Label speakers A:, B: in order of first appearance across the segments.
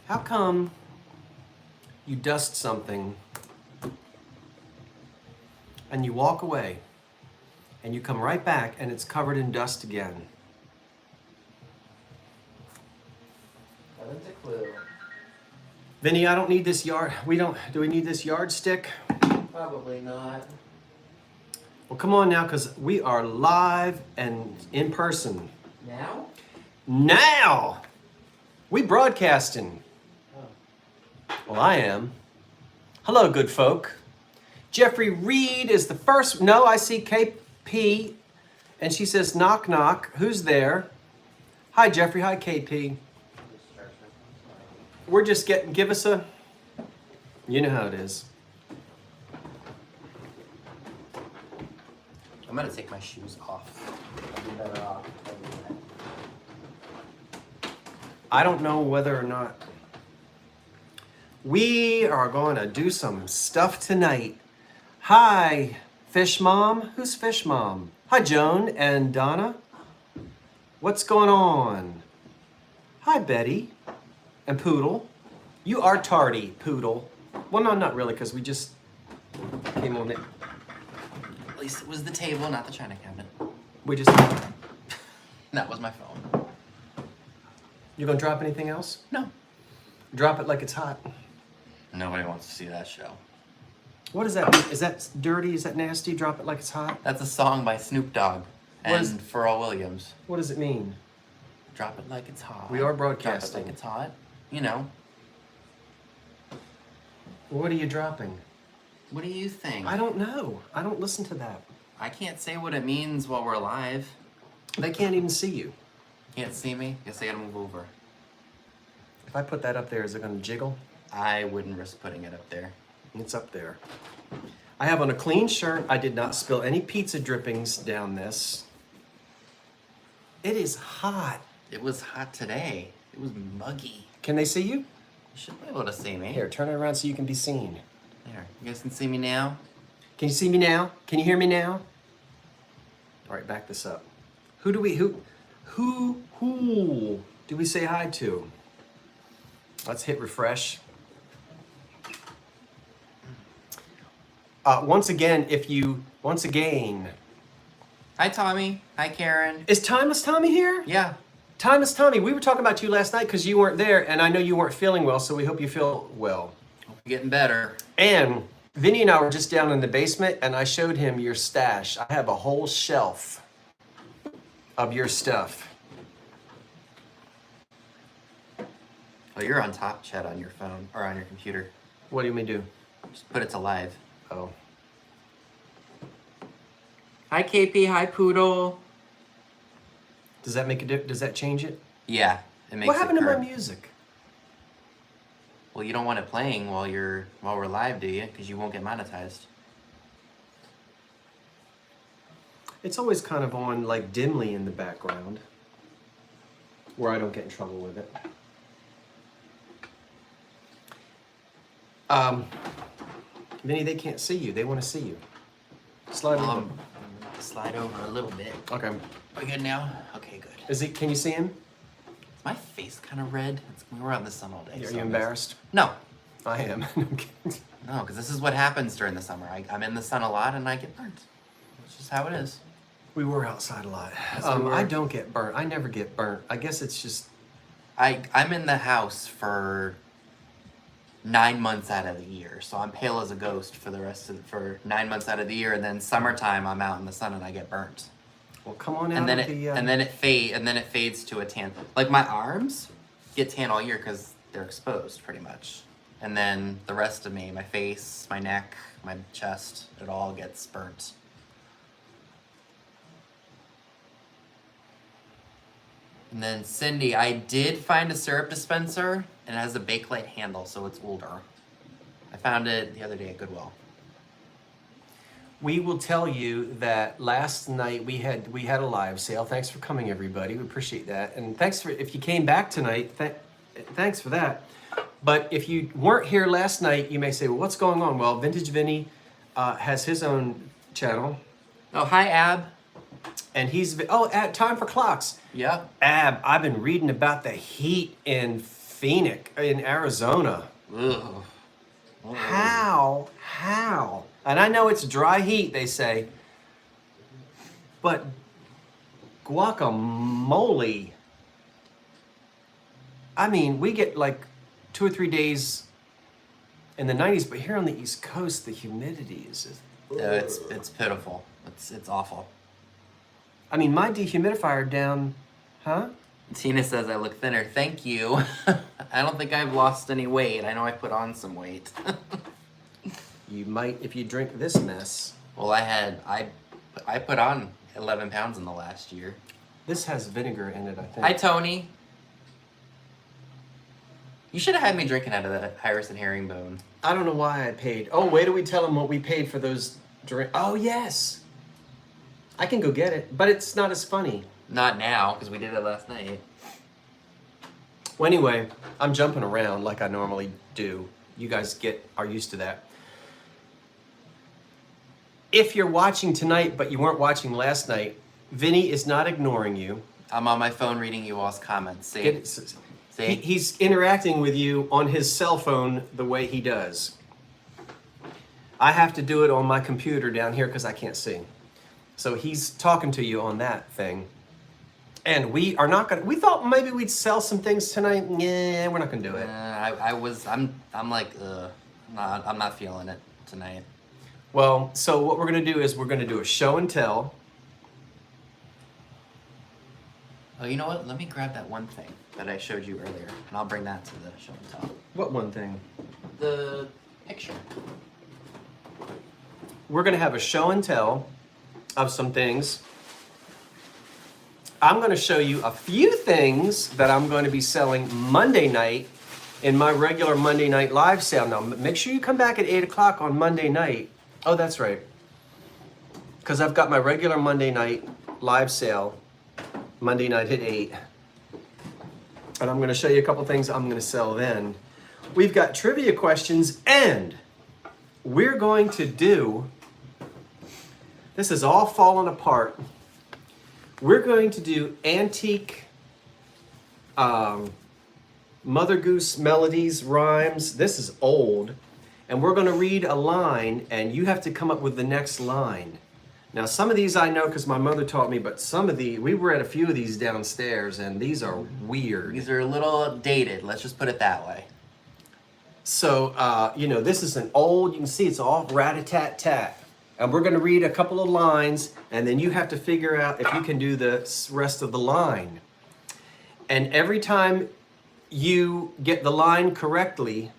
A: How come you dust something and you walk away and you come right back and it's covered in dust again?
B: Haven't a clue.
A: Vinny, I don't need this yard. Do we need this yardstick?
B: Probably not.
A: Well, come on now, because we are live and in person.
B: Now?
A: Now! We broadcasting.
B: Oh.
A: Well, I am. Hello, good folk. Jeffrey Reed is the first. No, I see KP, and she says, knock, knock. Who's there? Hi, Jeffrey. Hi, KP. We're just give us a, you know how it is.
B: I'm gonna take my shoes off. I'll be better off.
A: I don't know whether or not we are going to do some stuff tonight. Hi, Fish Mom. Who's Fish Mom? Hi, Joan and Donna. What's going on? Hi, Betty and Poodle. You are tardy, Poodle. Well, no, not really, because we just came on it.
B: At least it was the table, not the china cabinet.
A: We just.
B: That was my phone.
A: You gonna drop anything else?
B: No.
A: Drop it like it's hot.
B: Nobody wants to see that show.
A: What is that? Is that dirty? Is that nasty? Drop it like it's hot?
B: That's a song by Snoop Dogg and Pharrell Williams.
A: What does it mean?
B: Drop it like it's hot.
A: We are broadcasting.
B: Drop it like it's hot. You know.
A: What are you dropping?
B: What do you think?
A: I don't know. I don't listen to that.
B: I can't say what it means while we're live.
A: They can't even see you.
B: Can't see me? Guess I gotta move over.
A: If I put that up there, is it gonna jiggle?
B: I wouldn't risk putting it up there.
A: It's up there. I have on a clean shirt. I did not spill any pizza drippings down this. It is hot.
B: It was hot today. It was muggy.
A: Can they see you?
B: You should be able to see me.
A: Here, turn it around so you can be seen.
B: There. You guys can see me now?
A: Can you see me now? Can you hear me now? All right, back this up. Who do we say hi to? Let's hit refresh. Once again.
B: Hi, Tommy. Hi, Karen.
A: Is Timeless Tommy here?
B: Yeah.
A: Timeless Tommy, we were talking about you last night because you weren't there, and I know you weren't feeling well, so we hope you feel well.
B: Hope you're getting better.
A: And Vinny and I were just down in the basement, and I showed him your stash. I have a whole shelf of your stuff.
B: Oh, you're on top chat on your phone or on your computer.
A: What do you mean do?
B: Just put it to live.
A: Oh.
B: Hi, KP. Hi, Poodle.
A: Does that make a difference? Does that change it?
B: Yeah, it makes
A: What happened
B: it
A: to my
B: current.
A: music?
B: Well, you don't want it playing while we're live, do you? Because you won't get monetized.
A: It's always kind of on like dimly in the background where I don't get in trouble with it. Vinny, they can't see you. They want to see you. Slide over.
B: Slide over a little bit.
A: Okay.
B: Are we good now? Okay, good.
A: Is it? Can you see him?
B: Is my face kind of red? We were out in the sun all day.
A: Are
B: so
A: you embarrassed?
B: No.
A: I am. I'm kidding.
B: No, because this is what happens during the summer. I'm in the sun a lot and I get burnt. It's just how it is.
A: We were outside a lot.
B: Yes, we were.
A: I don't get burnt. I never get burnt. I guess it's just.
B: I'm in the house for 9 months out of the year, so I'm pale as a ghost for 9 months out of the year, and then summertime I'm out in the sun and I get burnt.
A: Well, come on out.
B: And then it fades to a tan. Like my arms get tan all year because they're exposed pretty much, and then the rest of me, my face, my neck, my chest, it all gets burnt. And then Cindy, I did find a syrup dispenser, and it has a Bakelite handle, so it's older. I found it the other day at Goodwill.
A: We will tell you that last night we had a live sale. Thanks for coming, everybody. We appreciate that, and thanks for if you came back tonight. Thanks for that. But if you weren't here last night, you may say, "Well, what's going on?" Well, Vintage Vinny has his own channel.
B: Oh, hi, Ab.
A: And he's time for clocks.
B: Yep.
A: Ab, I've been reading about the heat in Phoenix in Arizona.
B: Ugh.
A: How? And I know it's dry heat, they say, but guacamole. I mean, we get like 2 or 3 days in the 90s, but here on the East Coast, the humidity is just...
B: Yeah, it's pitiful. It's awful.
A: I mean, my dehumidifier down, huh?
B: Tina says I look thinner. Thank you. I don't think I've lost any weight. I know I put on some weight.
A: You might if you drink this mess.
B: Well, I put on 11 pounds in the last year.
A: This has vinegar in it, I think.
B: Hi, Tony. You should have had me drinking out of the Harrison herringbone.
A: I don't know why I paid. Oh, wait till we tell them what we paid for those drinks. Oh, yes. I can go get it, but it's not as funny.
B: Not now, because we did it last night.
A: Well, anyway, I'm jumping around like I normally do. You guys are used to that. If you're watching tonight, but you weren't watching last night, Vinny is not ignoring you.
B: I'm on my phone reading you all's comments. See? See?
A: He's interacting with you on his cell phone the way he does. I have to do it on my computer down here because I can't see. So he's talking to you on that thing. And we are not gonna. We thought maybe we'd sell some things tonight. Yeah, we're not gonna do it.
B: I'm like, I'm not feeling it tonight.
A: Well, so what we're gonna do is we're gonna do a show and tell.
B: Oh, you know what? Let me grab that one thing that I showed you earlier, and I'll bring that to the show and tell.
A: What one thing?
B: The picture.
A: We're gonna have a show and tell of some things. I'm going to show you a few things that I'm going to be selling Monday night in my regular Monday night live sale. Now, make sure you come back at 8 o'clock on Monday night. Oh, that's right. Because I've got my regular Monday night live sale, Monday night at 8. And I'm going to show you a couple things I'm going to sell then. We've got trivia questions, and we're going to do... This is all falling apart. We're going to do antique Mother Goose melodies, rhymes. This is old. And we're going to read a line, and you have to come up with the next line. Now, some of these I know because my mother taught me, but some of we were at a few of these downstairs, and these are weird.
B: These are a little dated. Let's just put it that way.
A: So, this is an old, you can see it's all rat-a-tat-tat. And we're going to read a couple of lines, and then you have to figure out if you can do the rest of the line. And every time you get the line correctly,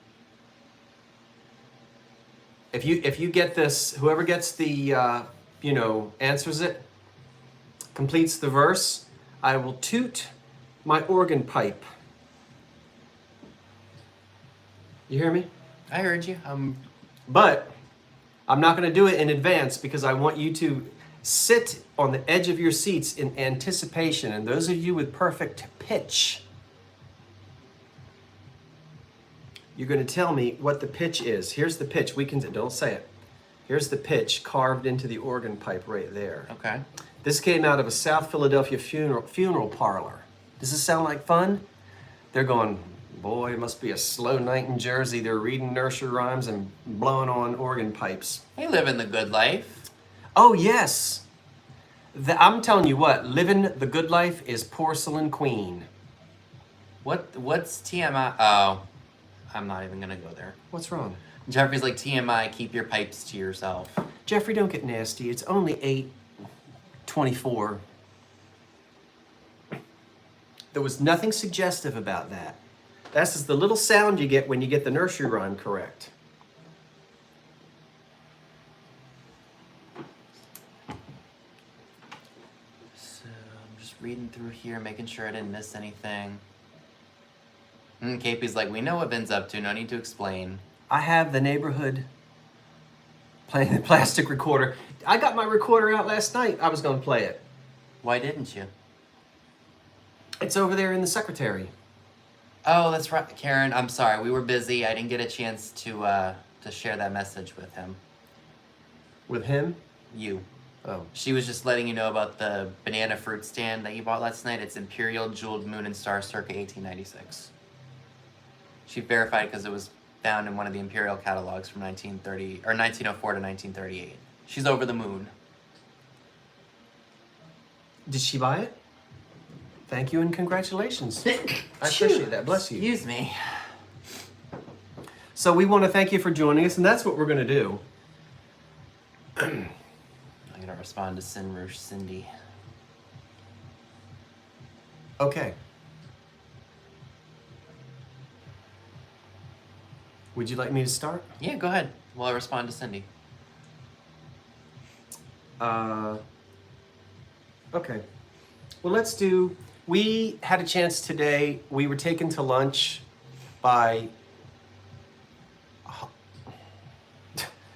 A: if you get this, whoever gets the, answers it, completes the verse, I will toot my organ pipe. You hear me?
B: I heard you.
A: But I'm not going to do it in advance because I want you to sit on the edge of your seats in anticipation. And those of you with perfect pitch, you're going to tell me what the pitch is. Here's the pitch. Don't say it. Here's the pitch carved into the organ pipe right there.
B: Okay.
A: This came out of a South Philadelphia funeral parlor. Does this sound like fun? They're going, boy, it must be a slow night in Jersey. They're reading nursery rhymes and blowing on organ pipes.
B: They live in the good life.
A: Oh, yes. I'm telling you what, living the good life is porcelain queen.
B: What's TMI? Oh, I'm not even going to go there.
A: What's wrong?
B: Jeffrey's like, TMI, keep your pipes to yourself.
A: Jeffrey, don't get nasty. It's only 8:24. There was nothing suggestive about that. That's just the little sound you get when you get the nursery rhyme correct.
B: So I'm just reading through here, making sure I didn't miss anything. KP's like, we know what Vin's up to, no need to explain.
A: I have the neighborhood playing the plastic recorder. I got my recorder out last night. I was going to play it.
B: Why didn't you?
A: It's over there in the secretary.
B: Oh, that's right, Karen. I'm sorry. We were busy. I didn't get a chance to share that message with him.
A: With him?
B: You.
A: Oh.
B: She was just letting you know about the banana fruit stand that you bought last night. It's Imperial Jeweled Moon and Star circa 1896. She verified because it was found in one of the imperial catalogs from 1904 to 1938. She's over the moon.
A: Did she buy it? Thank you and congratulations. I appreciate that. Bless you.
B: Excuse me.
A: So we want to thank you for joining us, and that's what we're going to do.
B: I'm gonna respond to Cindy.
A: Okay. Would you like me to start?
B: Yeah, go ahead. Well, I respond to Cindy.
A: Okay. Well, let's do. We had a chance today. We were taken to lunch by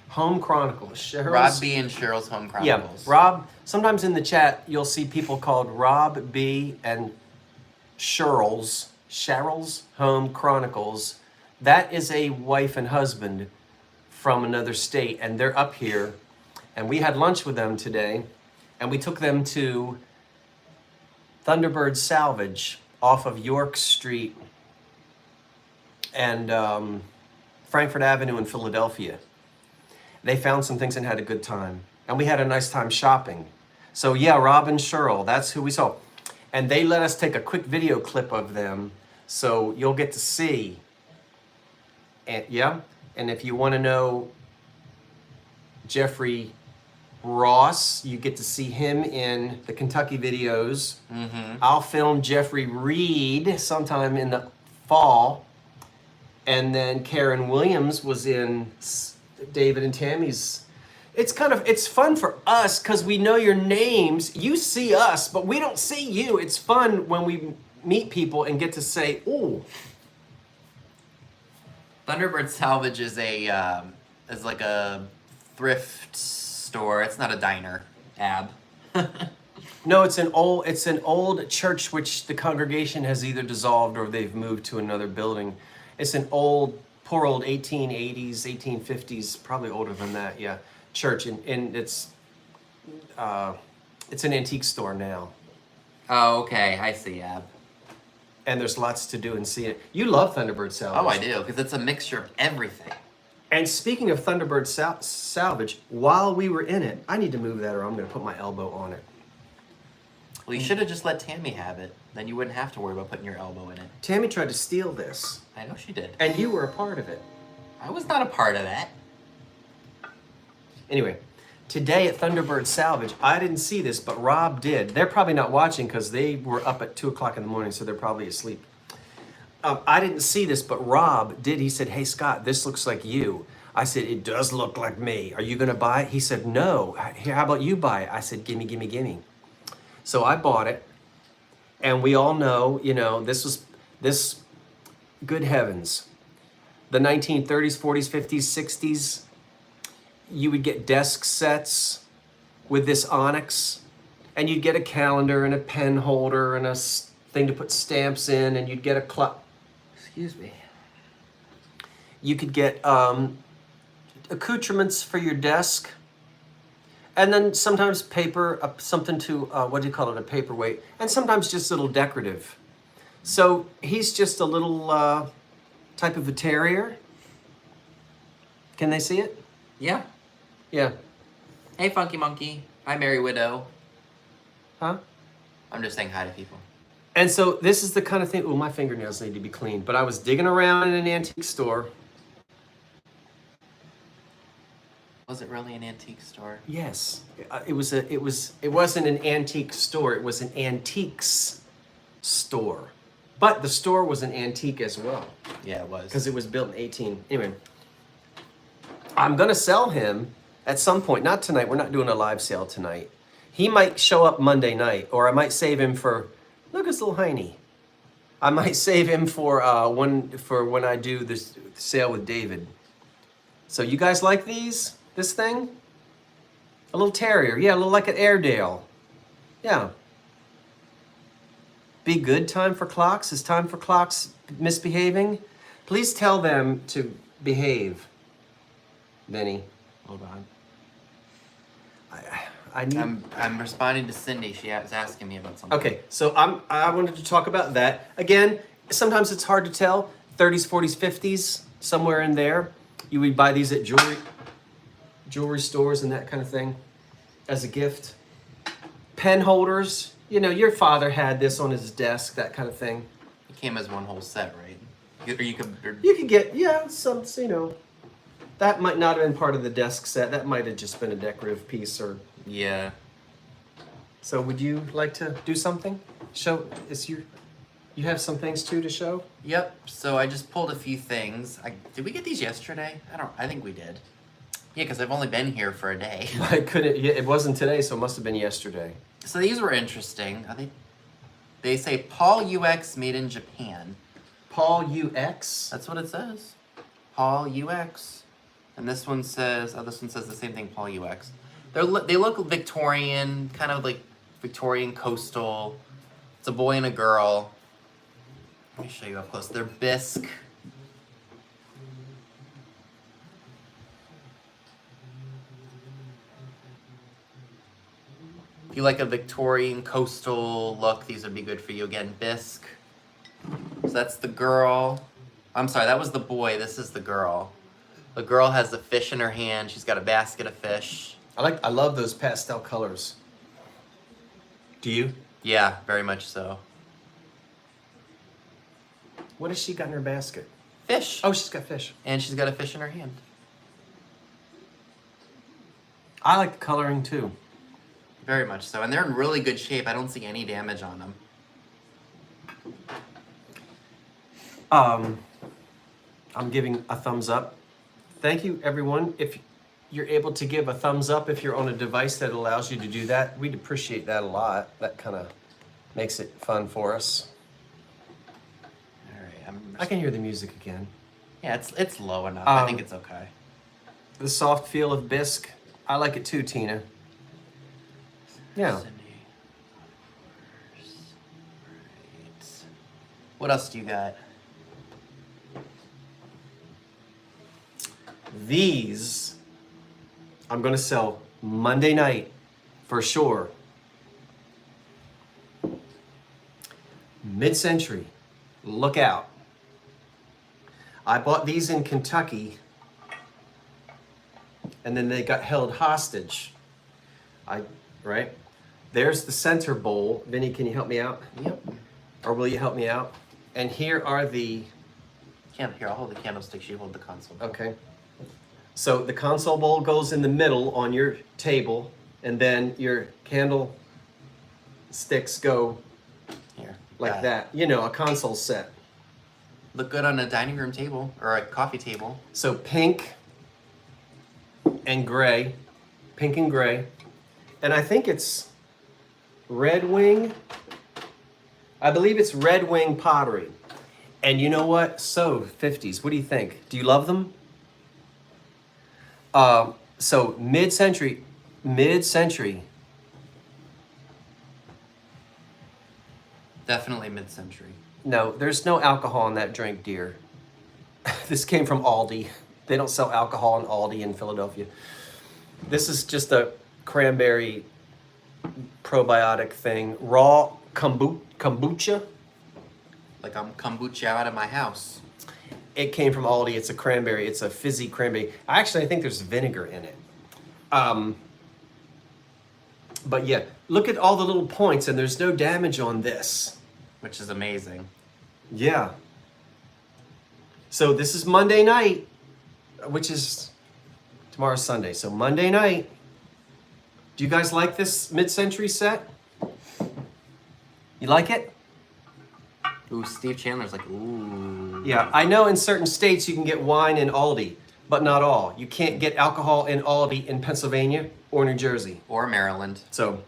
A: Home Chronicles. Cheryl's,
B: Rob B. and Cheryl's Home
A: Yeah,
B: Chronicles.
A: Rob. Sometimes in the chat you'll see people called Rob B. and Cheryl's Home Chronicles. That is a wife and husband from another state, and they're up here. And we had lunch with them today, and we took them to Thunderbird Salvage off of York Street and Frankfurt Avenue in Philadelphia. They found some things and had a good time. And we had a nice time shopping. So yeah, Rob and Cheryl, that's who we saw. And they let us take a quick video clip of them, so you'll get to see. And yeah, and if you want to know Jeffrey Ross, you get to see him in the Kentucky videos.
B: Mm-hmm.
A: I'll film Jeffrey Reed sometime in the fall. And then Karen Williams was in David and Tammy's. It's fun for us because we know your names. You see us, but we don't see you. It's fun when we meet people and get to say, "Oh."
B: Thunderbird Salvage is like a thrift store. It's not a diner. Ab.
A: No, it's an old church which the congregation has either dissolved or they've moved to another building. It's an poor old 1880s, 1850s, probably older than that, yeah, church, and it's an antique store now.
B: Oh, okay. I see, Ab.
A: And there's lots to do and see it. You love Thunderbird Salvage.
B: Oh, I do, because it's a mixture of everything.
A: And speaking of Thunderbird Salvage, while we were in it, I need to move that or I'm going to put my elbow on it.
B: Well, you should have just let Tammy have it. Then you wouldn't have to worry about putting your elbow in it.
A: Tammy tried to steal this.
B: I know she did.
A: And you were a part of it.
B: I was not a part of that.
A: Anyway, today at Thunderbird Salvage, I didn't see this, but Rob did. They're probably not watching because they were up at 2 o'clock in the morning, so they're probably asleep. I didn't see this, but Rob did. He said, "Hey, Scott, this looks like you." I said, "It does look like me. Are you going to buy it?" He said, "No. Here, how about you buy it?" I said, "Gimme, gimme, gimme." So I bought it, and we all know, this, good heavens, the 1930s, 40s, 50s, 60s, you would get desk sets with this onyx, and you'd get a calendar and a pen holder and a thing to put stamps in, and you'd get a clock.
B: Excuse me.
A: You could get accoutrements for your desk, and then sometimes paper, something to, a paperweight, and sometimes just a little decorative. So he's just a little type of a terrier. Can they see it?
B: Yeah.
A: Yeah.
B: Hey, Funky Monkey. Hi, Merry Widow.
A: Huh?
B: I'm just saying hi to people.
A: And so this is the kind of thing, oh, my fingernails need to be cleaned, but I was digging around in an antique store.
B: Was it really an antique store?
A: Yes. It wasn't an antique store, it was an antiques store. But the store was an antique as well.
B: Yeah, it was.
A: Because it was built in 18. Anyway, I'm going to sell him at some point. Not tonight. We're not doing a live sale tonight. He might show up Monday night, or I might save him for, look at this little hiney. I might save him for when I do this sale with David. So you guys like these? This thing? A little terrier. Yeah, a little like an Airedale. Yeah. Be good time for clocks? Is time for clocks misbehaving? Please tell them to behave, Benny.
B: Hold on.
A: I need...
B: I'm responding to Cindy. She was asking me about something.
A: Okay, so I wanted to talk about that. Again, sometimes it's hard to tell. 30s, 40s, 50s, somewhere in there. You would buy these at jewelry stores and that kind of thing as a gift. Pen holders. You know, your father had this on his desk, that kind of thing.
B: It came as one whole set, right? You could.
A: You could get, yeah, some, you know, that might not have been part of the desk set. That might have just been a decorative piece or.
B: Yeah.
A: So would you like to do something? You have some things too to show?
B: Yep. So I just pulled a few things. Did we get these yesterday? I think we did. Yeah, because I've only been here for a day.
A: I couldn't, yeah, it wasn't today, so it must have been yesterday.
B: So these were interesting. They say Paul UX made in Japan.
A: Paul UX?
B: That's what it says. Paul UX. And this one says the same thing, Paul UX. They look Victorian, kind of like Victorian coastal. It's a boy and a girl. Let me show you up close. They're bisque. If you like a Victorian coastal look, these would be good for you. Again, bisque. So that's the girl. I'm sorry, that was the boy. This is the girl. The girl has a fish in her hand. She's got a basket of fish.
A: I love those pastel colors. Do you?
B: Yeah, very much so.
A: What has she got in her basket?
B: Fish.
A: Oh, she's got fish.
B: And she's got a fish in her hand.
A: I like the coloring too.
B: Very much so. And they're in really good shape. I don't see any damage on them.
A: I'm giving a thumbs up. Thank you, everyone. If you're able to give a thumbs up if you're on a device that allows you to do that, we'd appreciate that a lot. That kind of makes it fun for us.
B: All right.
A: I can hear the music again.
B: Yeah, it's low enough. I think it's okay.
A: The soft feel of bisque. I like it too, Tina. Yeah.
B: Right. What else do you got?
A: These I'm going to sell Monday night for sure. Mid-century. Look out. I bought these in Kentucky and then they got held hostage. Right? There's the center bowl. Vinny, can you help me out?
B: Yep.
A: Or will you help me out? And here are the...
B: Here, I'll hold the candlesticks, you hold the console.
A: Okay. So the console bowl goes in the middle on your table, and then your candle sticks go
B: Here.
A: like that. You know, a console set.
B: Look good on a dining room table or a coffee table.
A: So pink and gray. Pink and gray. And I think it's Red Wing. I believe it's Red Wing pottery. And you know what? So 50s. What do you think? Do you love them? So mid-century.
B: Definitely mid-century.
A: No, there's no alcohol in that drink, dear. This came from Aldi. They don't sell alcohol in Aldi in Philadelphia. This is just a cranberry probiotic thing. Raw kombucha.
B: Like I'm kombucha out of my house.
A: It came from Aldi. It's a cranberry. It's a fizzy cranberry. I think there's vinegar in it. But yeah, look at all the little points, and there's no damage on this.
B: Which is amazing.
A: Yeah. So this is Monday night, which is tomorrow's Sunday. So Monday night. Do you guys like this mid-century set? You like it?
B: Ooh, Steve Chandler's like, ooh.
A: Yeah, I know in certain states you can get wine in Aldi, but not all. You can't get alcohol in Aldi in Pennsylvania or New Jersey.
B: Or Maryland.
A: So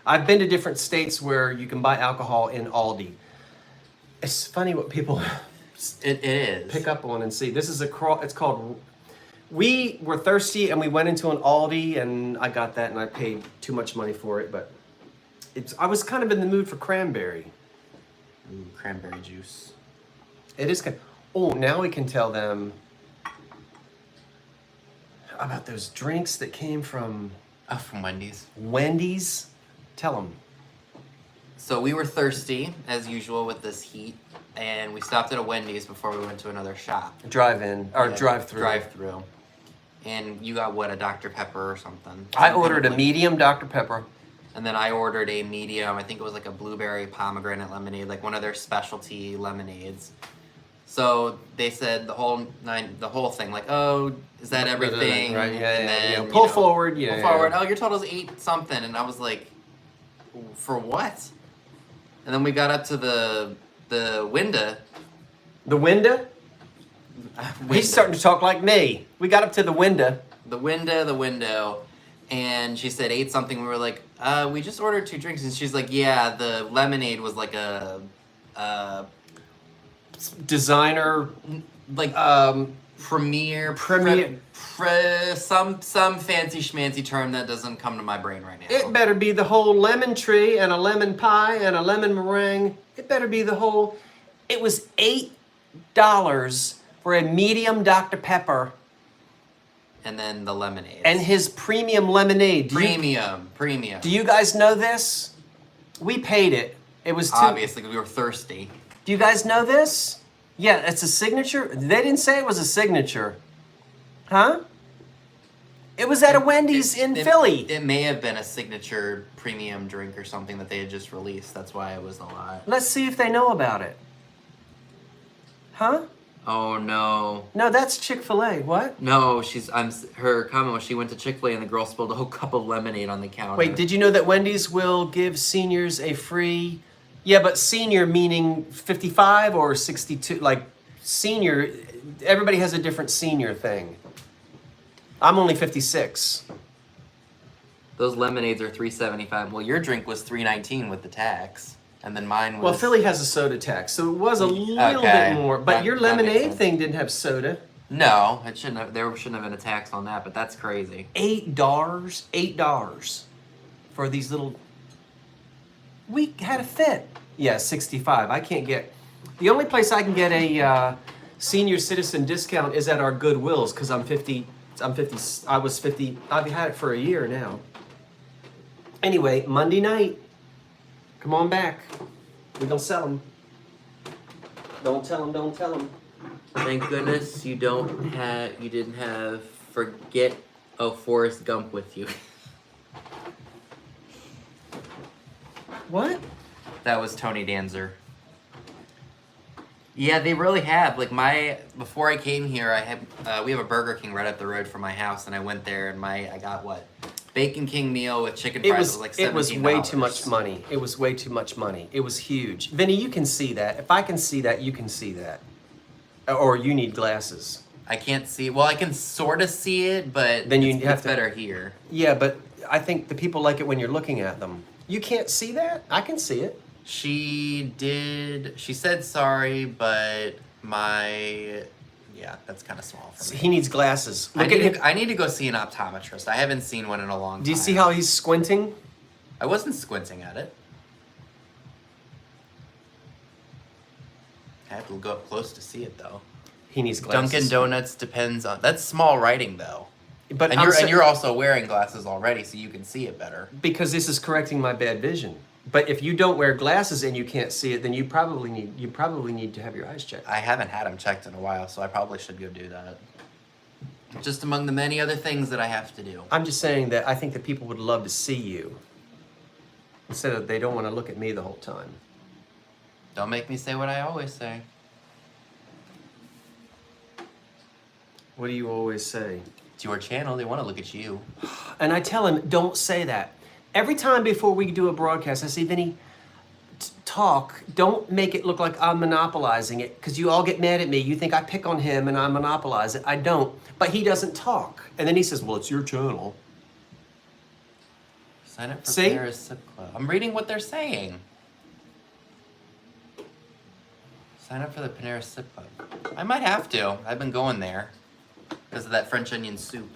A: I've been to different states where you can buy alcohol in Aldi. It's funny what people
B: It is.
A: pick up on and see. This is it's called, we were thirsty and we went into an Aldi and I got that and I paid too much money for it, but I was kind of in the mood for cranberry.
B: Ooh, cranberry juice.
A: It is kind. Oh, now we can tell them about those drinks that came from
B: Oh, from Wendy's.
A: Wendy's. Tell them.
B: So we were thirsty, as usual, with this heat, and we stopped at a Wendy's before we went to another shop.
A: Drive-in, or
B: Yeah,
A: drive-through.
B: Drive-through. And you got, what, a Dr. Pepper or something?
A: I ordered a medium Dr. Pepper.
B: And then I ordered a medium, I think it was like a blueberry pomegranate lemonade, like one of their specialty lemonades. So they said the whole thing, like, oh, is that everything?
A: Right, yeah,
B: and then,
A: yeah. Pull forward, yeah.
B: Pull forward. Oh, your total's 8 something. And I was like, for what? And then we got up to the window.
A: The window? He's starting to talk like me. We got up to the window.
B: The window. And she said 8 something. We were like, we just ordered 2 drinks. And she's like, yeah, the lemonade was like a
A: designer,
B: like premier, some fancy schmancy term that doesn't come to my brain right now.
A: It better be the whole lemon tree and a lemon pie and a lemon meringue. It better be the whole. It was $8 for a medium Dr. Pepper.
B: And then the lemonade.
A: And his premium lemonade.
B: Premium.
A: Do you guys know this? We paid it. It was
B: obviously because we were thirsty.
A: Do you guys know this? Yeah, it's a signature. They didn't say it was a signature. Huh? It was at a Wendy's in Philly.
B: It may have been a signature premium drink or something that they had just released. That's why it was a lot.
A: Let's see if they know about it. Huh?
B: Oh no.
A: No, that's Chick-fil-A. What?
B: No, her comment was she went to Chick-fil-A and the girl spilled a whole cup of lemonade on the counter.
A: Wait, did you know that Wendy's will give seniors a free... Yeah, but senior meaning 55 or 62, like senior, everybody has a different senior thing. I'm only 56.
B: Those lemonades are $3.75. Well, your drink was $3.19 with the tax, and then mine was...
A: Well, Philly has a soda tax, so it was a little bit more. But your lemonade thing didn't have soda.
B: No, it shouldn't have. There shouldn't have been a tax on that, but that's crazy.
A: $8 for these little... We had a fit. Yeah, 65. I can't get... The only place I can get a senior citizen discount is at our Goodwills, because I'm 50... I was 50... I've had it for a year now. Anyway, Monday night. Come on back. We're going to sell them. Don't tell them.
B: Thank goodness you didn't have Forrest Gump with you.
A: What?
B: That was Tony Danzer. Yeah, they really have. Like before I came here, we have a Burger King right up the road from my house, and I went there and I got what? Bacon King meal with chicken fries was like $17.
A: It was way too much money. It was way too much money. It was huge. Vinny, you can see that. If I can see that, you can see that. Or you need glasses.
B: I can't see. Well, I can sort of see it, but
A: then
B: it's better here.
A: Yeah, but I think the people like it when you're looking at them. You can't see that? I can see it.
B: She said sorry, but that's kind of small for me.
A: He needs glasses.
B: I need to go see an optometrist. I haven't seen one in a long time.
A: Do you see how he's squinting?
B: I wasn't squinting at it. I have to go up close to see it, though.
A: He needs glasses.
B: Dunkin' Donuts depends on... That's small writing, though.
A: But
B: you're also wearing glasses already, so you can see it better.
A: Because this is correcting my bad vision. But if you don't wear glasses and you can't see it, then you probably need to have your eyes checked.
B: I haven't had them checked in a while, so I probably should go do that. Just among the many other things that I have to do.
A: I'm just saying that I think that people would love to see you. Instead of they don't want to look at me the whole time.
B: Don't make me say what I always say.
A: What do you always say?
B: It's your channel. They want to look at you.
A: And I tell him, don't say that. Every time before we do a broadcast, I say, Vinny, talk. Don't make it look like I'm monopolizing it, because you all get mad at me. You think I pick on him and I monopolize it. I don't. But he doesn't talk. And then he says, well, it's your channel.
B: Sign up for Panera's Sip Club. I'm reading what they're saying. Sign up for the Panera Sip Club. I might have to. I've been going there because of that French onion soup.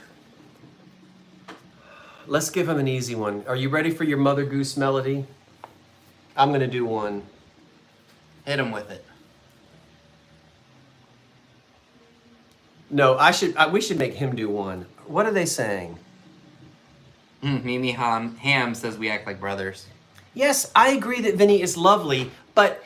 A: Let's give him an easy one. Are you ready for your Mother Goose melody? I'm going to do one.
B: Hit him with it.
A: No, we should make him do one. What are they saying?
B: Mimi Ham says we act like brothers.
A: Yes, I agree that Vinny is lovely, but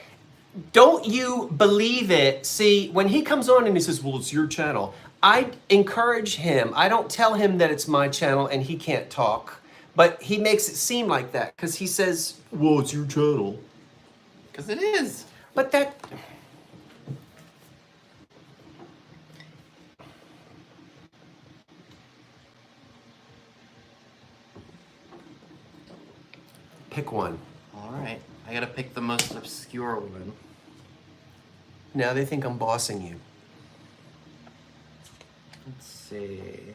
A: don't you believe it? See, when he comes on and he says, well, it's your channel, I encourage him. I don't tell him that it's my channel and he can't talk, but he makes it seem like that because he says, well, it's your channel.
B: Because it is.
A: But that... Pick one.
B: All right. I gotta pick the most obscure one.
A: Now they think I'm bossing you.
B: Let's see.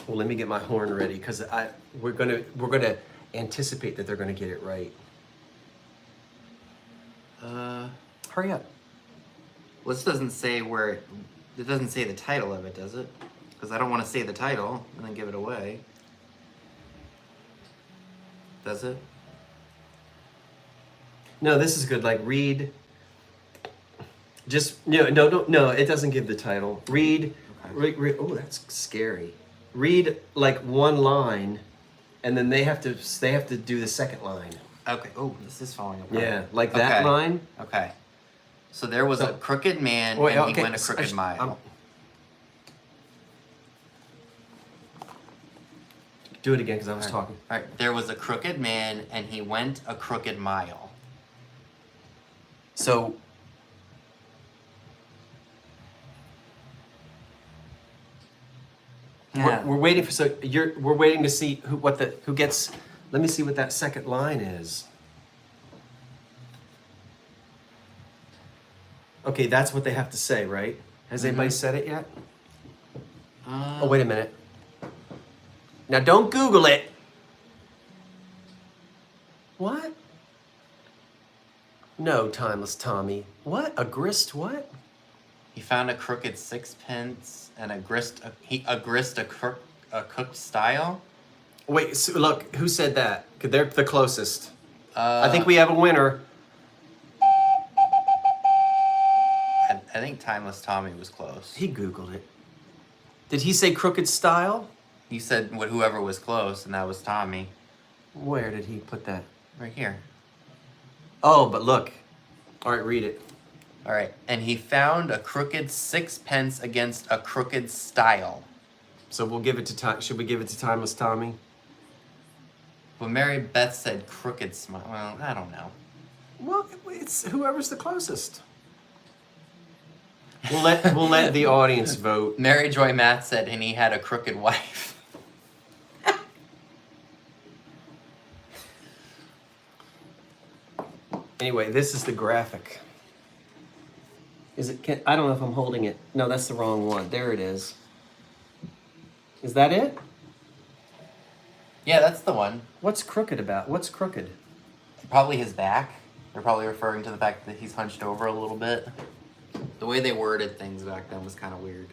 A: Well, let me get my horn ready because we're gonna anticipate that they're gonna get it right. Hurry up.
B: Well, this doesn't say where it doesn't say the title of it, does it? Because I don't want to say the title and then give it away. Does it?
A: No, this is good. Like read. Just no. It doesn't give the title. Read.
B: Okay.
A: Read. Oh, that's scary. Read like one line, and then they have to do the second line.
B: Okay. Oh, this is falling apart.
A: Yeah, like that
B: Okay.
A: line.
B: Okay. So there was a crooked man
A: Wait,
B: and
A: okay,
B: he went a crooked mile.
A: Do it again because I was talking.
B: All right. There was a crooked man and he went a crooked mile.
A: So.
B: Yeah.
A: We're waiting for we're waiting to see who gets. Let me see what that second line is. Okay, that's what they have to say, right? Has anybody said it yet? Oh, wait a minute. Now don't Google it. What? No, Timeless Tommy. What? A grist what?
B: He found a crooked sixpence and a grist a cooked style.
A: Wait, so look, who said that? 'Cause they're the closest. I think
B: Uh,
A: we have a winner.
B: I think Timeless Tommy was close.
A: He Googled it. Did he say crooked style?
B: He said whoever was close, and that was Tommy.
A: Where did he put that?
B: Right here.
A: Oh, but look. All right, read it.
B: All right. And he found a crooked sixpence against a crooked style.
A: So we'll give it to should we give it to Timeless Tommy?
B: Well, Mary Beth said crooked smile. Well, I don't know.
A: Well, it's whoever's the closest. We'll let the audience vote.
B: Mary Joy Matt said, and he had a crooked wife.
A: Anyway, this is the graphic. Is it? I don't know if I'm holding it. No, that's the wrong one. There it is. Is that it?
B: Yeah, that's the one.
A: What's crooked about? What's crooked?
B: Probably his back. They're probably referring to the fact that he's hunched over a little bit. The way they worded things back then was kind of weird.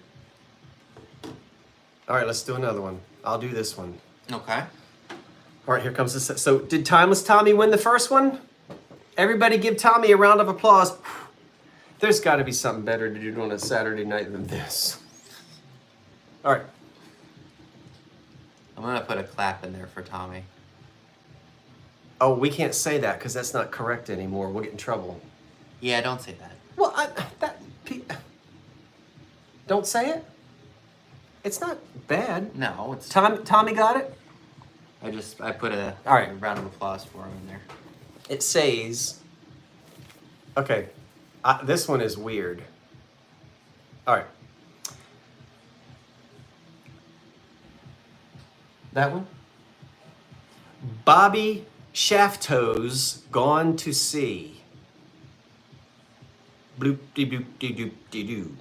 A: All right, let's do another one. I'll do this one.
B: Okay.
A: All right, here comes this. So, did Timeless Tommy win the first one? Everybody give Tommy a round of applause. There's got to be something better to do on a Saturday night than this. All right.
B: I'm going to put a clap in there for Tommy.
A: Oh, we can't say that because that's not correct anymore. We'll get in trouble.
B: Yeah, don't say that.
A: Well, don't say it. It's not bad.
B: No, it's...
A: Tommy got it?
B: I put a
A: All right.
B: round of applause for him in there.
A: It says, okay, this one is weird. All right. That one? Bobby Shafto's gone to sea. Bloop de doop de doop de doo.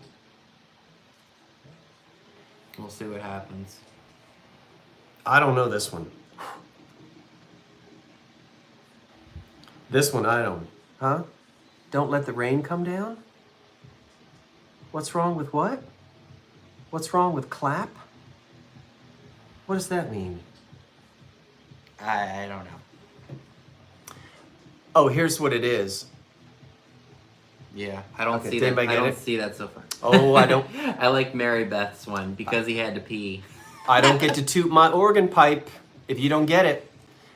B: We'll see what happens.
A: I don't know this one. This one I don't. Huh? Don't let the rain come down? What's wrong with what? What's wrong with clap? What does that mean?
B: I don't know.
A: Oh, here's what it is.
B: Yeah, I don't
A: Okay,
B: see
A: did
B: that.
A: anybody
B: I
A: get
B: don't
A: it?
B: see that so far.
A: Oh, I don't.
B: I like Mary Beth's one because he had to pee.
A: I don't get to toot my organ pipe if you don't get it.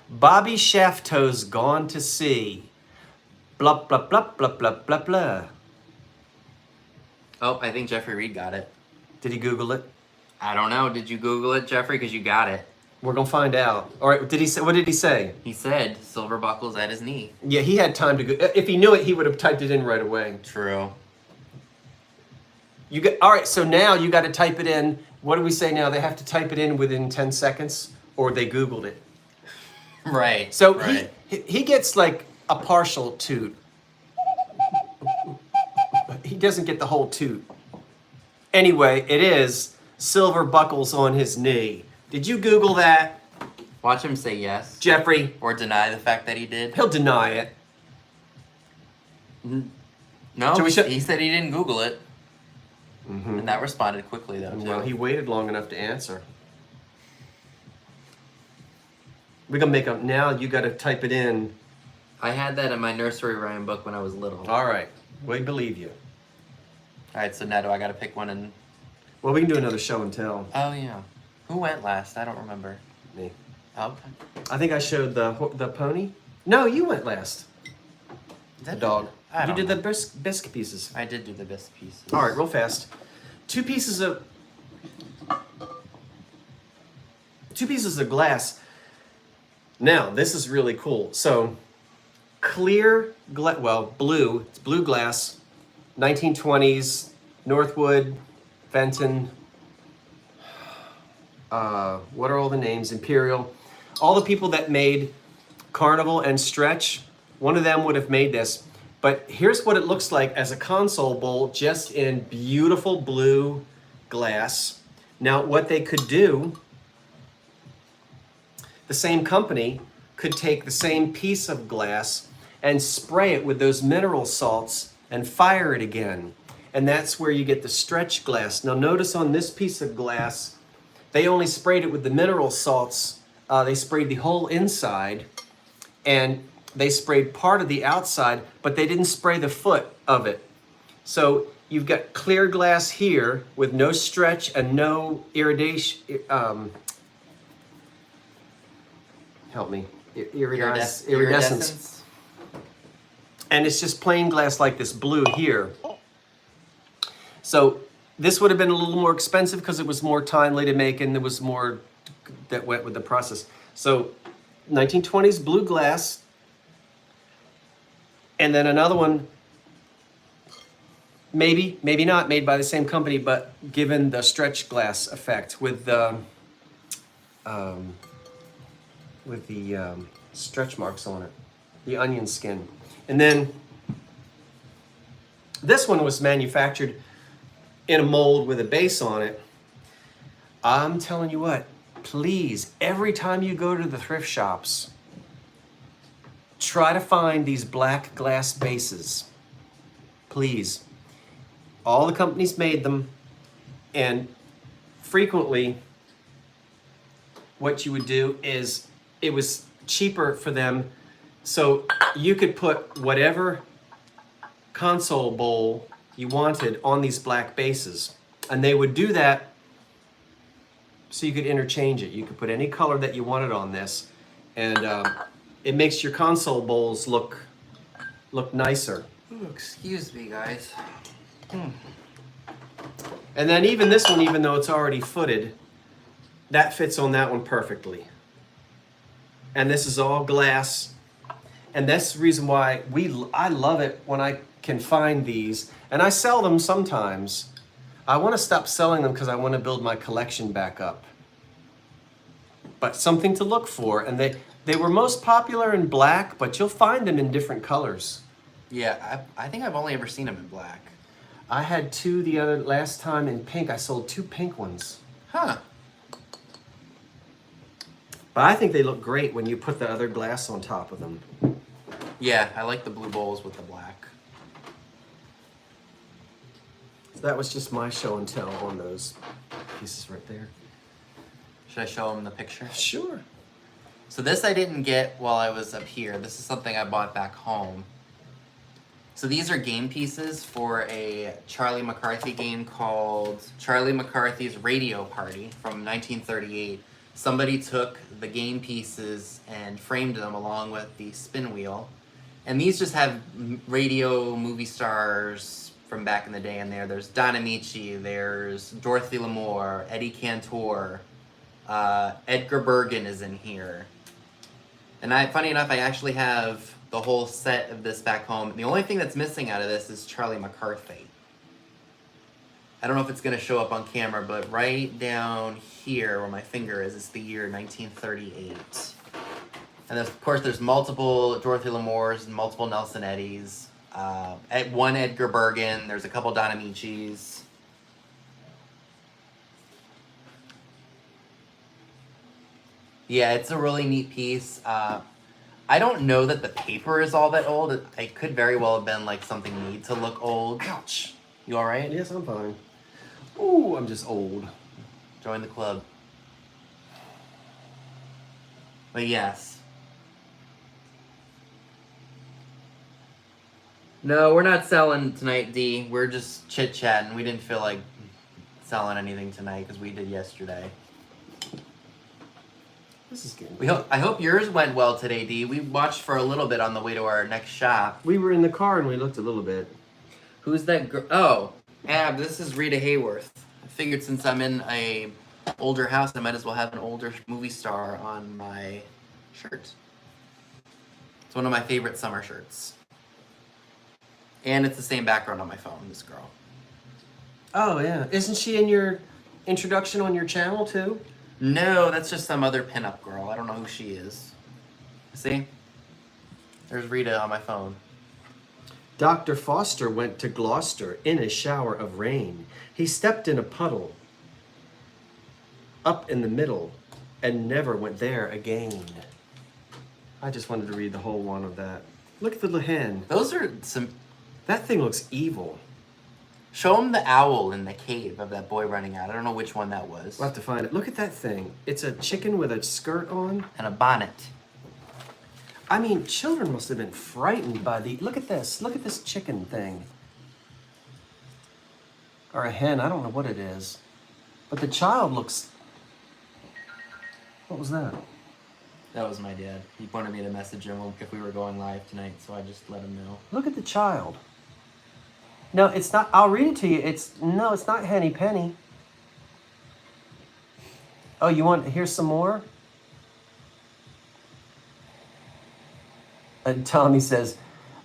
A: Bobby Shafto's gone to sea. Blah, blah, blah, blah, blah, blah, blah.
B: Oh, I think Jeffrey Reed got it.
A: Did he Google it?
B: I don't know. Did you Google it, Jeffrey? Because you got it.
A: We're gonna find out. All right. Did he say? What did he say?
B: He said silver buckles at his knee.
A: Yeah, he had time to go. If he knew it, he would have typed it in right away.
B: True.
A: You got. All right. So now you got to type it in. What do we say now? They have to type it in within 10 seconds, or they Googled it.
B: Right.
A: So
B: right.
A: he gets like a partial toot. He doesn't get the whole toot. Anyway, it is silver buckles on his knee. Did you Google that?
B: Watch him say yes.
A: Jeffrey?
B: Or deny the fact that he did.
A: He'll deny it.
B: No, he said he didn't Google it.
A: Mm-hmm.
B: And that responded quickly, though, too.
A: Well, he waited long enough to answer. We're going to make up now. You got to type it in.
B: I had that in my nursery rhyme book when I was little.
A: All right. We believe you.
B: All right, so now do I got to pick one and...
A: Well, we can do another show and tell.
B: Oh, yeah. Who went last? I don't remember.
A: Me.
B: Okay.
A: I think I showed the pony. No, you went last. The dog. You did the biscuit pieces.
B: I did do the biscuit pieces.
A: All right, real fast. Two pieces of glass. Now, this is really cool. So, clear, blue. It's blue glass. 1920s, Northwood, Fenton. What are all the names? Imperial. All the people that made Carnival and Stretch, one of them would have made this. But here's what it looks like as a console bowl, just in beautiful blue glass. Now, what they could do, the same company could take the same piece of glass and spray it with those mineral salts and fire it again. And that's where you get the stretch glass. Now, notice on this piece of glass, they only sprayed it with the mineral salts. They sprayed the whole inside, and they sprayed part of the outside, but they didn't spray the foot of it. So you've got clear glass here with no stretch and no iridation. Help me. Iridescence. And it's just plain glass like this blue here. So this would have been a little more expensive because it was more timely to make and there was more that went with the process. So 1920s blue glass. And then another one, maybe not, made by the same company, but given the stretch glass effect with the stretch marks on it, the onion skin. And then this one was manufactured in a mold with a base on it. I'm telling you what, please, every time you go to the thrift shops, try to find these black glass bases. Please. All the companies made them, and frequently what you would do is it was cheaper for them, so you could put whatever console bowl you wanted on these black bases. And they would do that so you could interchange it. You could put any color that you wanted on this, and it makes your console bowls look nicer.
B: Ooh, excuse me, guys.
A: And then even this one, even though it's already footed, that fits on that one perfectly. And this is all glass. And that's the reason why I love it when I can find these. And I sell them sometimes. I want to stop selling them because I want to build my collection back up. But something to look for. And they were most popular in black, but you'll find them in different colors.
B: Yeah, I think I've only ever seen them in black.
A: I had two last time in pink. I sold 2 pink ones.
B: Huh.
A: But I think they look great when you put the other glass on top of them.
B: Yeah, I like the blue bowls with the black.
A: So that was just my show and tell on those pieces right there.
B: Should I show them the picture?
A: Sure.
B: So this I didn't get while I was up here. This is something I bought back home. So these are game pieces for a Charlie McCarthy game called Charlie McCarthy's Radio Party from 1938. Somebody took the game pieces and framed them along with the spin wheel. And these just have radio movie stars from back in the day in there. There's Don Amici, there's Dorothy Lamour, Eddie Cantor, Edgar Bergen is in here. And funny enough, I actually have the whole set of this back home. The only thing that's missing out of this is Charlie McCarthy. I don't know if it's going to show up on camera, but right down here where my finger is the year 1938. And of course, there's multiple Dorothy Lamours and multiple Nelson Eddies. One Edgar Bergen. There's a couple Don Amicis. Yeah, it's a really neat piece. I don't know that the paper is all that old. It could very well have been like something made to look old.
A: Ouch.
B: You all right?
A: Yes, I'm fine. Ooh, I'm just old.
B: Join the club. But yes. No, we're not selling tonight, D. We're just chit-chatting. We didn't feel like selling anything tonight because we did yesterday.
A: This is good.
B: I hope yours went well today, D. We watched for a little bit on the way to our next shop.
A: We were in the car and we looked a little bit.
B: Who's that girl? Oh, Ab, this is Rita Hayworth. I figured since I'm in a older house, I might as well have an older movie star on my shirt. It's one of my favorite summer shirts. And it's the same background on my phone, this girl.
A: Oh, yeah. Isn't she in your introduction on your channel, too?
B: No, that's just some other pinup girl. I don't know who she is. See? There's Rita on my phone.
A: Dr. Foster went to Gloucester in a shower of rain. He stepped in a puddle up in the middle and never went there again. I just wanted to read the whole one of that. Look at the little hen.
B: Those are some...
A: That thing looks evil.
B: Show him the owl in the cave of that boy running out. I don't know which one that was.
A: We'll have to find it. Look at that thing. It's a chicken with a skirt on.
B: And a bonnet.
A: I mean, children must have been frightened by the... Look at this. Look at this chicken thing. Or a hen. I don't know what it is. But the child looks... What was that?
B: That was my dad. He wanted me to message him if we were going live tonight, so I just let him know.
A: Look at the child. No, it's not... I'll read it to you. No, it's not Henny Penny. Oh, you want... Here's some more? And Tommy says,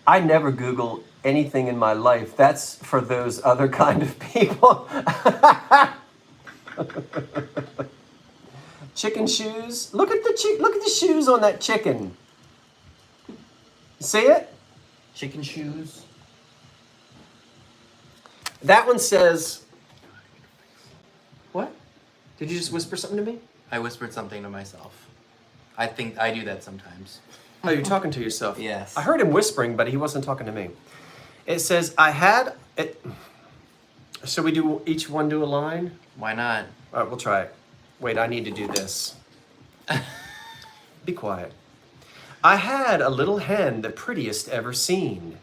A: I never Google anything in my life. That's for those other kind of people. Chicken shoes. Look at the shoes on that chicken. See it?
B: Chicken shoes.
A: That one says... What? Did you just whisper something to me?
B: I whispered something to myself. I think I do that sometimes.
A: Oh, you're talking to yourself.
B: Yes.
A: I heard him whispering, but he wasn't talking to me. It says, I had... Should we do each one do a line?
B: Why not?
A: All right, we'll try it. Wait, I need to do this. Be quiet. I had a little hen, the prettiest ever seen.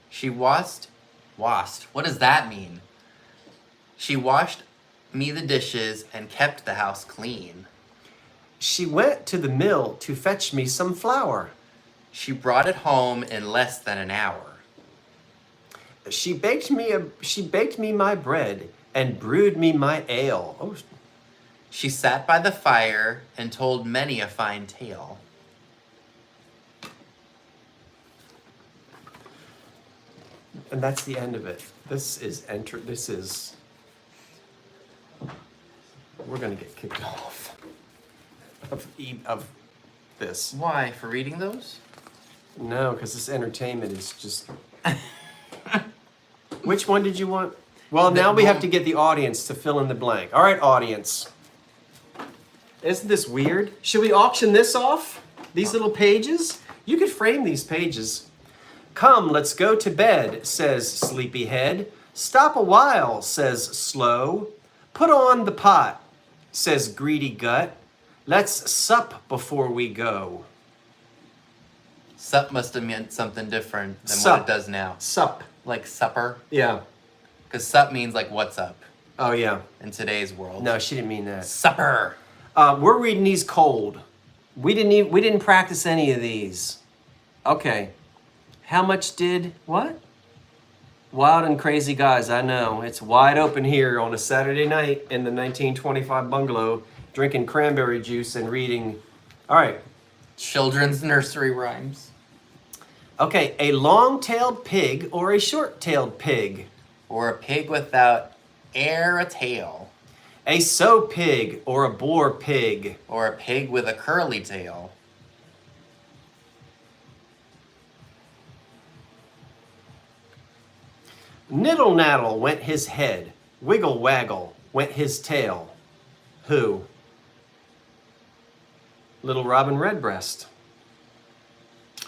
B: She washed. What does that mean? She washed me the dishes and kept the house clean.
A: She went to the mill to fetch me some flour.
B: She brought it home in less than an hour.
A: She baked me my bread and brewed me my ale. Oh.
B: She sat by the fire and told many a fine tale.
A: And that's the end of it. We're gonna get kicked off of this.
B: Why? For reading those?
A: No, because this entertainment is just... Which one did you want? Well, now we have to get the audience to fill in the blank. All right, audience. Isn't this weird? Should we auction this off? These little pages? You could frame these pages. Come, let's go to bed, says Sleepyhead. Stop a while, says Slow. Put on the pot, says Greedy Gut. Let's sup before we go.
B: Sup must have meant something different than
A: Sup.
B: what it does now.
A: Sup.
B: Like supper?
A: Yeah.
B: Because sup means like what's up
A: Oh, yeah.
B: in today's world.
A: No, she didn't mean that.
B: Supper.
A: We're reading these cold. We didn't practice any of these. Okay. How much did what? Wild and crazy guys, I know. It's wide open here on a Saturday night in the 1925 bungalow, drinking cranberry juice and reading. All right.
B: Children's nursery rhymes.
A: Okay, a long-tailed pig or a short-tailed pig?
B: Or a pig without e'er a tail.
A: A sow pig or a boar pig?
B: Or a pig with a curly tail.
A: Niddle naddle went his head. Wiggle waggle went his tail. Who? Little Robin Redbreast.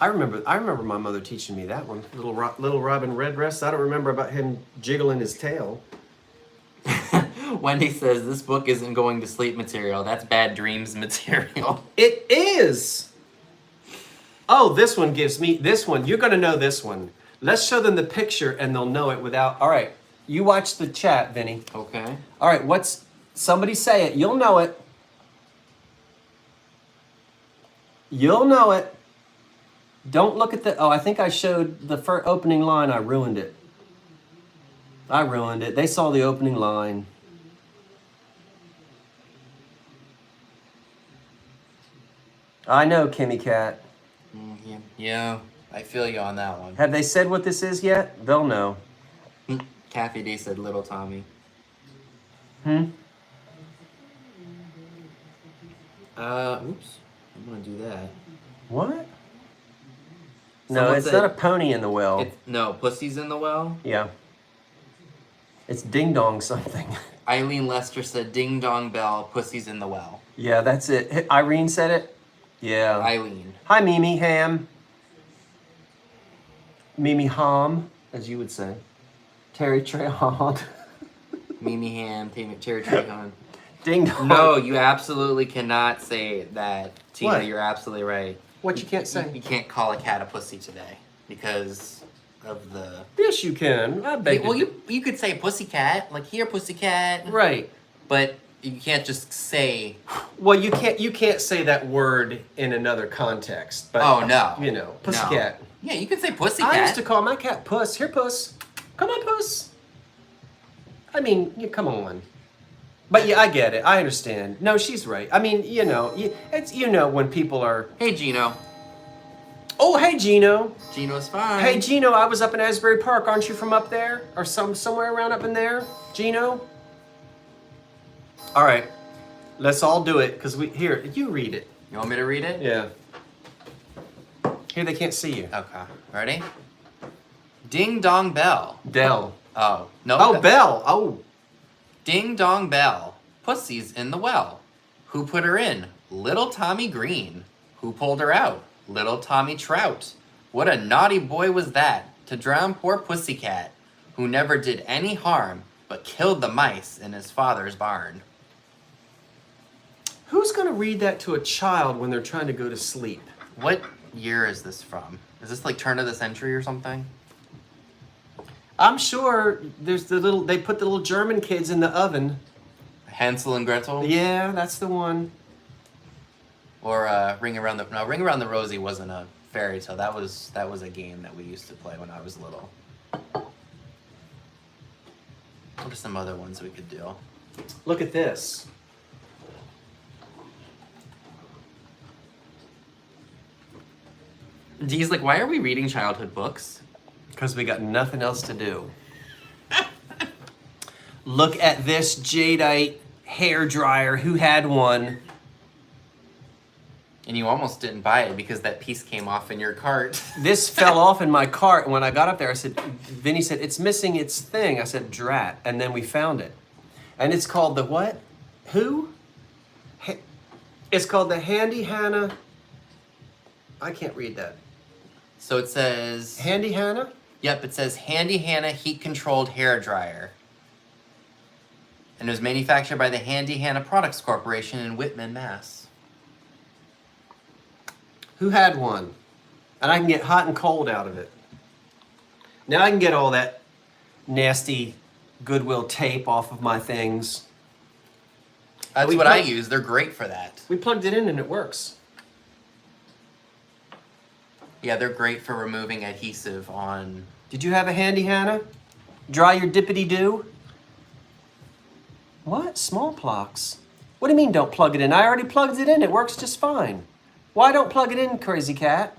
A: I remember my mother teaching me that one. Little Robin Redbreast. I don't remember about him jiggling his tail.
B: Wendy says this book isn't going to sleep material. That's bad dreams material.
A: It is. Oh, this one gives me this one. You're gonna know this one. Let's show them the picture and they'll know it without. All right, you watch the chat, Vinny.
B: Okay.
A: All right, somebody say it. You'll know it. You'll know it. Don't look at the. Oh, I think I showed the first opening line. I ruined it. They saw the opening line. I know, Kimmy Cat.
B: Yeah, I feel you on that one.
A: Have they said what this is yet? They'll know.
B: Kathy D said Little Tommy.
A: Hmm?
B: Oops. I'm gonna do that.
A: What? No,
B: Someone
A: it's
B: said-
A: not a pony in the well.
B: No, Pussy's in the Well.
A: Yeah. It's ding dong something.
B: Eileen Lester said Ding Dong Bell, Pussy's in the Well.
A: Yeah, that's it. Irene said it? Yeah.
B: Eileen.
A: Hi, Mimi Ham. Mimi Ham, as you would say. Terry Trehan.
B: Mimi Ham, Cherry Trehan.
A: Ding dong.
B: No, you absolutely cannot say that, Tina.
A: What?
B: You're absolutely right.
A: What you can't say?
B: You can't call a cat a pussy today because of the.
A: Yes, you can. I beg
B: Well,
A: to
B: you could say pussycat, like here, pussycat.
A: Right.
B: But you can't just say.
A: Well, you can't say that word in another context. But
B: Oh no.
A: You know, pussycat.
B: No. Yeah, you can say pussycat.
A: I used to call my cat Puss. Here, Puss. Come on, Puss. I mean, come on. But yeah, I get it. I understand. No, she's right. I mean, it's when people are.
B: Hey, Gino.
A: Oh, hey, Gino.
B: Gino's fine.
A: Hey, Gino. I was up in Asbury Park. Aren't you from up there, or somewhere around up in there, Gino? All right, let's all do it because here. You read it.
B: You want me to read it?
A: Yeah. Here, they can't see you.
B: Okay. Ready? Ding dong bell.
A: Dell.
B: Oh no.
A: Oh, Bell. Oh.
B: Ding dong bell, Pussy's in the well. Who put her in? Little Tommy Green. Who pulled her out? Little Tommy Trout. What a naughty boy was that, to drown poor Pussycat, who never did any harm, but killed the mice in his father's barn.
A: Who's gonna read that to a child when they're trying to go to sleep?
B: What year is this from? Is this like turn of the century or something?
A: I'm sure there's they put the little German kids in the oven.
B: Hansel and Gretel?
A: Yeah, that's the one.
B: Or Ring Around the Rosie wasn't a fairy tale. That was a game that we used to play when I was little. What are some other ones we could do?
A: Look at this.
B: Dee's like, why are we reading childhood books?
A: Because we got nothing else to do. Look at this jadeite hair dryer. Who had one?
B: And you almost didn't buy it because that piece came off in your cart.
A: This fell off in my cart, and when I got up there, Vinny said, it's missing its thing. I said, drat. And then we found it. And it's called the what? Who? It's called the Handy Hannah. I can't read that.
B: So it says...
A: Handy Hannah?
B: Yep, it says Handy Hannah Heat-Controlled Hair Dryer. And it was manufactured by the Handy Hannah Products Corporation in Whitman, Mass.
A: Who had one? And I can get hot and cold out of it. Now I can get all that nasty Goodwill tape off of my things.
B: That's
A: We
B: what I
A: plug-
B: use. They're great for that.
A: We plugged it in and it works.
B: Yeah, they're great for removing adhesive on.
A: Did you have a handy, Hannah? Dry your dippity-doo? What? Small blocks? What do you mean don't plug it in? I already plugged it in. It works just fine. Why don't plug it in, crazy cat?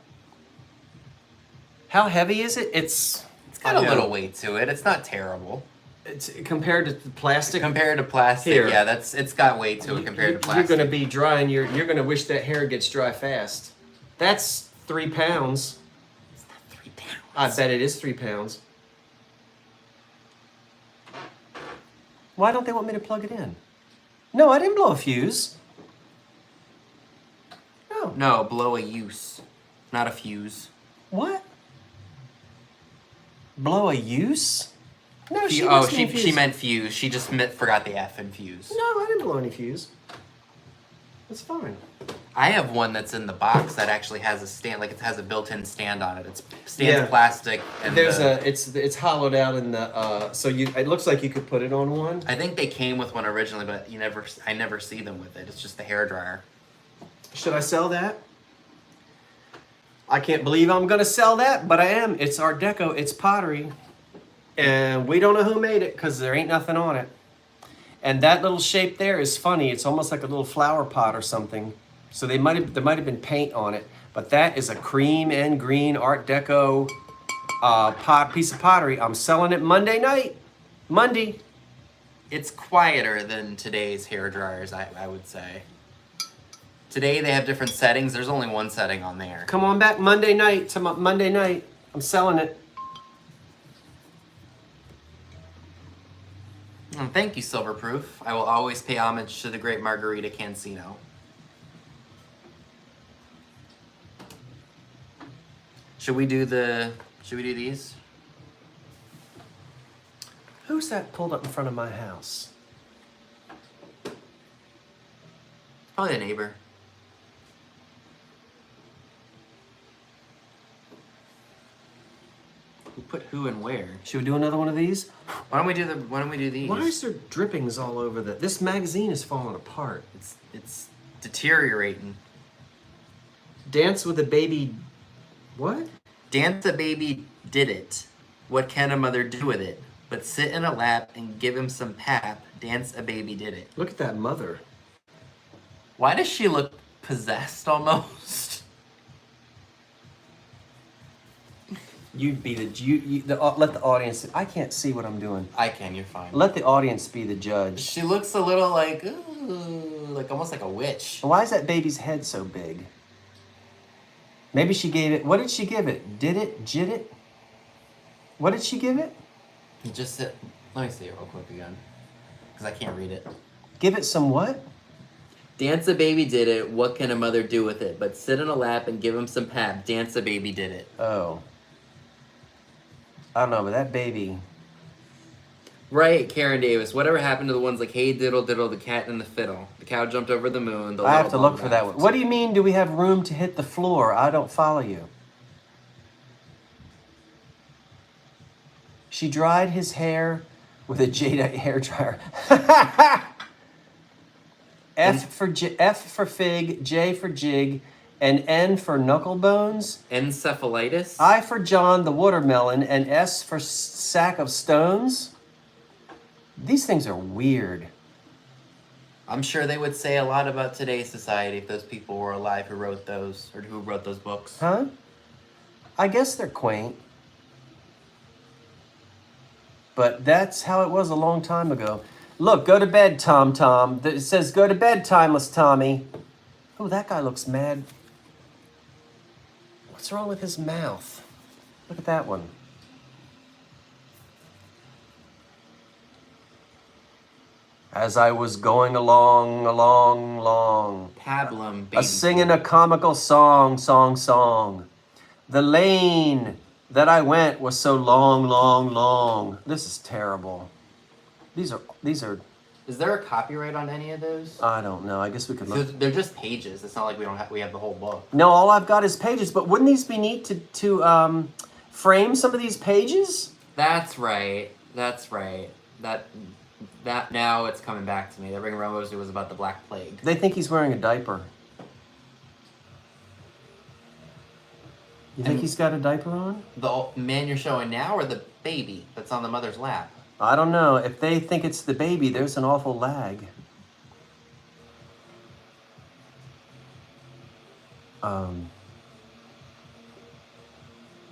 A: How heavy is it? It's
B: Got a little weight to it. It's not terrible
A: It's compared to the plastic.
B: compared to plastic.
A: Here.
B: Yeah, it's got weight to it compared to plastic.
A: You're gonna be drying. You're gonna wish that hair gets dry fast. That's 3 pounds.
B: It's not 3 pounds.
A: I bet it is 3 pounds. Why don't they want me to plug it in? No, I didn't blow a fuse. No.
B: No, blow a use, not a fuse.
A: What? Blow a use? No, she
B: she meant fuse. She just forgot the F in fuse.
A: No, I didn't blow any fuse. It's fine.
B: I have one that's in the box that actually has a stand, like it has a built-in stand on it. It's stands plastic, and
A: it's hollowed out in the so it looks like you could put it on one.
B: I think they came with one originally, but I never see them with it. It's just the hairdryer.
A: Should I sell that? I can't believe I'm gonna sell that, but I am. It's Art Deco. It's pottery, and we don't know who made it because there ain't nothing on it. And that little shape there is funny. It's almost like a little flower pot or something. So there might have been paint on it, but that is a cream and green Art Deco piece of pottery. I'm selling it Monday night. Monday.
B: It's quieter than today's hairdryers, I would say. Today they have different settings. There's only one setting on there.
A: Come on back Monday night. Monday night. I'm selling it.
B: Thank you, Silverproof. I will always pay homage to the great Margarita Cancino. Should we do these?
A: Who's that pulled up in front of my house?
B: Probably a neighbor. Who put who and where?
A: Should we do another one of these?
B: Why don't we do these?
A: Why is there drippings all over this magazine is falling apart.
B: It's deteriorating.
A: Dance with a baby. What?
B: Dance a baby did it. What can a mother do with it? But sit in a lap and give him some pap. Dance a baby did it.
A: Look at that mother.
B: Why does she look possessed almost?
A: You'd be let the audience. I can't see what I'm doing.
B: I can, you're fine.
A: Let the audience be the judge.
B: She looks a little like, ooh, like almost like a witch.
A: Why is that baby's head so big? Maybe she gave it. What did she give it? Did it? Jid it? What did she give it?
B: Just sit. Let me see it real quick again, because I can't read it.
A: Give it some what?
B: Dance a baby did it. What can a mother do with it? But sit in a lap and give him some pap. Dance a baby did it.
A: Oh. I don't know, but that baby.
B: Right, Karen Davis. Whatever happened to the ones like, hey, diddle, diddle, the cat and the fiddle? The cow jumped over the moon.
A: I have to look for that one. What do you mean, do we have room to hit the floor? I don't follow you. She dried his hair with a Jada hair dryer. F for fig, J for jig, and N for knuckle bones.
B: Encephalitis?
A: I for John the watermelon, and S for sack of stones. These things are weird.
B: I'm sure they would say a lot about today's society if those people were alive who wrote those, or who wrote those books.
A: Huh? I guess they're quaint. But that's how it was a long time ago. Look, go to bed, Tom Tom. It says go to bed, Timeless Tommy. Oh, that guy looks mad. What's wrong with his mouth? Look at that one. As I was going along,
B: Pablum, baby.
A: a-singing a comical song. The lane that I went was so long. This is terrible. These are.
B: Is there a copyright on any of those?
A: I don't know. I guess we could look.
B: They're just pages. It's not like we have the whole book.
A: No, all I've got is pages. But wouldn't these be neat to frame some of these pages?
B: That's right. That That now it's coming back to me. The ring around Rosie was about the Black Plague.
A: They think he's wearing a diaper. You think he's got a diaper on?
B: The man you're showing now, or the baby that's on the mother's lap?
A: I don't know. If they think it's the baby, there's an awful lag.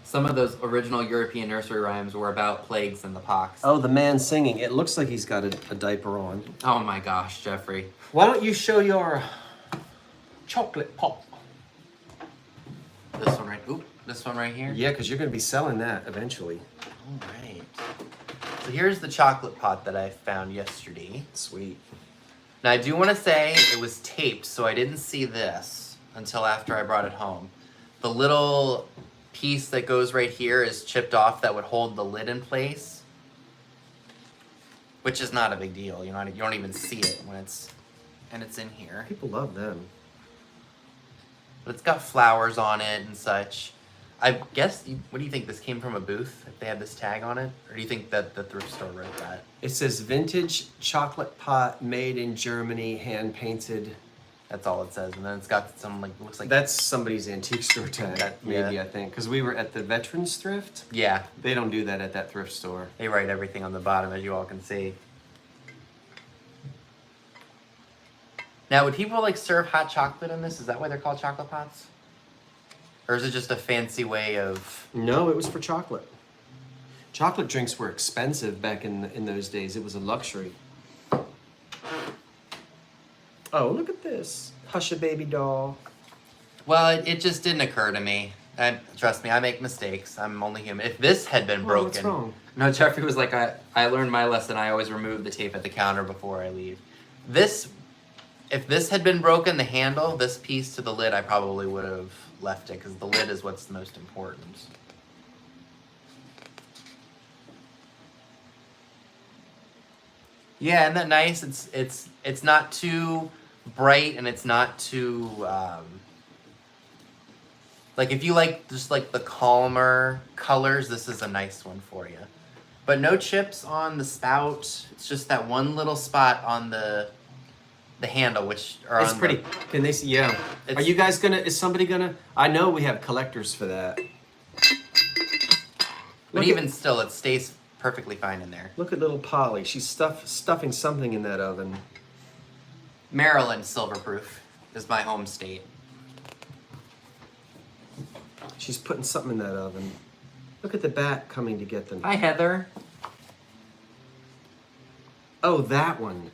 B: Some of those original European nursery rhymes were about plagues and the pox.
A: Oh, the man singing. It looks like he's got a diaper on.
B: Oh my gosh, Jeffrey.
A: Why don't you show your chocolate pop?
B: This one right. Oop, this one right here.
A: Yeah, because you're going to be selling that eventually.
B: All right. So here's the chocolate pot that I found yesterday.
A: Sweet.
B: Now I do want to say it was taped, so I didn't see this until after I brought it home. The little piece that goes right here is chipped off that would hold the lid in place, which is not a big deal. You know, you don't even see it when it's in here.
A: People love them.
B: But it's got flowers on it and such. I guess, what do you think? This came from a booth, if they had this tag on it? Or do you think that the thrift store wrote that?
A: It says vintage chocolate pot made in Germany, hand painted.
B: That's all it says. And then it's got some, like, looks like...
A: That's somebody's antique store tag, maybe,
B: yeah.
A: I think. Because we were at the Veterans Thrift.
B: Yeah.
A: They don't do that at that thrift store.
B: They write everything on the bottom, as you all can see. Now, would people, like, serve hot chocolate in this? Is that why they're called chocolate pots? Or is it just a fancy way of...
A: No, it was for chocolate. Chocolate drinks were expensive back in those days. It was a luxury. Oh, look at this. Hush-a-baby doll.
B: Well, it just didn't occur to me. Trust me, I make mistakes. I'm only human. If this had been broken...
A: What's wrong?
B: No, Jeffrey was like, I learned my lesson. I always remove the tape at the counter before I leave. If this had been broken, the handle, this piece to the lid, I probably would have left it, because the lid is what's the most important. Yeah, isn't that nice? It's not too bright, and it's not too like, if you like just like the calmer colors, this is a nice one for you. But no chips on the spout. It's just that one little spot on the handle, which are
A: It's pretty. Can they see? Yeah. Are you guys gonna? Is somebody gonna? I know we have collectors for that.
B: But even still, it stays perfectly fine in there.
A: Look at little Polly. She's stuffing something in that oven.
B: Maryland, silverproof, is my home state.
A: She's putting something in that oven. Look at the bat coming to get them.
B: Hi, Heather.
A: Oh, that one.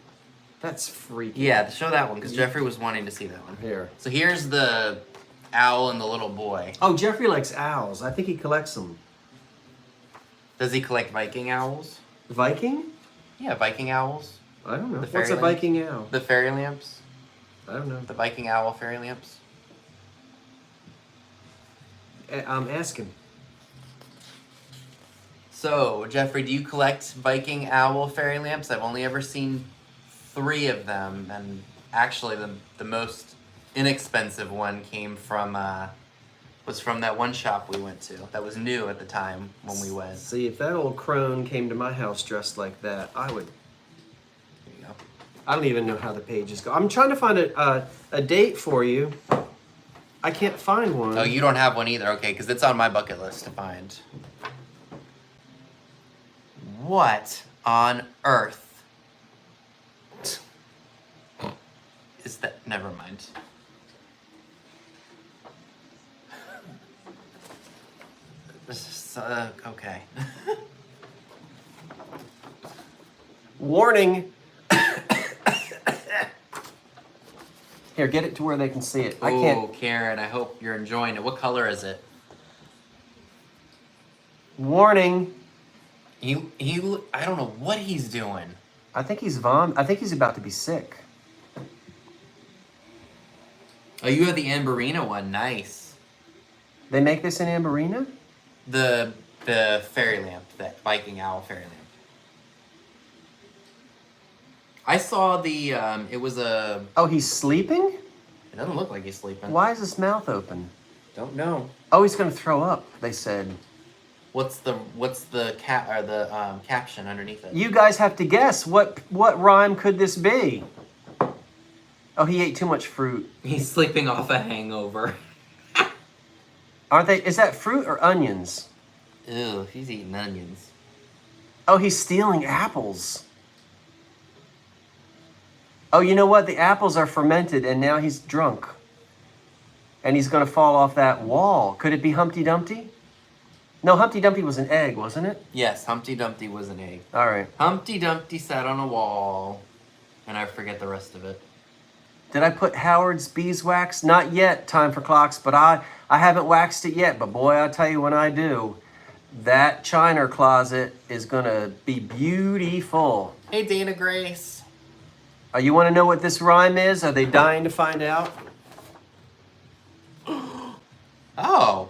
A: That's freaky.
B: Yeah, show that one, because Jeffrey was wanting to see that one.
A: Here.
B: So here's the owl and the little boy.
A: Oh, Jeffrey likes owls. I think he collects them.
B: Does he collect Viking owls?
A: Viking?
B: Yeah, Viking owls.
A: I don't know.
B: The
A: What's a
B: fairy
A: Viking owl?
B: The fairy lamps.
A: I don't know.
B: The Viking owl fairy lamps.
A: I'm asking.
B: So, Jeffrey, do you collect Viking owl fairy lamps? I've only ever seen 3 of them, and actually the most inexpensive one came from was from that one shop we went to that was new at the time when we went.
A: See, if that old crone came to my house dressed like that, I would.
B: There you go.
A: I don't even know how the pages go. I'm trying to find a date for you. I can't find one.
B: Oh, you don't have one either. Okay, because it's on my bucket list to find. What on earth is that? Never mind. This is okay.
A: Warning. Here, get it to where they can see it. I
B: Oh,
A: can't.
B: Karen, I hope you're enjoying it. What color is it?
A: Warning.
B: He I don't know what he's doing.
A: I think he's I think he's about to be sick.
B: Oh, you have the Amberina one. Nice.
A: They make this in Amberina?
B: The fairy lamp, that Viking owl fairy lamp. I saw the it was a.
A: Oh, he's sleeping?
B: It doesn't look like he's sleeping.
A: Why is his mouth open?
B: Don't know.
A: Oh, he's going to throw up, they said.
B: What's the caption underneath it?
A: You guys have to guess. What rhyme could this be? Oh, he ate too much fruit.
B: He's sleeping off a hangover.
A: Aren't they? Is that fruit or onions?
B: Ew, he's eating onions.
A: Oh, he's stealing apples. Oh, you know what? The apples are fermented and now he's drunk. And he's going to fall off that wall. Could it be Humpty Dumpty? No, Humpty Dumpty was an egg, wasn't it?
B: Yes, Humpty Dumpty was an egg.
A: All right.
B: Humpty Dumpty sat on a wall. And I forget the rest of it.
A: Did I put Howard's beeswax? Not yet, time for clocks, but I haven't waxed it yet. But boy, I'll tell you when I do, that china closet is going to be beautiful.
B: Hey, Dana Grace.
A: You want to know what this rhyme is? Are they dying to find out?
B: Oh.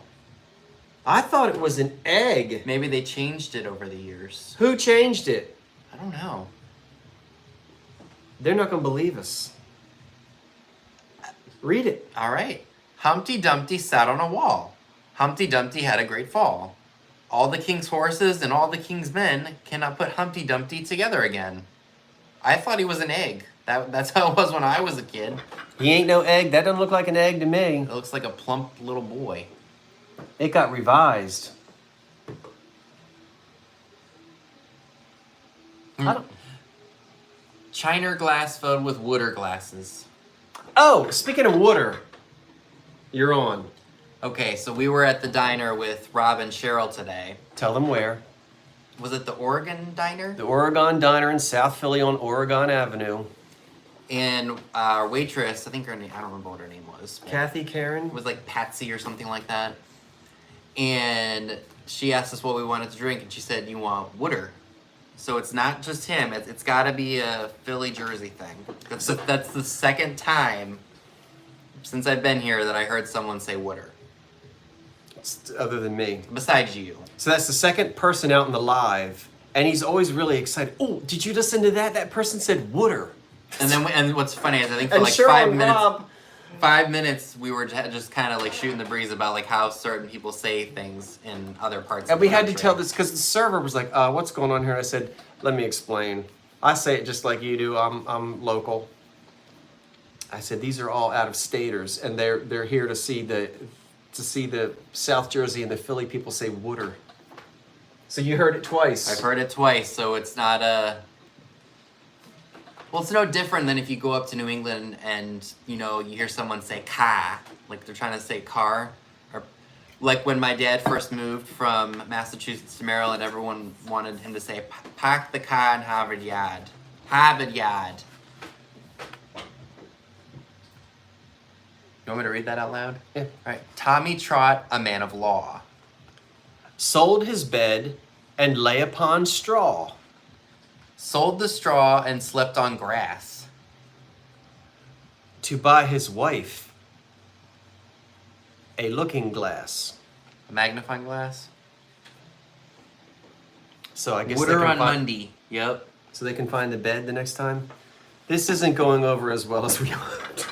A: I thought it was an egg.
B: Maybe they changed it over the years.
A: Who changed it?
B: I don't know.
A: They're not going to believe us. Read it.
B: All right. Humpty Dumpty sat on a wall. Humpty Dumpty had a great fall. All the king's horses and all the king's men cannot put Humpty Dumpty together again. I thought he was an egg. That's how it was when I was a kid.
A: He ain't no egg. That doesn't look like an egg to me.
B: It looks like a plump little boy.
A: It got revised.
B: China glass filled with water glasses.
A: Oh, speaking of water, you're on.
B: Okay, so we were at the diner with Rob and Cheryl today.
A: Tell them where.
B: Was it the Oregon Diner?
A: The Oregon Diner in South Philly on Oregon Avenue.
B: And our waitress, I think her name, I don't remember what her name was.
A: Kathy, Karen?
B: It was like Patsy or something like that. And she asked us what we wanted to drink, and she said, "You want water?" So it's not just him. It's got to be a Philly Jersey thing. That's the second time since I've been here that I heard someone say water.
A: Other than me.
B: Besides you.
A: So that's the second person out in the live, and he's always really excited. Oh, did you listen to that? That person said water.
B: And what's funny is I think for
A: And
B: like
A: Cheryl
B: 5
A: and
B: minutes.
A: Rob.
B: 5 minutes we were just kind of like shooting the breeze about like how certain people say things in other parts
A: And
B: of
A: we
B: the
A: had to
B: country.
A: tell this because the server was like, what's going on here? I said, let me explain. I say it just like you do. I'm local. I said, these are all out of staters, and they're here to see the South Jersey and the Philly people say water. So you heard it twice.
B: I've heard it twice, so it's not a. Well, it's no different than if you go up to New England and, you know, you hear someone say car, like they're trying to say car. Or like when my dad first moved from Massachusetts to Maryland, everyone wanted him to say, park the car in Harvard Yard. Harvard Yard. You want me to read that out loud?
A: Yeah.
B: All right. Tommy Trot, a man of law.
A: Sold his bed and lay upon straw.
B: Sold the straw and slept on grass.
A: To buy his wife a looking glass.
B: A magnifying glass.
A: So I guess
B: Water
A: they can
B: on
A: find,
B: Monday. Yep.
A: so they can find the bed the next time. This isn't going over as well as we hoped.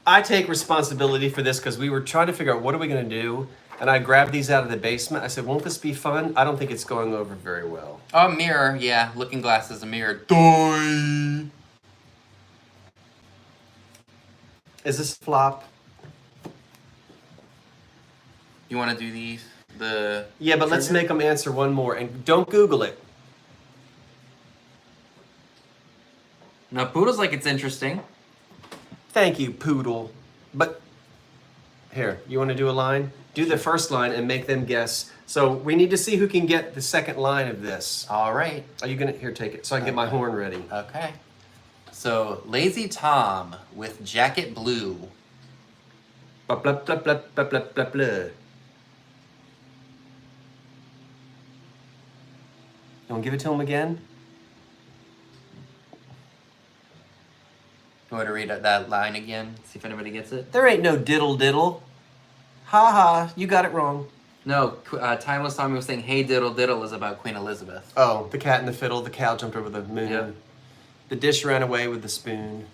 A: I take responsibility for this because we were trying to figure out what are we going to do, and I grabbed these out of the basement. I said, won't this be fun? I don't think it's going over very well.
B: Oh, mirror. Yeah, looking glass is a mirror. Doy.
A: Is this a flop?
B: You want to do these? The
A: Yeah, but let's
B: trigger?
A: make them answer one more, and don't Google it.
B: No, Poodle's like it's interesting.
A: Thank you, Poodle. But here, you want to do a line? Do the first line and make them guess. So we need to see who can get the second line of this.
B: All right.
A: Are you gonna here take it so I can get my horn ready?
B: Okay. So Lazy Tom with jacket blue.
A: Blah blah blah blah blah blah blah blah. You want to give it to him again?
B: You want to read that line again? See if anybody gets it.
A: There ain't no diddle diddle. Ha ha, you got it wrong.
B: No, Timeless Tommy was saying, "Hey diddle diddle" is about Queen Elizabeth.
A: Oh, the cat and the fiddle, the cow jumped over the moon.
B: Yep.
A: The dish ran away with the spoon.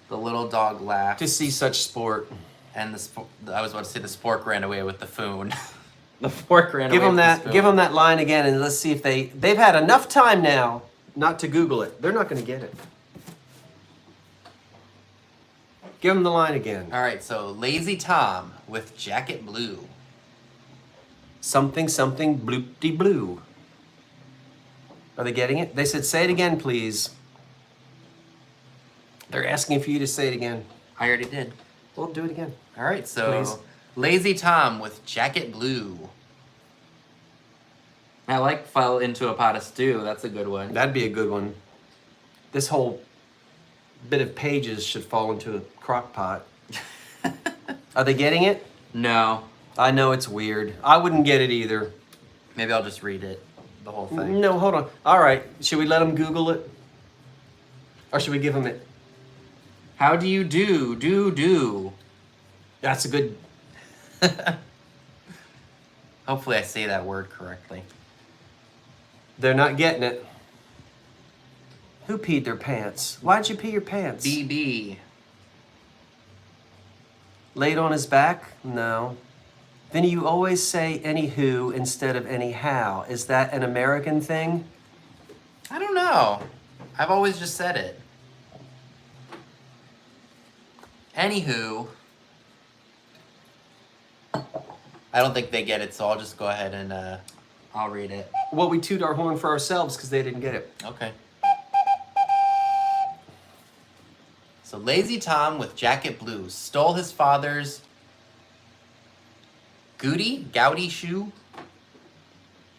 B: The little dog laughed.
A: To see such sport.
B: And I was about to say the spork ran away with the foon. The fork ran
A: Give
B: away
A: them
B: with the
A: that.
B: spoon.
A: Give them that line again, and let's see if they've had enough time now not to Google it. They're not going to get it. Give them the line again.
B: All right, so Lazy Tom with jacket blue.
A: Something something bloop-de blue. Are they getting it? They said, "Say it again, please." They're asking for you to say it again.
B: I already did.
A: Well, do it again.
B: All right, so
A: Please.
B: Lazy Tom with jacket blue. I like fell into a pot of stew. That's a good one.
A: That'd be a good one. This whole bit of pages should fall into a crock pot. Are they getting it?
B: No.
A: I know it's weird. I wouldn't get it either.
B: Maybe I'll just read it, the whole thing.
A: No, hold on. All right, should we let them Google it? Or should we give them it?
B: How do you do?
A: That's a good...
B: Hopefully I say that word correctly.
A: They're not getting it. Who peed their pants? Why'd you pee your pants?
B: BB.
A: Laid on his back? No. Vinny, you always say anywho instead of anyhow. Is that an American thing?
B: I don't know. I've always just said it. Anywho, I don't think they get it, so I'll just go ahead and I'll read it.
A: Well, we toot our horn for ourselves because they didn't get it.
B: Okay. So Lazy Tom with jacket blue stole his father's gouty shoe.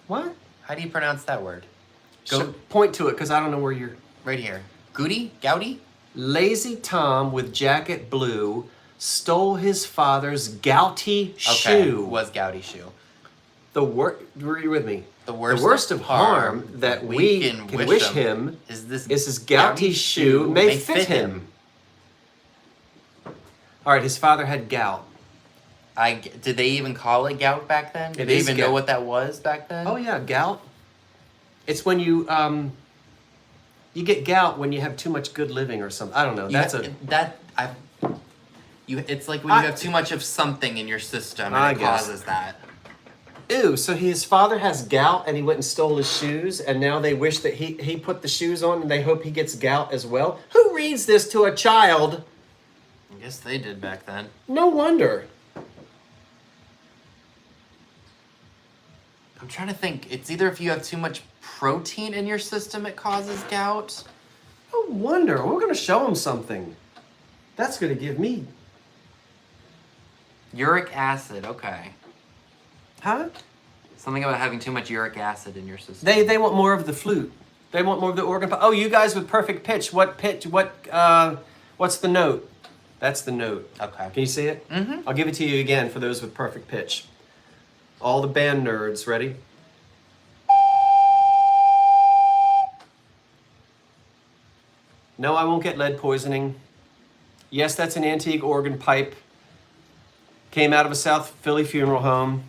A: What?
B: How do you pronounce that word?
A: So point to it because I don't know where you're...
B: Right here. Gouty?
A: Lazy Tom with jacket blue stole his father's gouty shoe.
B: Was gouty shoe.
A: Were you with me?
B: The worst
A: of harm that we can wish him
B: is
A: his gouty shoe may fit him. All right, his father had gout.
B: Did they even call it gout back then? Did
A: It
B: they
A: is
B: even
A: gout.
B: know what that was back then?
A: Oh yeah, gout. It's when you get gout when you have too much good living or something. I don't know.
B: It's like when you have too much of something in your system
A: I
B: and it
A: guess.
B: causes that.
A: Ew, so his father has gout and he went and stole his shoes and now they wish that he put the shoes on and they hope he gets gout as well? Who reads this to a child?
B: I guess they did back then.
A: No wonder.
B: I'm trying to think. It's either if you have too much protein in your system it causes gout.
A: No wonder. We're going to show him something. That's going to give me...
B: Uric acid, okay.
A: Huh?
B: Something about having too much uric acid in your system.
A: They want more of the flute. They want more of the organ. Oh, you guys with perfect pitch. What pitch? What's the note? That's the note.
B: Okay.
A: Can you see it?
B: Mm-hmm.
A: I'll give it to you again for those with perfect pitch. All the band nerds, ready? No, I won't get lead poisoning. Yes, that's an antique organ pipe. Came out of a South Philly funeral home.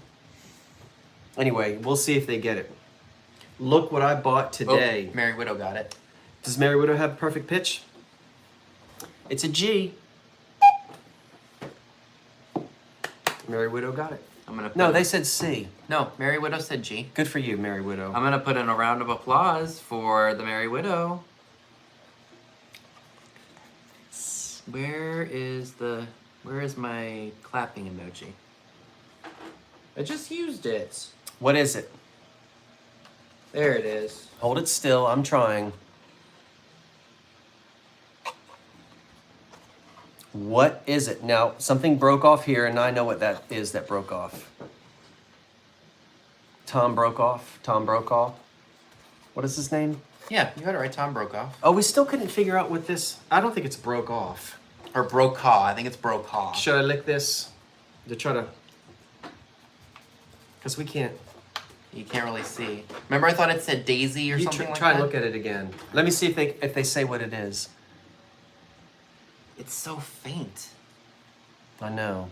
A: Anyway, we'll see if they get it. Look what I bought today.
B: Oh, Mary Widow got it.
A: Does Mary Widow have perfect pitch? It's a G. Mary Widow got it.
B: I'm gonna.
A: No, they said C.
B: No, Mary Widow said G.
A: Good for you, Mary Widow.
B: I'm gonna put in a round of applause for the Mary Widow. Where is my clapping emoji? I just used it.
A: What is it?
B: There it is.
A: Hold it still. I'm trying. What is it? Now, something broke off here, and I know what that is that broke off. Tom broke off. Tom Brokaw. What is his name?
B: Yeah, you got it right. Tom Brokaw.
A: Oh, we still couldn't figure out what this... I don't think it's broke off.
B: Or Brokaw. I think it's Brokaw.
A: Should I lick this to try to... Because we can't...
B: You can't really see. Remember I thought it said Daisy or
A: You
B: something like
A: try
B: that?
A: and look at it again. Let me see if they say what it is.
B: It's so faint.
A: I know.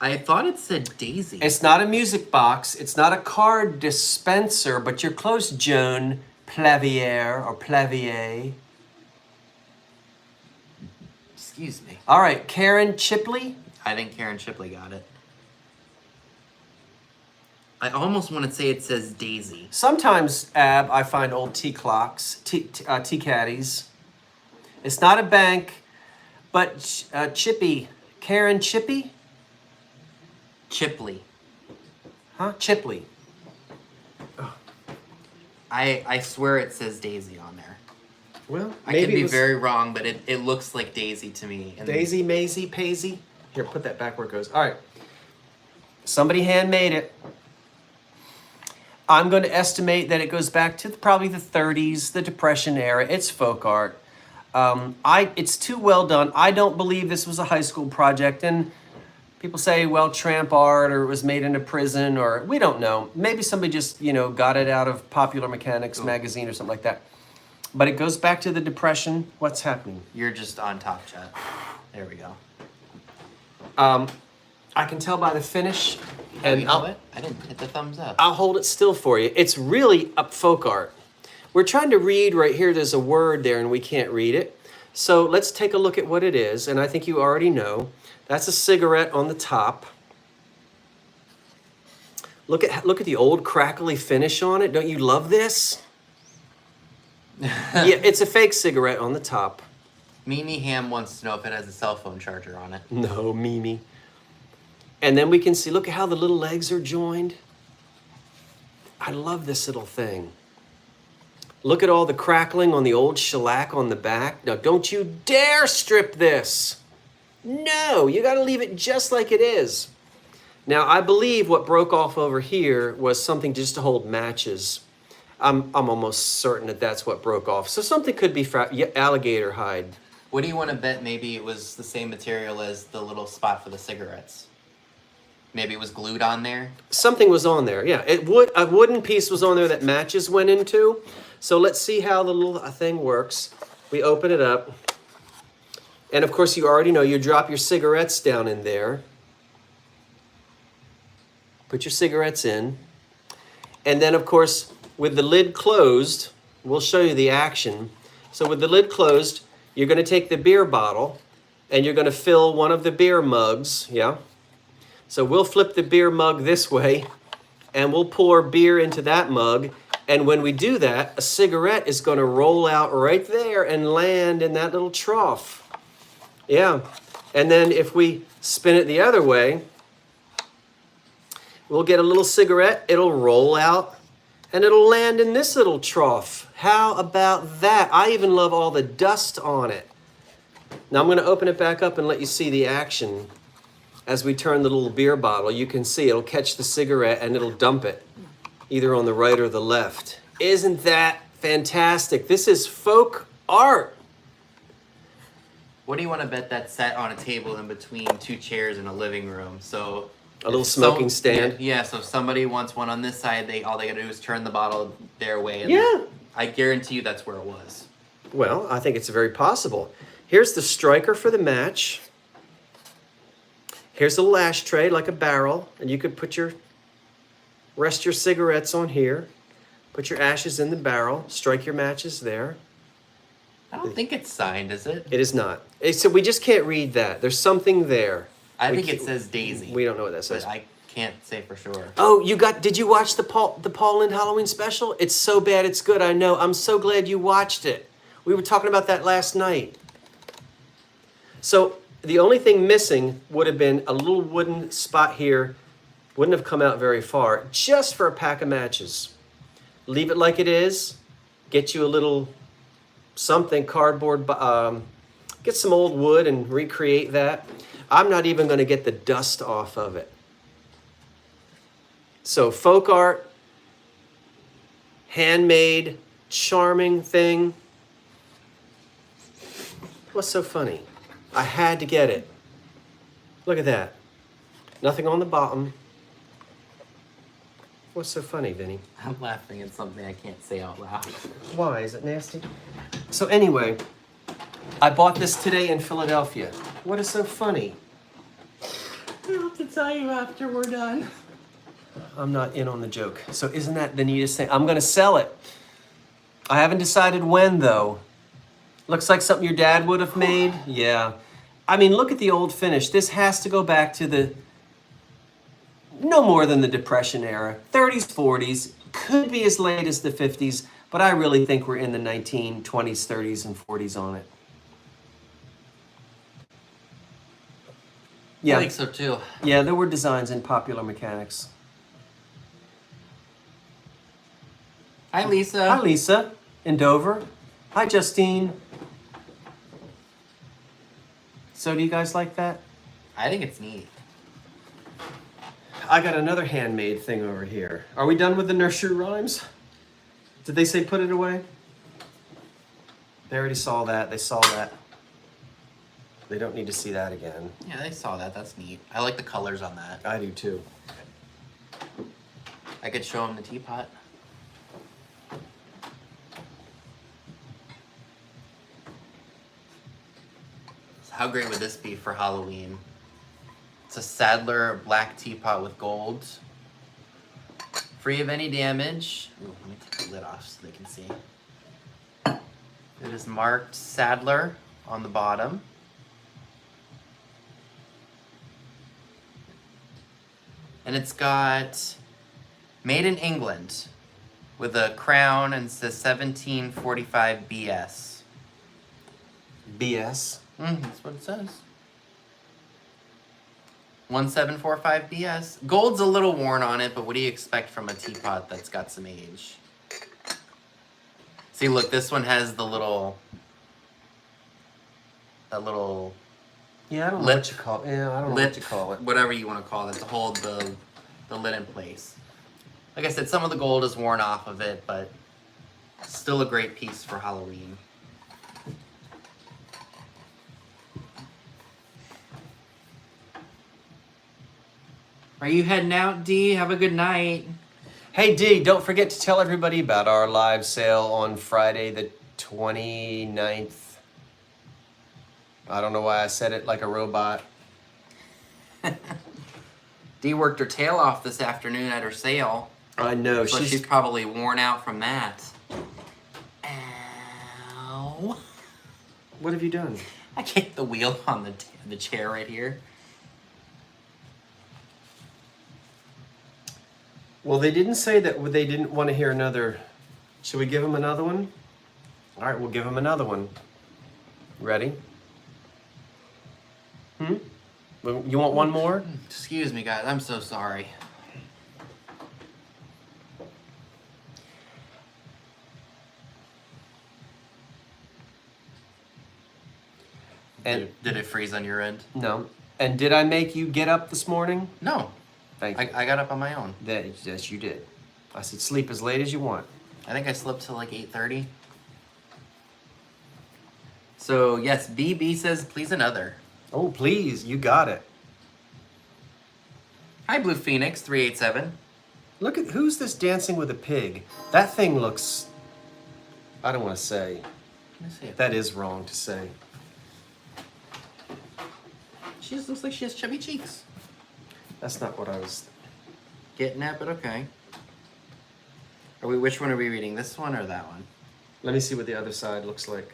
B: I thought it said Daisy.
A: It's not a music box. It's not a card dispenser, but you're close, Joan Plavier or Plavier.
B: Excuse me.
A: All right, Karen Chipley.
B: I think Karen Shipley got it. I almost want to say it says Daisy.
A: Sometimes, Ab, I find old tea clocks, tea caddies. It's not a bank, but Chippy. Karen Chippy?
B: Chipley.
A: Huh? Chipley.
B: I swear it says Daisy on there.
A: Well,
B: I
A: maybe
B: could be
A: it was
B: very wrong, but it looks like Daisy to me. And
A: Daisy, Maisie, Paisy. Here, put that back where it goes. All right. Somebody handmade it. I'm going to estimate that it goes back to probably the 30s, the Depression era. It's folk art. It's too well done. I don't believe this was a high school project. And people say, well, tramp art, or it was made in a prison, or we don't know. Maybe somebody just, got it out of Popular Mechanics magazine or something like that. But it goes back to the Depression. What's happening?
B: You're just on top, Chet. There we go.
A: I can tell by the finish.
B: And you know what? I didn't hit the thumbs up.
A: I'll hold it still for you. It's really up folk art. We're trying to read right here. There's a word there and we can't read it. So let's take a look at what it is. And I think you already know. That's a cigarette on the top. Look at the old crackly finish on it. Don't you love this? Yeah, it's a fake cigarette on the top.
B: Mimi Ham wants to know if it has a cell phone charger on it.
A: No, Mimi. And then we can see, look at how the little legs are joined. I love this little thing. Look at all the crackling on the old shellac on the back. Now, don't you dare strip this. No, you got to leave it just like it is. Now, I believe what broke off over here was something just to hold matches. I'm almost certain that that's what broke off. So something could be alligator hide.
B: What do you want to bet maybe it was the same material as the little spot for the cigarettes? Maybe it was glued on there?
A: Something was on there, yeah. A wooden piece was on there that matches went into. So let's see how the little thing works. We open it up. And of course, you already know you drop your cigarettes down in there. Put your cigarettes in. And then, of course, with the lid closed, we'll show you the action. So with the lid closed, you're going to take the beer bottle and you're going to fill one of the beer mugs, yeah? So we'll flip the beer mug this way and we'll pour beer into that mug. And when we do that, a cigarette is going to roll out right there and land in that little trough. Yeah. And then if we spin it the other way, we'll get a little cigarette. It'll roll out and it'll land in this little trough. How about that? I even love all the dust on it. Now I'm going to open it back up and let you see the action. As we turn the little beer bottle, you can see it'll catch the cigarette and it'll dump it, either on the right or the left. Isn't that fantastic? This is folk art.
B: What do you want to bet that's set on a table in between two chairs in a living room? So
A: a little smoking stand.
B: Yeah, so if somebody wants one on this side, all they gotta do is turn the bottle their way. And
A: Yeah.
B: I guarantee you that's where it was.
A: Well, I think it's very possible. Here's the striker for the match. Here's a little ashtray like a barrel, and you could rest your cigarettes on here, put your ashes in the barrel, strike your matches there.
B: I don't think it's signed, is it?
A: It is not. So we just can't read that. There's something there.
B: I think it says Daisy.
A: We don't know what that says.
B: But I can't say for sure.
A: Oh, did you watch the Paul Lynde Halloween special? It's so bad it's good, I know. I'm so glad you watched it. We were talking about that last night. So the only thing missing would have been a little wooden spot here. Wouldn't have come out very far, just for a pack of matches. Leave it like it is. Get you a little something, cardboard, get some old wood and recreate that. I'm not even going to get the dust off of it. So folk art, handmade, charming thing. What's so funny? I had to get it. Look at that. Nothing on the bottom. What's so funny, Vinny?
B: I'm laughing at something I can't say out loud.
A: Why? Is it nasty? So anyway, I bought this today in Philadelphia. What is so funny?
B: I'll have to tell you after we're done.
A: I'm not in on the joke. So isn't that the neatest thing? I'm going to sell it. I haven't decided when, though. Looks like something your dad would have made. Yeah. I mean, look at the old finish. This has to go back to the no more than the Depression era, 30s, 40s, could be as late as the 50s, but I really think we're in the 1920s, 30s, and 40s on it. Yeah.
B: I think so too.
A: Yeah, there were designs in Popular Mechanics.
B: Hi, Lisa.
A: Hi, Lisa in Dover. Hi, Justine. So do you guys like that?
B: I think it's neat.
A: I got another handmade thing over here. Are we done with the nursery rhymes? Did they say put it away? They already saw that. They saw that. They don't need to see that again.
B: Yeah, they saw that. That's neat. I like the colors on that.
A: I do too.
B: I could show them the teapot. So how great would this be for Halloween? It's a Sadler black teapot with gold. Free of any damage. Ooh, let me take the lid off so they can see. It is marked Sadler on the bottom. And it's got made in England with a crown and says 1745 BS.
A: BS.
B: That's what it says. 1745 BS. Gold's a little worn on it, but what do you expect from a teapot that's got some age? See, look, this one has the little... that little...
A: Yeah, I don't know
B: lip,
A: what you call it. Yeah, I don't know
B: lip,
A: what you call it.
B: whatever you want to call it, to hold the lid in place. Like I said, some of the gold is worn off of it, but still a great piece for Halloween. Are you heading out, Dee? Have a good night.
A: Hey, Dee, don't forget to tell everybody about our live sale on Friday the 29th. I don't know why I said it like a robot.
B: Dee worked her tail off this afternoon at her sale.
A: I know.
B: So she's probably worn out from that. Ow.
A: What have you done?
B: I kicked the wheel on the chair right here.
A: Well, they didn't say that they didn't want to hear another. Should we give them another one? All right, we'll give them another one. Ready? You want one more?
B: Excuse me, guys. I'm so sorry.
A: And
B: did it freeze on your end?
A: no. And did I make you get up this morning?
B: No.
A: Thank you.
B: I got up on my own.
A: Yes, you did. I said sleep as late as you want.
B: I think I slept till like 8:30. So yes, BB says please another.
A: Oh, please, you got it.
B: Hi, Blue Phoenix 387.
A: Look at who's this dancing with a pig? That thing looks. I don't want to say.
B: Let me see.
A: That is wrong to say.
B: She just looks like she has chubby cheeks.
A: That's not what I was.
B: Getting at, but okay. Which one are we reading? This one or that one?
A: Let me see what the other side looks like.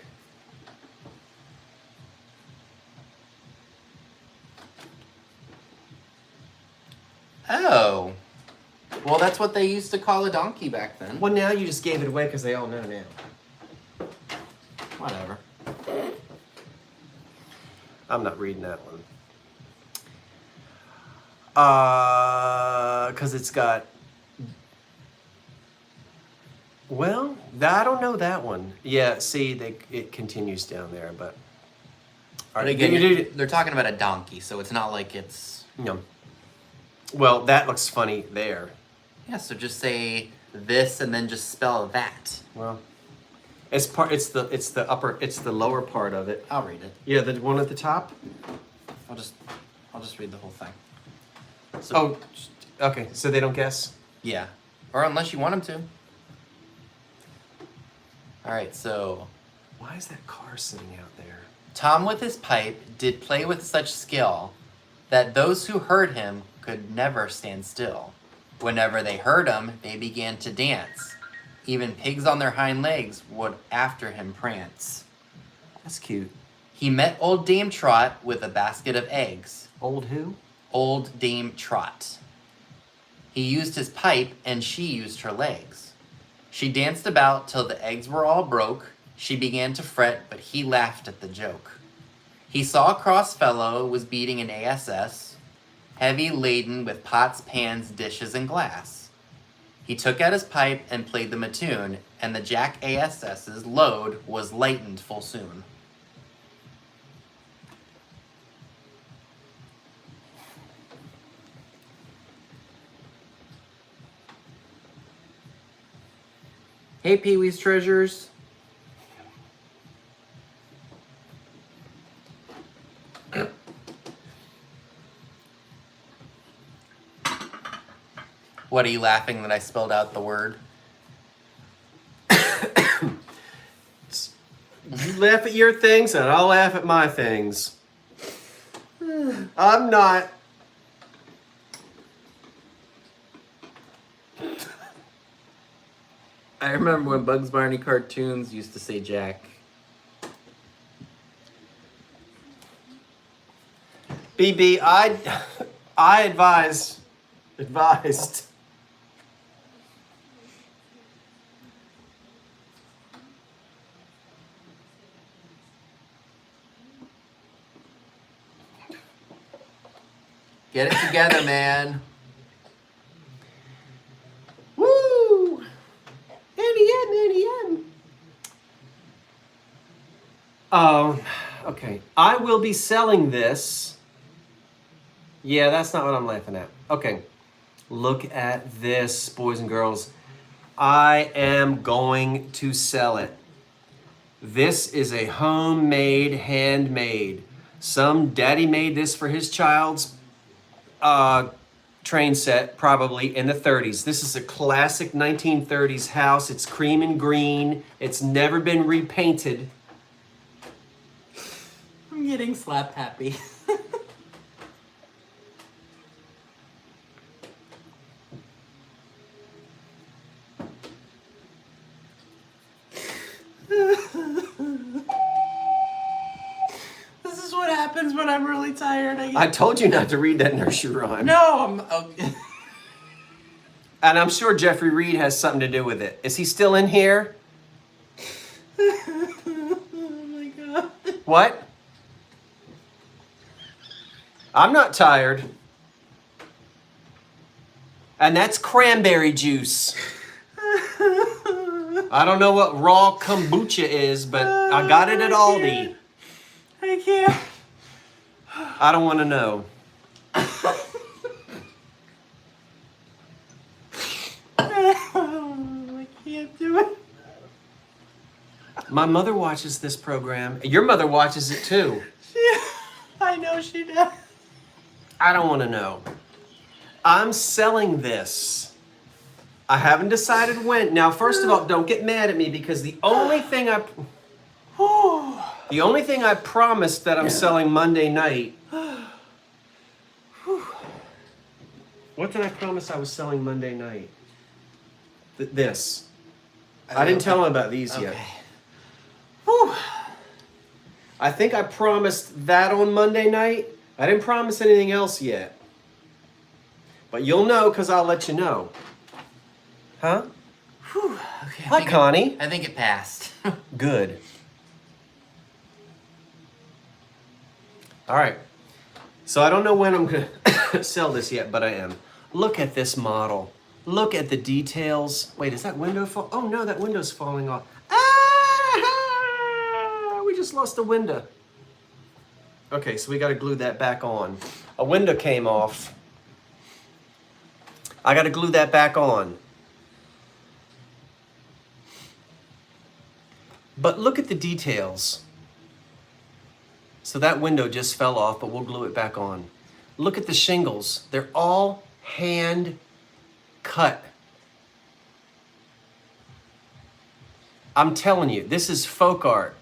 B: Oh. Well, that's what they used to call a donkey back then.
A: Well, now you just gave it away because they all know now.
B: Whatever.
A: I'm not reading that one. Because it's got. Well, I don't know that one. Yeah, see, it continues down there, but.
B: But again, they're talking about a donkey, so it's not like it's.
A: No. Well, that looks funny there.
B: Yeah, so just say this and then just spell that.
A: Well, it's the lower part of it.
B: I'll read it.
A: Yeah, the one at the top.
B: I'll just read the whole thing.
A: Oh,
B: So,
A: okay. So they don't guess.
B: yeah, or unless you want them to. All right, so
A: Why is that car sitting out there?
B: Tom with his pipe did play with such skill that those who heard him could never stand still. Whenever they heard him, they began to dance. Even pigs on their hind legs would after him prance.
A: That's cute.
B: He met old Dame Trot with a basket of eggs.
A: Old who?
B: Old Dame Trot. He used his pipe and she used her legs. She danced about till the eggs were all broke. She began to fret, but he laughed at the joke. He saw a cross fellow was beating an ASS, heavy laden with pots, pans, dishes, and glass. He took out his pipe and played them a tune, and the Jack ASS's load was lightened full soon. Hey, Pee-wee's treasures. What, are you laughing that I spelled out the word?
A: You laugh at your things and I'll laugh at my things. I'm not.
B: I remember when Bugs Bunny cartoons used to say Jack.
A: BB, I advised.
B: Get it together, man.
A: Woo! NEM. Okay. I will be selling this. Yeah, that's not what I'm laughing at. Okay. Look at this, boys and girls. I am going to sell it. This is a homemade, handmade. Some daddy made this for his child's train set, probably in the 30s. This is a classic 1930s house. It's cream and green. It's never been repainted.
B: I'm getting slap happy. This is what happens when I'm really tired.
A: I told you not to read that nursery rhyme.
B: No,
A: And I'm sure Jeffrey Reed has something to do with it. Is he still in here?
B: Oh my God.
A: What? I'm not tired. And that's cranberry juice. I don't know what raw kombucha is, but I got it at Aldi.
B: I can't.
A: I don't want to know.
B: I can't do it.
A: My mother watches this program. Your mother watches it too.
B: I know she does.
A: I don't want to know. I'm selling this. I haven't decided when. Now, first of all, don't get mad at me because the only thing I promised that I'm selling Monday night. What did I promise I was selling Monday night? This. I didn't tell him about these yet. Whew. I think I promised that on Monday night. I didn't promise anything else yet. But you'll know because I'll let you know. Huh?
B: Whew. Okay,
A: Hi, Connie.
B: I think it passed.
A: Good. All right. So I don't know when I'm going to sell this yet, but I am. Look at this model. Look at the details. Wait, is that window fall? Oh, no, that window's falling off. Ah! We just lost a window. Okay, so we got to glue that back on. A window came off. I got to glue that back on. But look at the details. So that window just fell off, but we'll glue it back on. Look at the shingles. They're all hand cut. I'm telling you, this is folk art.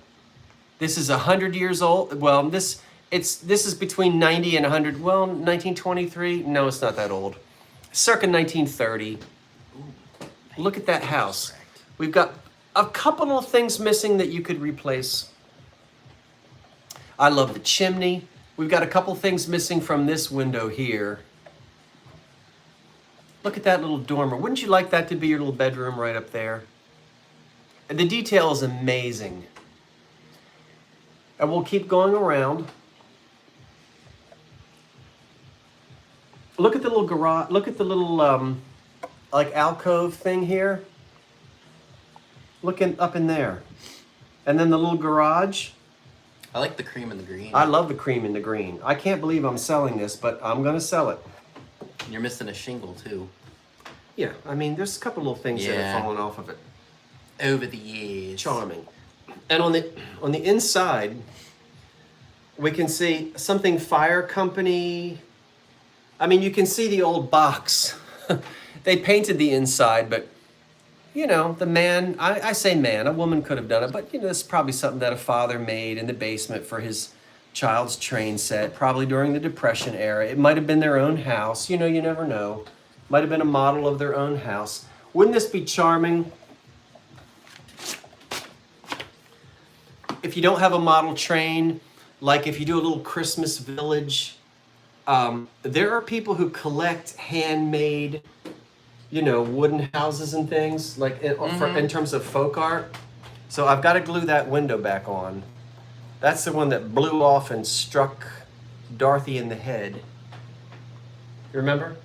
A: This is 100 years old. Well, this is between 90 and 100. Well, 1923. No, it's not that old. Circa 1930. Look at that house. We've got a couple of things missing that you could replace. I love the chimney. We've got a couple things missing from this window here. Look at that little dormer. Wouldn't you like that to be your little bedroom right up there? And the detail is amazing. And we'll keep going around. Look at the little garage. Look at the little like alcove thing here. Looking up in there. And then the little garage.
B: I like the cream and the green.
A: I love the cream and the green. I can't believe I'm selling this, but I'm going to sell it.
B: You're missing a shingle too.
A: Yeah, I mean, there's a couple little things that have fallen off of it.
B: Over the years.
A: Charming. And on the inside, we can see something fire company. I mean, you can see the old box. They painted the inside, but you know, the man, I say man, a woman could have done it, but you know, it's probably something that a father made in the basement for his child's train set, probably during the Depression era. It might have been their own house. You know, you never know. Might have been a model of their own house. Wouldn't this be charming? If you don't have a model train, like if you do a little Christmas village, there are people who collect handmade, you know, wooden houses and things, like in terms of folk art. So I've got to glue that window back on. That's the one that blew off and struck Dorothy in the head. You remember?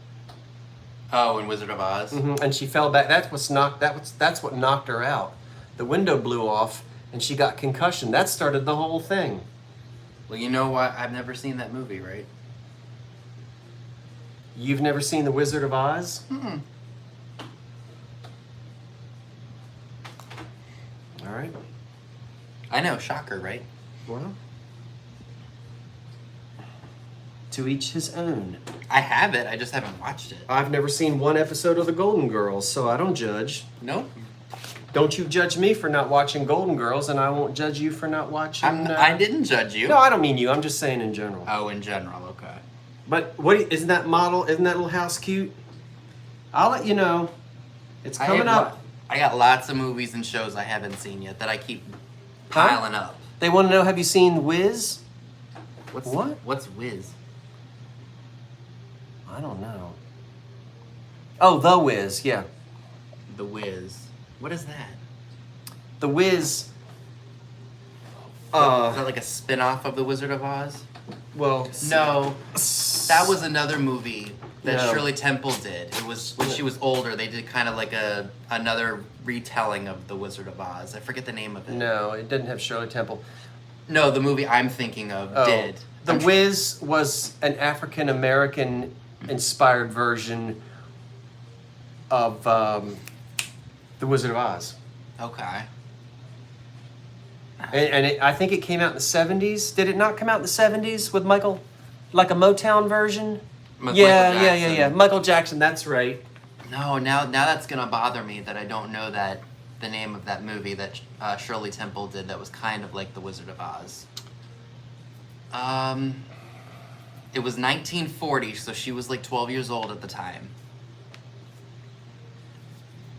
B: Oh, in Wizard of Oz.
A: And she fell back. That's what knocked her out. The window blew off, and she got concussion. That started the whole thing.
B: Well, you know what? I've never seen that movie, right?
A: You've never seen The Wizard of Oz?
B: Mm-mm.
A: All right.
B: I know, shocker, right?
A: Well, to each his own.
B: I have it, I just haven't watched it.
A: I've never seen one episode of The Golden Girls, so I don't judge.
B: Nope.
A: Don't you judge me for not watching Golden Girls, and I won't judge you for not watching...
B: I didn't judge you.
A: No, I don't mean you. I'm just saying in general.
B: Oh, in general, okay.
A: But isn't that little house cute? I'll let you know. It's coming up.
B: I got lots of movies and shows I haven't seen yet that I keep piling up.
A: They want to know, have you seen Wiz?
B: What's Wiz?
A: I don't know. Oh, The Wiz, yeah.
B: The Wiz. What is that?
A: The Wiz.
B: Is that like a spin-off of The Wizard of Oz?
A: Well,
B: no. That was another movie that
A: No.
B: Shirley Temple did. It was when she was older. They did kind of like another retelling of The Wizard of Oz. I forget the name of it.
A: No, it didn't have Shirley Temple.
B: No, the movie I'm thinking of did.
A: The Wiz was an African American inspired version of The Wizard of Oz.
B: Okay.
A: I think it came out in the 70s. Did it not come out in the 70s with Michael? Like a Motown version? Yeah. Michael Jackson, that's right.
B: No, now that's gonna bother me that I don't know the name of that movie that Shirley Temple did that was kind of like The Wizard of Oz. It was 1940, so she was like 12 years old at the time.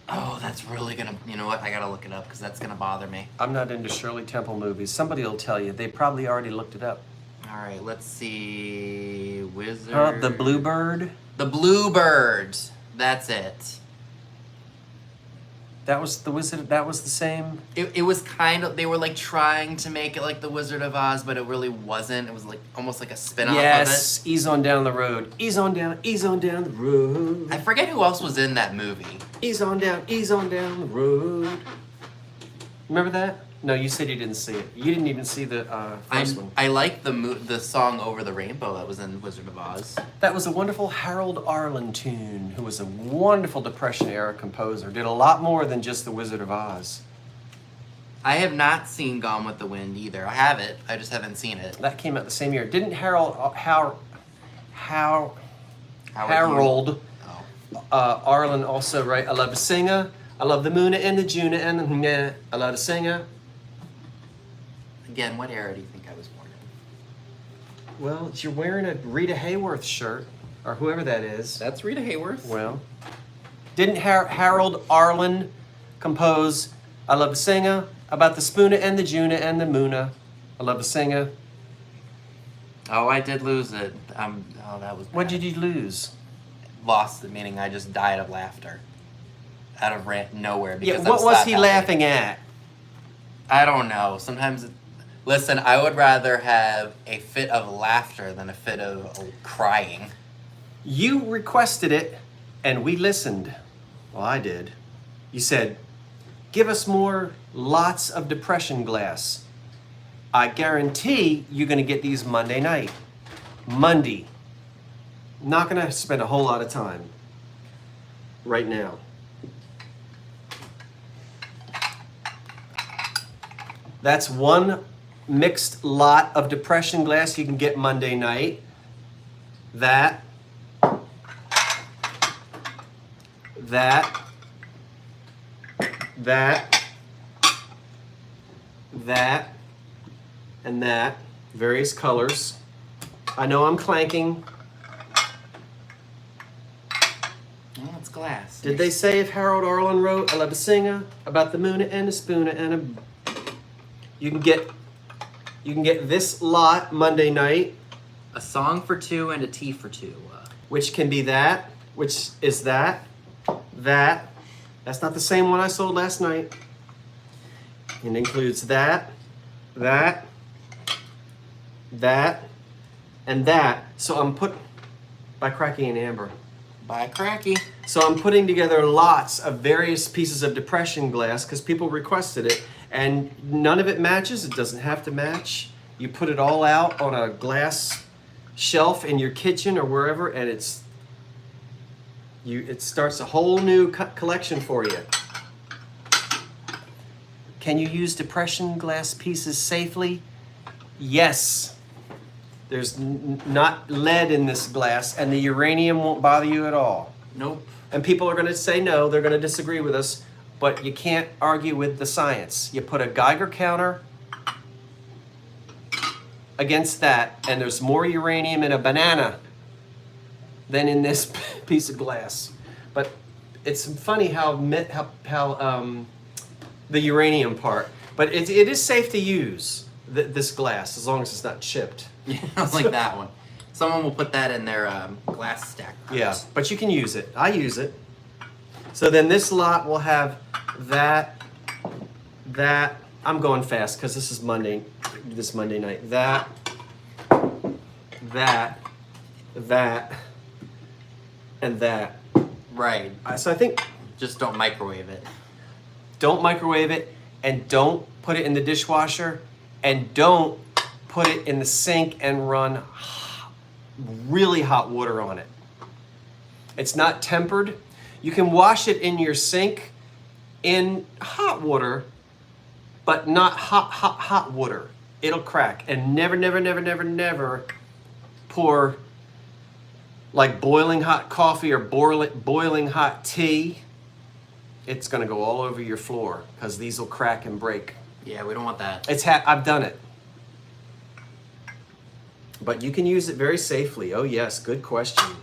B: Oh, that's really gonna... You know what? I gotta look it up because that's gonna bother me.
A: I'm not into Shirley Temple movies. Somebody will tell you. They probably already looked it up.
B: All right, let's see... Wizard...
A: The Bluebird?
B: The Bluebird! That's it.
A: That was the Wizard... That was the same?
B: It was kind of... They were like trying to make it like The Wizard of Oz, but it really wasn't. It was like almost like a spin-off of it.
A: Yes, ease on down the road. Ease on down the road.
B: I forget who else was in that movie.
A: Ease on down the road. Remember that? No, you said you didn't see it. You didn't even see the first one.
B: I like the song Over the Rainbow that was in Wizard of Oz.
A: That was a wonderful Harold Arlen tune, who was a wonderful Depression-era composer. Did a lot more than just The Wizard of Oz.
B: I have not seen Gone with the Wind either. I have it. I just haven't seen it.
A: That came out the same year. Didn't Harold Arlen also write I Love to Singa, I Love the Moona and the Juna and the Meh, I Love to Singa?
B: Again, what era do you think I was born in?
A: Well, you're wearing a Rita Hayworth shirt, or whoever that is.
B: That's Rita Hayworth.
A: Well, didn't Harold Arlen compose I Love to Singa about the Spoona and the Juna and the Moona? I Love to Singa.
B: Oh, I did lose it. Oh, that was bad.
A: What did you lose?
B: Lost it, meaning I just died of laughter. Out of nowhere. Because
A: Yeah, what was he laughing at?
B: I don't know. Sometimes, listen, I would rather have a fit of laughter than a fit of crying.
A: You requested it, and we listened. Well, I did. You said, give us more lots of depression glass. I guarantee you're going to get these Monday night. Monday. Not going to spend a whole lot of time right now. That's one mixed lot of depression glass you can get Monday night. That, and that. Various colors. I know I'm clanking.
B: Oh, it's glass.
A: Did they say if Harold Arlen wrote, I love to sing about the moon and a spoon and a... You can get this lot Monday night.
B: A song for two and a tea for two.
A: Which can be that, which is that. That's not the same one I sold last night. It includes that, and that. So I'm by Cracky and Amber.
B: By Cracky.
A: So I'm putting together lots of various pieces of depression glass because people requested it, and none of it matches. It doesn't have to match. You put it all out on a glass shelf in your kitchen or wherever, and it starts a whole new collection for you. Can you use depression glass pieces safely? Yes. There's not lead in this glass, and the uranium won't bother you at all.
B: Nope.
A: And people are going to say no, they're going to disagree with us, but you can't argue with the science. You put a Geiger counter against that, and there's more uranium in a banana than in this piece of glass. But it's funny how the uranium part, but it is safe to use this glass as long as it's not chipped.
B: Yeah, like that one. Someone will put that in their glass stack.
A: Yeah, but you can use it. I use it. So then this lot will have that. I'm going fast because this Monday night. That, and that.
B: Right.
A: So I think
B: Just don't microwave it.
A: don't microwave it, and don't put it in the dishwasher, and don't put it in the sink and run really hot water on it. It's not tempered. You can wash it in your sink in hot water, but not hot water. It'll crack. And never pour like boiling hot coffee or boiling hot tea. It's gonna go all over your floor because these will crack and break.
B: Yeah, we don't want that.
A: I've done it. But you can use it very safely. Oh yes, good question.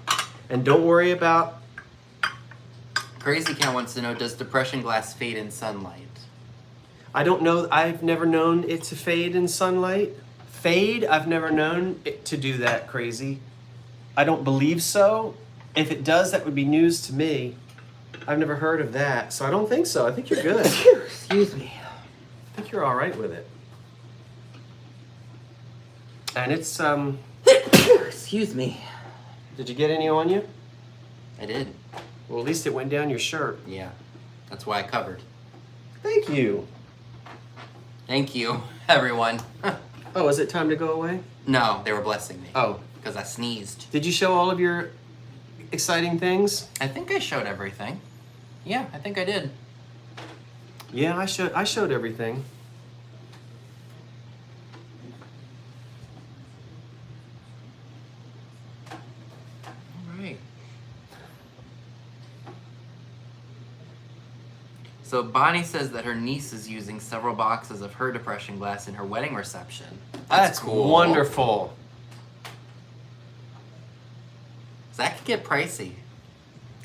A: And don't worry about...
B: Crazy Cat wants to know, does depression glass fade in sunlight?
A: I don't know. I've never known it to fade in sunlight. Fade? I've never known it to do that, Crazy. I don't believe so. If it does, that would be news to me. I've never heard of that, so I don't think so. I think you're good.
B: Excuse me.
A: I think you're all right with it. And it's,
B: Excuse me.
A: did you get any on you?
B: I did.
A: Well, at least it went down your shirt.
B: Yeah. That's why I covered.
A: Thank you.
B: Thank you, everyone.
A: Oh, is it time to go away?
B: No, they were blessing me.
A: Oh.
B: Because I sneezed.
A: Did you show all of your exciting things?
B: I think I showed everything. Yeah, I think I did.
A: Yeah, I showed everything.
B: All right. So Bonnie says that her niece is using several boxes of her depression glass in her wedding reception.
A: That's
B: cool.
A: Wonderful.
B: That could get pricey.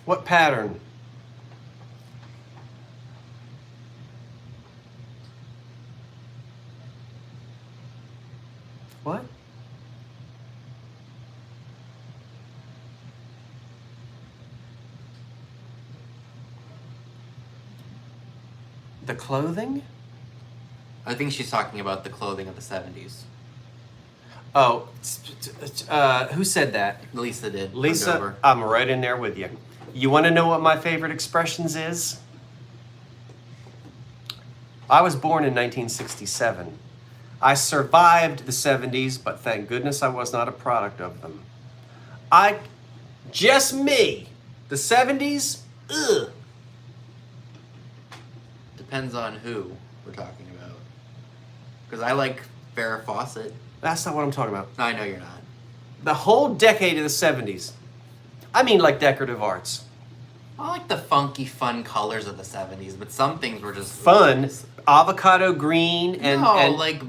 A: What pattern? What? The clothing?
B: I think she's talking about the clothing of the 70s.
A: Oh, who said that?
B: Lisa did.
A: Lisa, I'm right in there with you. You want to know what my favorite expressions is? I was born in 1967. I survived the 70s, but thank goodness I was not a product of them. Just me. The 70s? Ugh.
B: Depends on who we're talking about. Because I like Farrah Fawcett.
A: That's not what I'm talking about.
B: No, I know you're not.
A: The whole decade of the 70s. I mean like decorative arts.
B: I like the funky, fun colors of the 70s, but some things were just...
A: Fun. Avocado green and...
B: like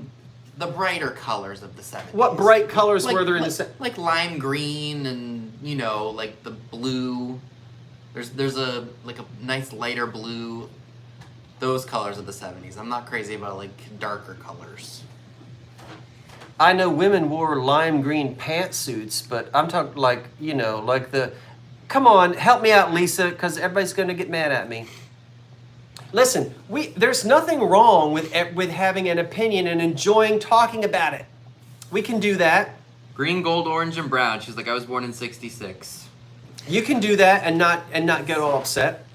B: the brighter colors of the 70s.
A: What bright colors were there in the...
B: Like lime green and, like the blue. There's a nice lighter blue. Those colors of the 70s. I'm not crazy about, like, darker colors.
A: I know women wore lime green pantsuits, but I'm talking like, like the... Come on, help me out, Lisa, because everybody's going to get mad at me. Listen, there's nothing wrong with having an opinion and enjoying talking about it. We can do that.
B: Green, gold, orange, and brown. She's like, I was born in 66.
A: You can do that and not get all upset.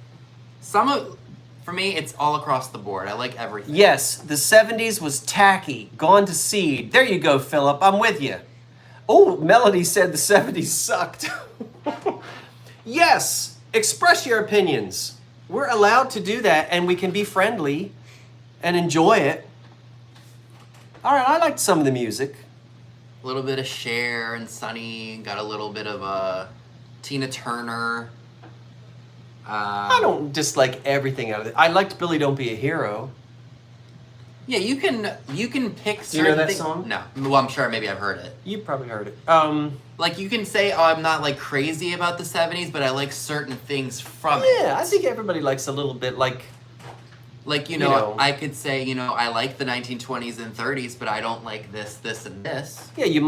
B: For me, it's all across the board. I like everything.
A: Yes, the 70s was tacky, gone to seed. There you go, Philip. I'm with you. Oh, Melody said the 70s sucked. Yes, express your opinions. We're allowed to do that, and we can be friendly and enjoy it. All right, I liked some of the music.
B: A little bit of Cher and Sunny. Got a little bit of Tina Turner.
A: I don't dislike everything out of it. I liked Billy Don't Be a Hero.
B: Yeah, you can pick certain
A: Do you know that
B: things.
A: song?
B: No. Well, I'm sure maybe I've heard it.
A: You probably heard it.
B: Like, you can say, I'm not, like, crazy about the 70s, but I like certain things from it.
A: Yeah, I think everybody likes a little bit, like...
B: Like, I could say, I like the 1920s and 30s, but I don't like this, this, and this.
A: Yeah, you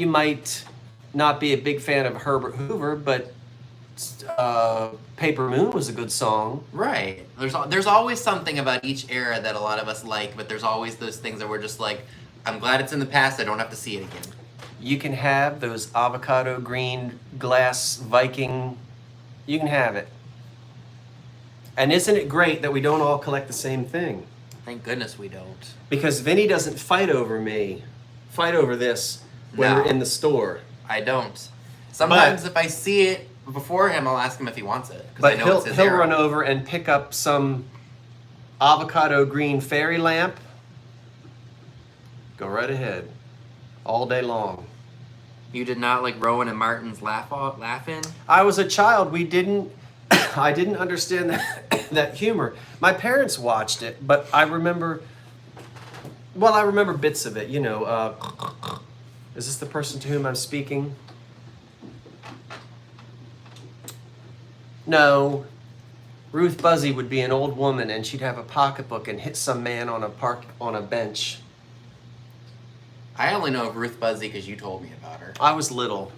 A: might not be a big fan of Herbert Hoover, but Paper Moon was a good song.
B: Right. There's always something about each era that a lot of us like, but there's always those things that we're just like, I'm glad it's in the past, I don't have to see it again.
A: You can have those avocado green glass Viking. You can have it. And isn't it great that we don't all collect the same thing?
B: Thank goodness we don't.
A: Because Vinny doesn't fight over this when we're in the store.
B: I don't. Sometimes if I see it before him, I'll ask him if he wants it.
A: But he'll run over and pick up some avocado green fairy lamp. Go right ahead. All day long.
B: You did not like Rowan and Martin's laughing?
A: I was a child. I didn't understand that humor. My parents watched it, but I remember bits of it. Is this the person to whom I'm speaking? No. Ruth Buzzy would be an old woman, and she'd have a pocketbook and hit some man on a bench.
B: I only know of Ruth Buzzy because you told me about her.
A: I was little.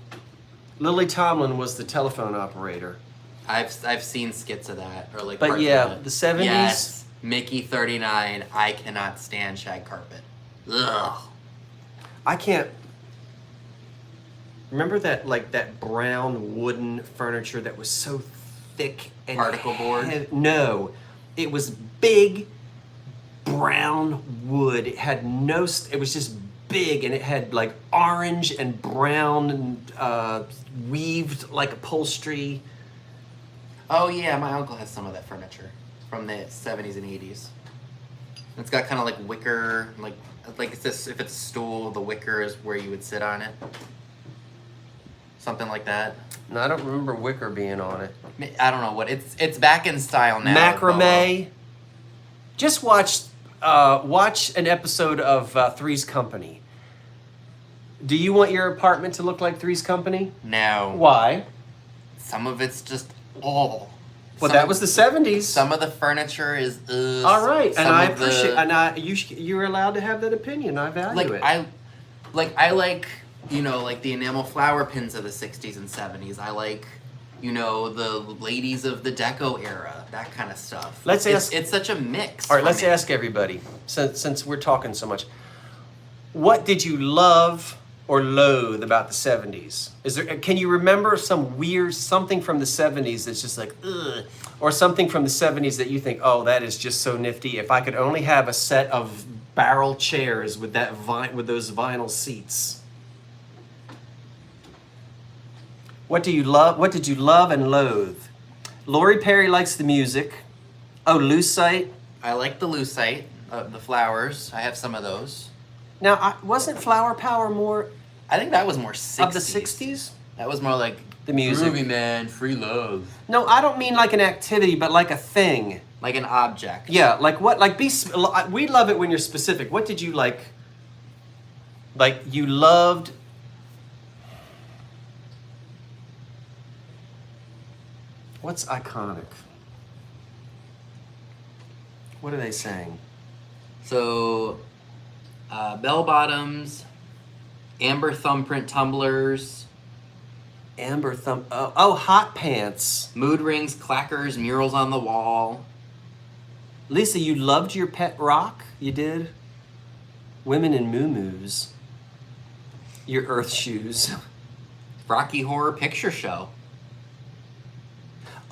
A: Lily Tomlin was the telephone operator.
B: I've seen skits of that, or like.
A: But yeah, the 70s.
B: Yes, Mickey 39. I cannot stand shag carpet. Ugh.
A: I can't. Remember that brown wooden furniture that was so thick and
B: particle board?
A: No, it was big brown wood. It had no. It was just big, and it had like orange and brown and weaved like upholstery.
B: Oh yeah, my uncle has some of that furniture from the 70s and 80s. It's got kind of like wicker, like it's this. If it's a stool, the wicker is where you would sit on it. Something like that.
A: No, I don't remember wicker being on it.
B: I don't know what it's back in style now.
A: Macrame. Just watch an episode of Three's Company. Do you want your apartment to look like Three's Company?
B: No.
A: Why?
B: Some of it's just all.
A: Well, that was the 70s.
B: Some of the furniture is.
A: All right, and I appreciate. You're allowed to have that opinion. I value it.
B: I like the enamel flower pins of the 60s and 70s. I like you know, the ladies of the Deco era, that kind of stuff.
A: Let's ask.
B: It's such a mix.
A: All right,
B: for
A: let's
B: me.
A: ask everybody, since we're talking so much. What did you love or loathe about the 70s? Can you remember some weird something from the 70s that's just like ugh, or something from the 70s that you think, oh, that is just so nifty. If I could only have a set of barrel chairs with with those vinyl seats. What do you love? What did you love and loathe? Lori Perry likes the music. Oh, lucite.
B: I like the lucite, the flowers. I have some of those.
A: Now, wasn't Flower Power more
B: I think that was more 60s.
A: of the 60s?
B: That was more like
A: The music.
B: groovy man, free love.
A: No, I don't mean like an activity, but like a thing.
B: Like an object.
A: Yeah, like what? Like we love it when you're specific. What did you like? Like you loved. What's iconic? What are they saying?
B: So, bell bottoms, amber thumbprint tumblers,
A: Amber thumb. Oh, hot pants.
B: mood rings, clackers, murals on the wall.
A: Lisa, you loved your pet rock. You did. Women in moo-moos. Your earth shoes.
B: Rocky Horror Picture Show.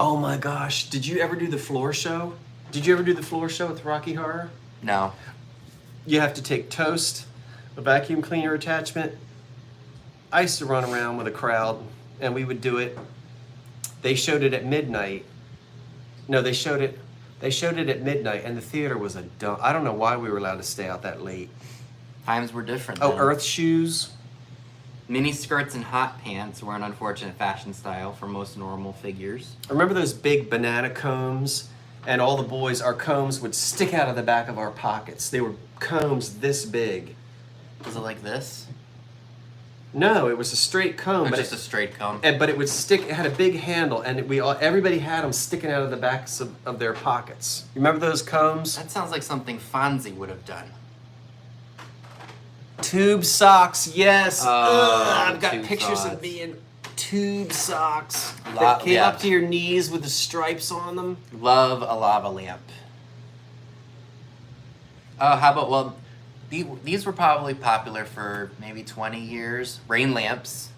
A: Oh my gosh! Did you ever do the floor show? Did you ever do the floor show with Rocky Horror?
B: No.
A: You have to take toast, a vacuum cleaner attachment. I used to run around with a crowd, and we would do it. They showed it at midnight. No, they showed it at midnight, and the theater was a dump. I don't know why we were allowed to stay out that late.
B: Times were different.
A: Oh,
B: then.
A: earth shoes.
B: Mini skirts and hot pants were an unfortunate fashion style for most normal figures.
A: Remember those big banana combs? And all the boys, our combs would stick out of the back of our pockets. They were combs this big.
B: Was it like this?
A: No, it was a straight comb,
B: Or
A: but
B: just a straight comb?
A: but it would stick. It had a big handle, and everybody had them sticking out of the backs of their pockets. You remember those combs?
B: That sounds like something Fonzie would have done.
A: Tube socks, yes.
B: Oh,
A: I've got
B: tube
A: pictures
B: socks.
A: of me in tube socks that
B: Lot-
A: came
B: yeah.
A: up to your knees with the stripes on them.
B: Love a lava lamp. Oh, how about, well, these were probably popular for maybe 20 years. Rain lamps.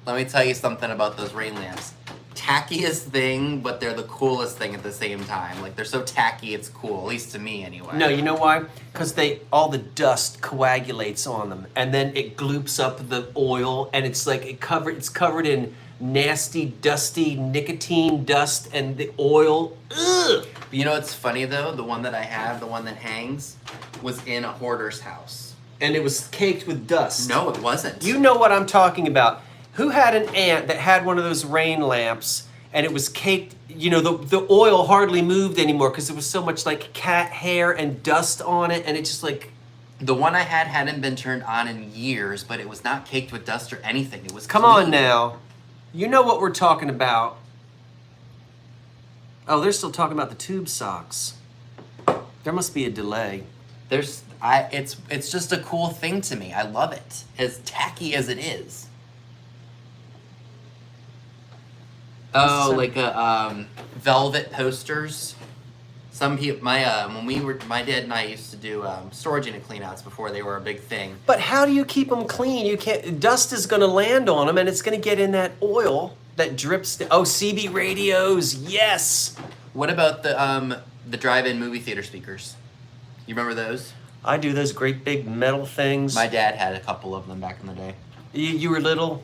B: Let me tell you something about those rain lamps. Tackiest thing, but they're the coolest thing at the same time. Like, they're so tacky, it's cool, at least to me anyway.
A: No, you know why? Because all the dust coagulates on them, and then it gloops up the oil, and it's like it's covered in nasty, dusty nicotine dust and the oil. Ugh!
B: You know what's funny though? The one that I have, the one that hangs, was in a hoarder's house.
A: And it was caked with dust.
B: No, it wasn't.
A: You know what I'm talking about. Who had an aunt that had one of those rain lamps and it was caked, you know, the oil hardly moved anymore because there was so much like cat hair and dust on it, and it just like...
B: The one I had hadn't been turned on in years, but it was not caked with dust or anything. It was
A: Come
B: clean.
A: on now. You know what we're talking about. Oh, they're still talking about the tube socks. There must be a delay.
B: It's just a cool thing to me. I love it. As tacky as it is. Oh, like velvet posters. Some people, my dad and I used to do storage unit cleanouts before they were a big thing.
A: But how do you keep them clean? You can't. Dust is going to land on them, and it's going to get in that oil that drips. Oh, CB radios, yes.
B: What about the drive-in movie theater speakers? You remember those?
A: I do those great big metal things.
B: My dad had a couple of them back in the day.
A: You were little.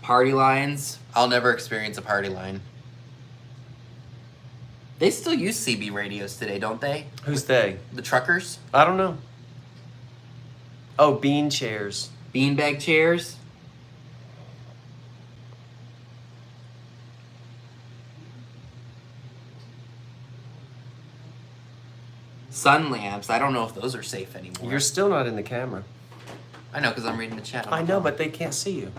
B: Party lines. I'll never experience a party line. They still use CB radios today, don't they?
A: Who's they?
B: The truckers?
A: I don't know. Oh, bean chairs.
B: Beanbag chairs? Sun lamps. I don't know if those are safe anymore.
A: You're still not in the camera.
B: I know, because I'm reading the chat. on
A: I
B: my
A: know,
B: phone.
A: but they can't see you.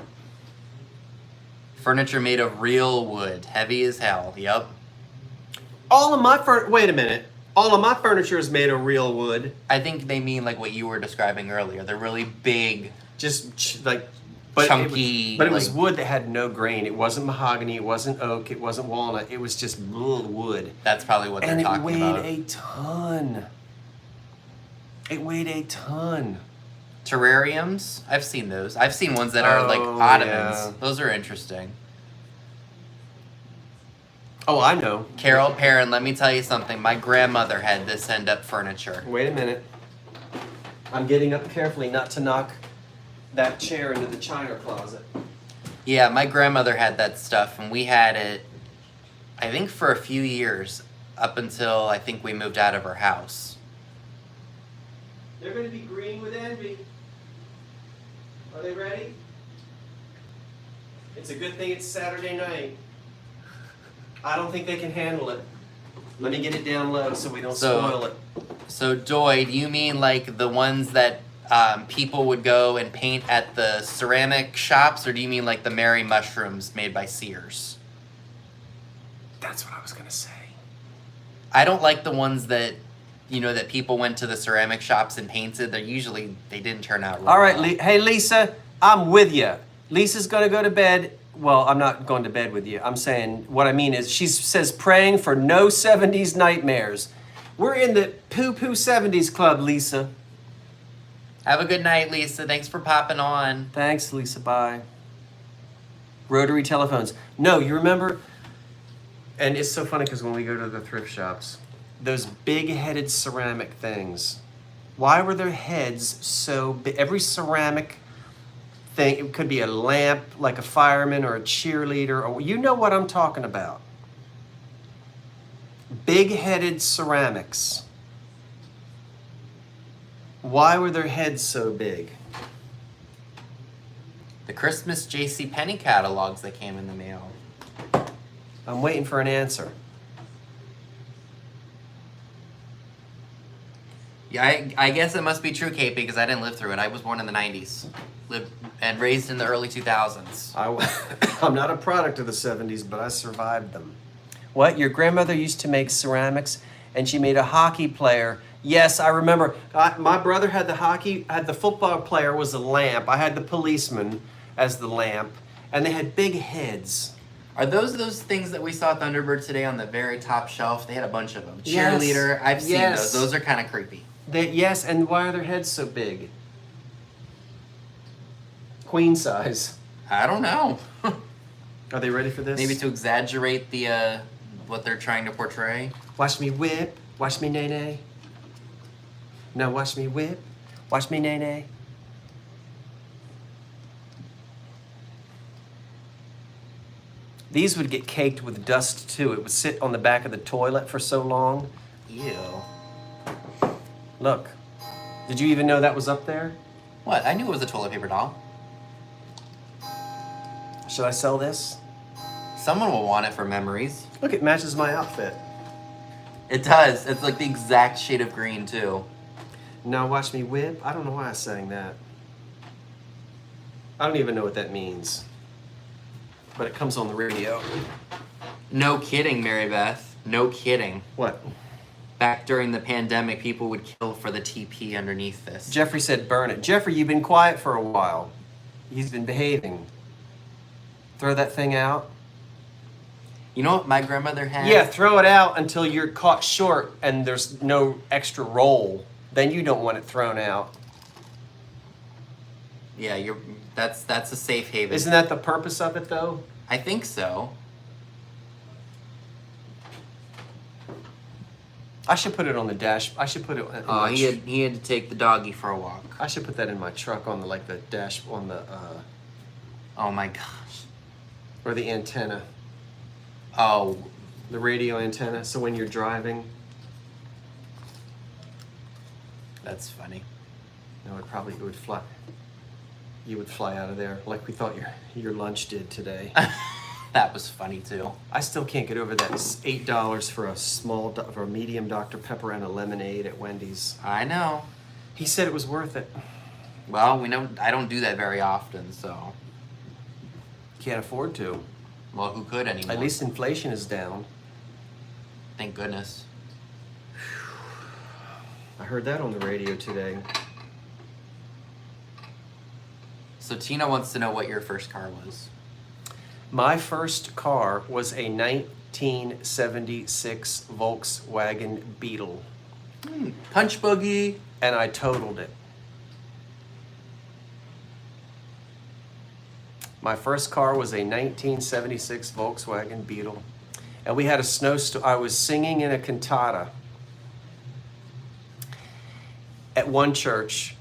B: Furniture made of real wood. Heavy as hell. Yep.
A: All of my wait a minute. All of my furniture is made of real wood.
B: I think they mean like what you were describing earlier. They're really big.
A: Just like
B: chunky.
A: But it was wood that had no grain. It wasn't mahogany. It wasn't oak. It wasn't walnut. It was just wood.
B: That's probably what they're talking about.
A: And it weighed a ton. It weighed a ton.
B: Terrariums? I've seen those. I've seen ones that are like ottomans.
A: Yeah.
B: Those are interesting.
A: Oh, I know.
B: Carol Perrin, let me tell you something. My grandmother had this end up furniture.
A: Wait a minute. I'm getting up carefully not to knock that chair into the china closet.
B: Yeah, my grandmother had that stuff, and we had it, I think, for a few years, up until I think we moved out of her house.
A: They're going to be green with envy. Are they ready? It's a good thing it's Saturday night. I don't think they can handle it. Let me get it down low so we don't spoil it.
B: So, Doy, do you mean like the ones that people would go and paint at the ceramic shops, or do you mean like the Mary Mushrooms made by Sears?
A: That's what I was going to say.
B: I don't like the ones that, you know, that people went to the ceramic shops and painted. They didn't turn out really
A: All right,
B: well.
A: hey, Lisa, I'm with you. Lisa's going to go to bed. Well, I'm not going to bed with you. I'm saying, what I mean is, she says praying for no 70s nightmares. We're in the poo-poo 70s club, Lisa.
B: Have a good night, Lisa. Thanks for popping on.
A: Thanks, Lisa. Bye. Rotary telephones. No, you remember? And it's so funny because when we go to the thrift shops, those big-headed ceramic things, why were their heads so big? Every ceramic thing, it could be a lamp, like a fireman or a cheerleader, or you know what I'm talking about. Big-headed ceramics. Why were their heads so big?
B: The Christmas JCPenney catalogs that came in the mail.
A: I'm waiting for an answer.
B: Yeah, I guess it must be true, Kate, because I didn't live through it. I was born in the 90s. Lived and raised in the early 2000s.
A: I'm not a product of the 70s, but I survived them. What? Your grandmother used to make ceramics, and she made a hockey player. Yes, I remember. My brother had the football player was a lamp. I had the policeman as the lamp, and they had big heads.
B: Are those things that we saw at Thunderbird today on the very top shelf? They had a bunch of them.
A: Yes.
B: Cheerleader, I've seen
A: Yes.
B: those. Those are kind of creepy.
A: Yes, and why are their heads so big? Queen size.
B: I don't know.
A: Are they ready for this?
B: Maybe to exaggerate the what they're trying to portray.
A: Watch me whip, watch me nay-nay. Now watch me whip, watch me nay-nay. These would get caked with dust too. It would sit on the back of the toilet for so long.
B: Ew.
A: Look, did you even know that was up there?
B: What? I knew it was a toilet paper doll.
A: Should I sell this?
B: Someone will want it for memories.
A: Look, it matches my outfit.
B: It does. It's like the exact shade of green, too.
A: Now watch me whip. I don't know why I sang that. I don't even know what that means. But it comes on the radio.
B: No kidding, Mary Beth. No kidding.
A: What?
B: Back during the pandemic, people would kill for the TP underneath this.
A: Jeffrey said burn it. Jeffrey, you've been quiet for a while. He's been behaving. Throw that thing out.
B: You know what my grandmother had?
A: Yeah, throw it out until you're caught short and there's no extra roll. Then you don't want it thrown out.
B: Yeah, that's a safe haven.
A: Isn't that the purpose of it, though?
B: I think so.
A: I should put it on the dash. I should put it. In
B: He had to take the doggy for a walk.
A: I should put that in my truck on the dash on the
B: Oh my gosh.
A: or the antenna,
B: Oh,
A: the radio antenna. So when you're driving,
B: that's funny.
A: no, it would fly. You would fly out of there like we thought your lunch did today.
B: That was funny too.
A: I still can't get over that $8 for a medium Dr. Pepper and a lemonade at Wendy's.
B: I know.
A: He said it was worth it.
B: Well, we know I don't do that very often, so.
A: Can't afford to.
B: Well, who could anymore?
A: At least inflation is down.
B: Thank goodness.
A: I heard that on the radio today.
B: So Tina wants to know what your first car was.
A: My first car was a 1976 Volkswagen Beetle,
B: Punch buggy.
A: and I totaled it. My first car was a 1976 Volkswagen Beetle, and we had a snowstorm. I was singing in a cantata at one church,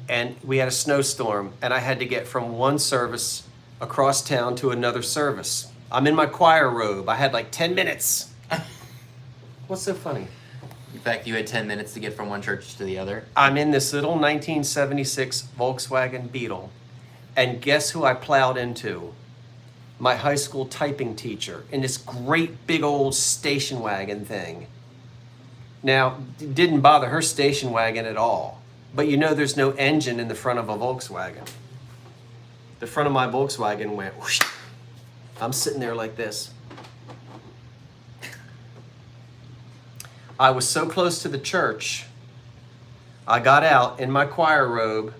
A: and we had a snowstorm, and I had to get from one service across town to another service. I'm in my choir robe. I had like 10 minutes. What's so funny?
B: In fact, you had 10 minutes to get from one church to the other.
A: I'm in this little 1976 Volkswagen Beetle, and guess who I plowed into? My high school typing teacher in this great big old station wagon thing. Now, it didn't bother her station wagon at all, but you know there's no engine in the front of a Volkswagen. The front of my Volkswagen went whoosh. I'm sitting there like this. I was so close to the church, I got out in my choir robe.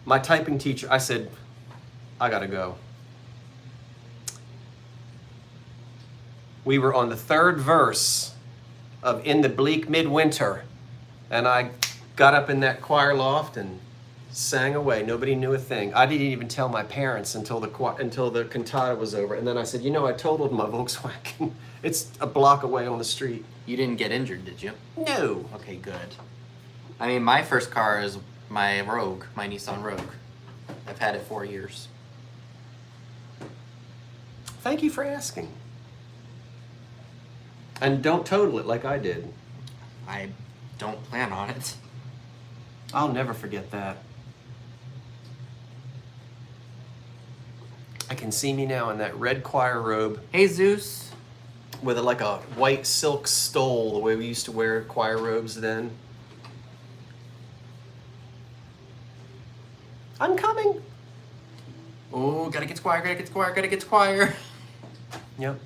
A: My typing teacher, I said, I gotta go. We were on the third verse of In the Bleak Midwinter, and I got up in that choir loft and sang away. Nobody knew a thing. I didn't even tell my parents until the cantata was over. And then I said, you know, I totaled my Volkswagen. It's a block away on the street.
B: You didn't get injured, did you?
A: No.
B: Okay, good. I mean, my first car is my Rogue, my Nissan Rogue. I've had it 4 years.
A: Thank you for asking. And don't total it like I did.
B: I don't plan on it.
A: I'll never forget that. I can see me now in that red choir robe
B: Hey, Zeus.
A: with like a white silk stole, the way we used to wear choir robes then. I'm coming.
B: Oh, gotta get squire, gotta get squire, gotta get squire.
A: Yep.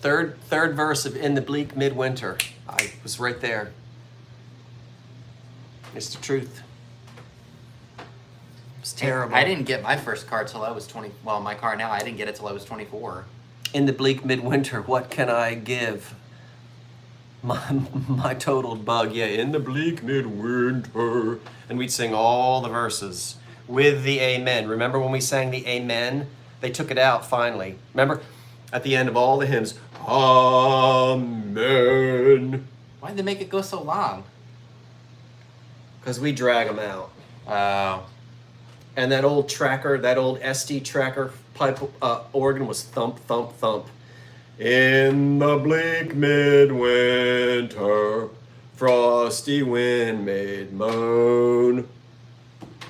A: Third verse of In the Bleak Midwinter. I was right there. It's the truth. It's terrible.
B: I didn't get my first car till I was 20. Well, my car now, I didn't get it till I was 24.
A: In the bleak midwinter, what can I give? My totaled bug, yeah, in the bleak midwinter. And we'd sing all the verses with the amen. Remember when we sang the amen? They took it out finally. Remember? At the end of all the hymns, amen.
B: Why'd they make it go so long?
A: Because we drag them out.
B: Oh.
A: And that old tracker, that old SD tracker pipe organ was thump, thump, thump. In the bleak midwinter, frosty wind made moan.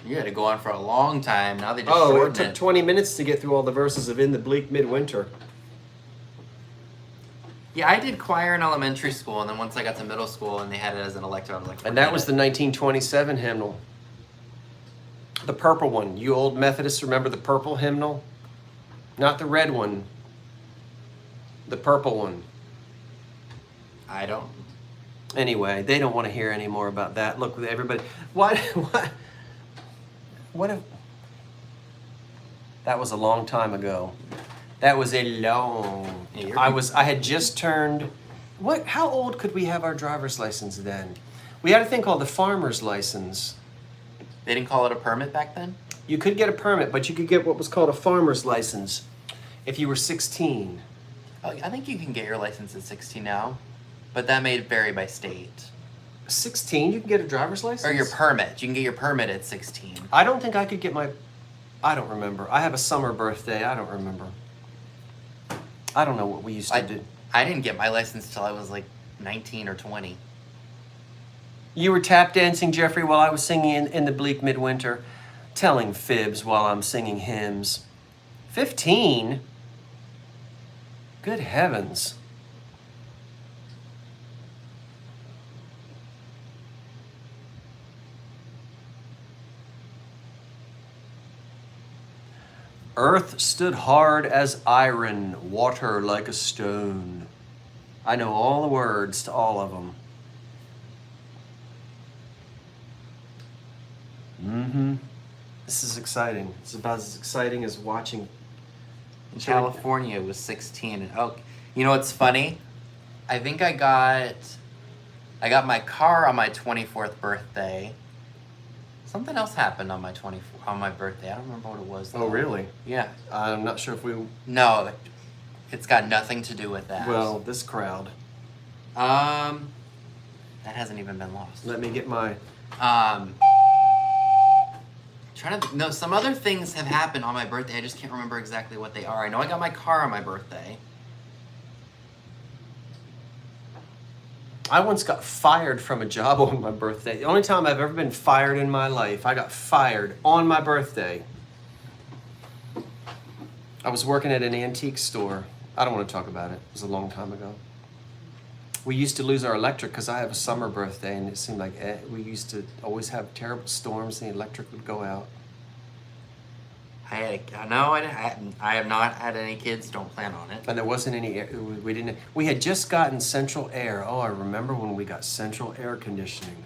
B: You had to go on for a long time. Now they just
A: Oh, it
B: shortened
A: took 20 minutes to get through all the verses of In the Bleak Midwinter.
B: Yeah, I did choir in elementary school, and then once I got to middle school and they had it as an elective, I was like,
A: And that was the 1927 hymnal. The purple one. You old Methodists remember the purple hymnal? Not the red one. The purple one.
B: I don't.
A: Anyway, they don't want to hear any more about that. Look, everybody. What if... That was a long time ago. That was a long... I had just turned... How old could we have our driver's license then? We had a thing called the farmer's license.
B: They didn't call it a permit back then?
A: You could get a permit, but you could get what was called a farmer's license if you were 16.
B: Oh, I think you can get your license at 16 now, but that may vary by state.
A: 16, you can get a driver's license?
B: Or your permit. You can get your permit at 16.
A: I don't think I could get my... I don't remember. I have a summer birthday. I don't remember. I don't know what we used to do.
B: I didn't get my license till I was like 19 or 20.
A: You were tap dancing, Jeffrey, while I was singing in the bleak midwinter, telling fibs while I'm singing hymns. 15? Good heavens. Earth stood hard as iron, water like a stone. I know all the words to all of them. This is exciting. It's about as exciting as watching.
B: In California, it was 16. And oh, you know what's funny? I think I got my car on my 24th birthday. Something else happened on my birthday. I don't remember what it was, though.
A: Oh, really?
B: Yeah.
A: I'm not sure if we...
B: No, it's got nothing to do with that.
A: Well, this crowd.
B: That hasn't even been lost.
A: Let me get my...
B: No, some other things have happened on my birthday. I just can't remember exactly what they are. I know I got my car on my birthday.
A: I once got fired from a job on my birthday. The only time I've ever been fired in my life, I got fired on my birthday. I was working at an antique store. I don't want to talk about it. It was a long time ago. We used to lose our electric because I have a summer birthday, and it seemed like we used to always have terrible storms and the electric would go out.
B: I have not had any kids. Don't plan on it.
A: And there wasn't any air. We had just gotten central air. Oh, I remember when we got central air conditioning.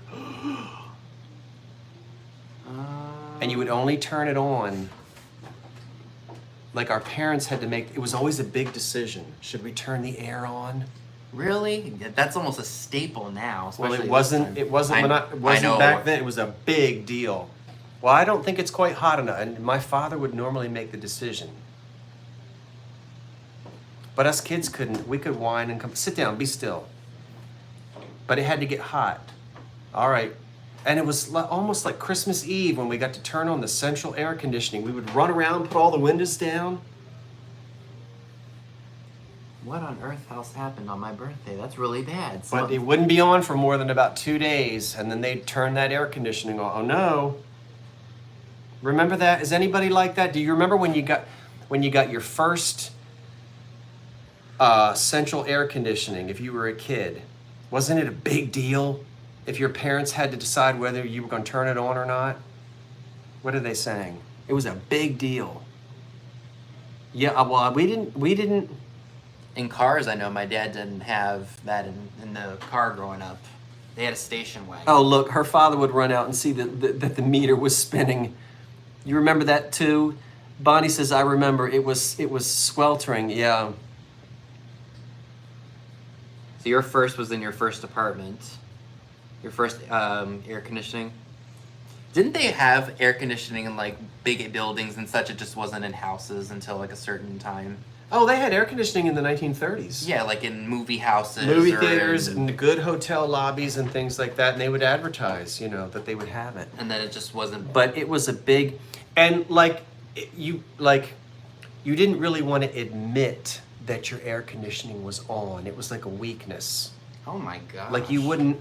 A: And you would only turn it on. Like our parents had to make. It was always a big decision. Should we turn the air on?
B: Really? That's almost a staple now.
A: Well,
B: it
A: wasn't. It wasn't. It wasn't back then. It was a big deal. Well, I don't think it's quite hot enough. And my father would normally make the decision. But us kids couldn't. We could whine and come. Sit down. Be still. But it had to get hot. All right. And it was almost like Christmas Eve when we got to turn on the central air conditioning. We would run around, put all the windows down.
B: What on earth else happened on my birthday? That's really bad.
A: But it wouldn't be on for more than about 2 days, and then they'd turn that air conditioning on. Oh no! Remember that? Is anybody like that? Do you remember when you got your first central air conditioning? If you were a kid, wasn't it a big deal? If your parents had to decide whether you were going to turn it on or not? What are they saying? It was a big deal. Yeah. Well, we didn't.
B: In cars, I know my dad didn't have that in the car growing up. They had a station wagon.
A: Oh, look, her father would run out and see that the meter was spinning. You remember that too? Bonnie says, I remember. It was sweltering, yeah.
B: So your first was in your first apartment. Your first air conditioning. Didn't they have air conditioning in like big buildings and such? It just wasn't in houses until like a certain time.
A: Oh, they had air conditioning in the 1930s.
B: Yeah, like in movie houses.
A: Movie theaters and good hotel lobbies and things like that. And they would advertise, that they would have it.
B: And then it just wasn't.
A: But it was a big, and you didn't really want to admit that your air conditioning was on. It was like a weakness.
B: Oh my gosh.
A: Like you wouldn't,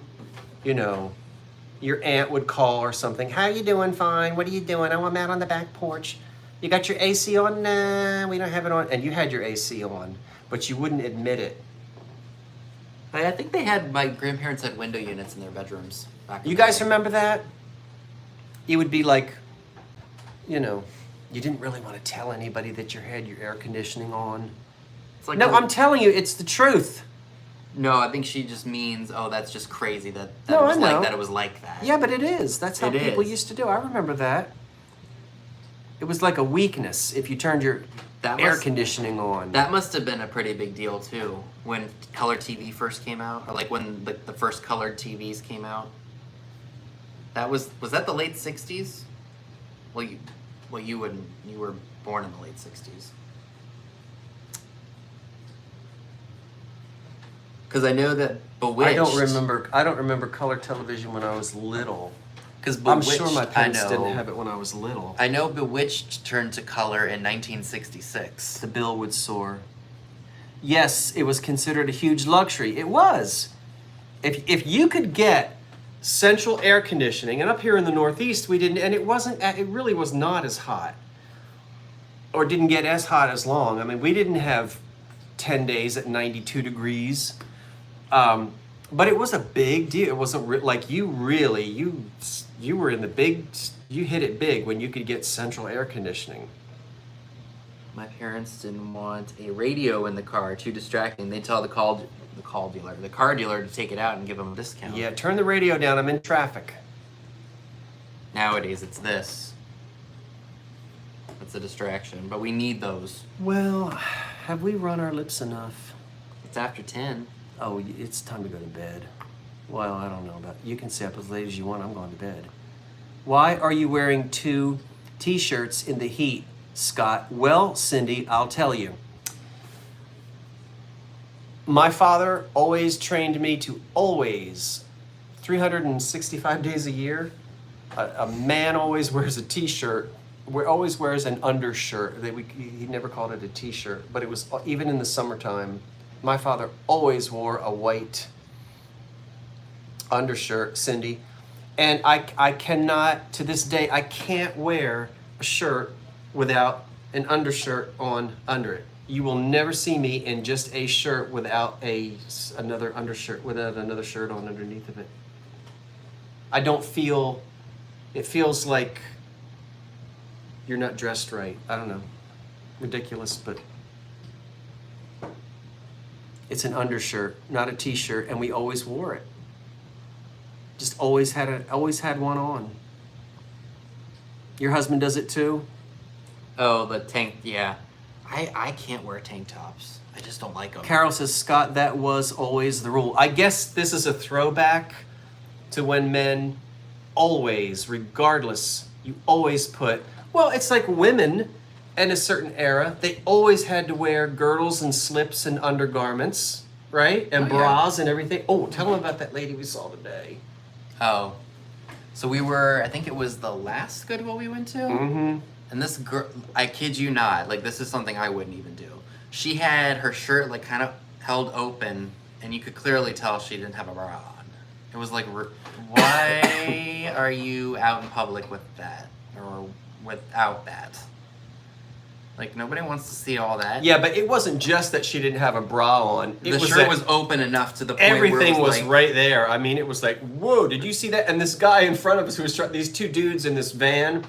A: your aunt would call or something. How you doing? Fine. What are you doing? Oh, I'm out on the back porch. You got your AC on? Nah, we don't have it on. And you had your AC on, but you wouldn't admit it.
B: I think my grandparents had window units in their bedrooms.
A: You guys remember that? You would be like, you didn't really want to tell anybody that you had your air conditioning on.
B: It's like
A: I'm telling you, it's the truth.
B: No, I think she just means, that's just crazy that
A: No,
B: it was
A: I know.
B: like that. It was like that.
A: Yeah, but it is. That's how people used to do. I remember that. It was like a weakness if you turned your air conditioning on.
B: That must have been a pretty big deal too when color TV first came out, or like when the first colored TVs came out. Was that the late 60s? Well, you were born in the late 60s. Because I know that Bewitched.
A: I don't remember color television when I was little.
B: Because
A: I'm sure my parents didn't have it when I was little.
B: I know Bewitched turned to color in 1966.
A: The bill would soar. Yes, it was considered a huge luxury. It was. If you could get central air conditioning, and up here in the Northeast we didn't, and it really was not as hot, or didn't get as hot as long. I mean, we didn't have 10 days at 92 degrees. But it was a big deal. It was you were in the big, you hit it big when you could get central air conditioning.
B: My parents didn't want a radio in the car, too distracting. They tell the car dealer to take it out and give them a discount.
A: Yeah, turn the radio down. I'm in traffic.
B: Nowadays, it's this. It's a distraction, but we need those.
A: Well, have we run our lips enough?
B: It's after 10.
A: Oh, it's time to go to bed. Well, I don't know about you. Can stay up as late as you want. I'm going to bed. Why are you wearing 2 t-shirts in the heat, Scott? Well, Cindy, I'll tell you. My father always trained me to always, 365 days a year, a man always wears a t-shirt, always wears an undershirt. He never called it a t-shirt, but it was even in the summertime. My father always wore a white undershirt, Cindy. And I cannot, to this day, I can't wear a shirt without an undershirt on under it. You will never see me in just a shirt without another undershirt, without another shirt on underneath of it. I don't feel, it feels like you're not dressed right. I don't know. Ridiculous, but it's an undershirt, not a t-shirt, and we always wore it. Just always had one on. Your husband does it too?
B: Oh, the tank, yeah. I can't wear tank tops. I just don't like them.
A: Carol says, Scott, that was always the rule. I guess this is a throwback to when men always, regardless, you always put, well, it's like women in a certain era, they always had to wear girdles and slips and undergarments, right? And bras and everything. Oh, tell them about that lady we saw today.
B: Oh. So we were, I think it was the last Goodwill we went to?
A: Mm-hmm.
B: And this girl, I kid you not, like this is something I wouldn't even do. She had her shirt like kind of held open and you could clearly tell she didn't have a bra on. It was like, why are you out in public with that? Or without that? Like nobody wants to see all that.
A: Yeah, but it wasn't just that she didn't have a bra on.
B: The shirt was open enough to the point
A: everything
B: where
A: was right there. I mean, it was like, whoa, did you see that? And this guy in front of us who was these 2 dudes in this van,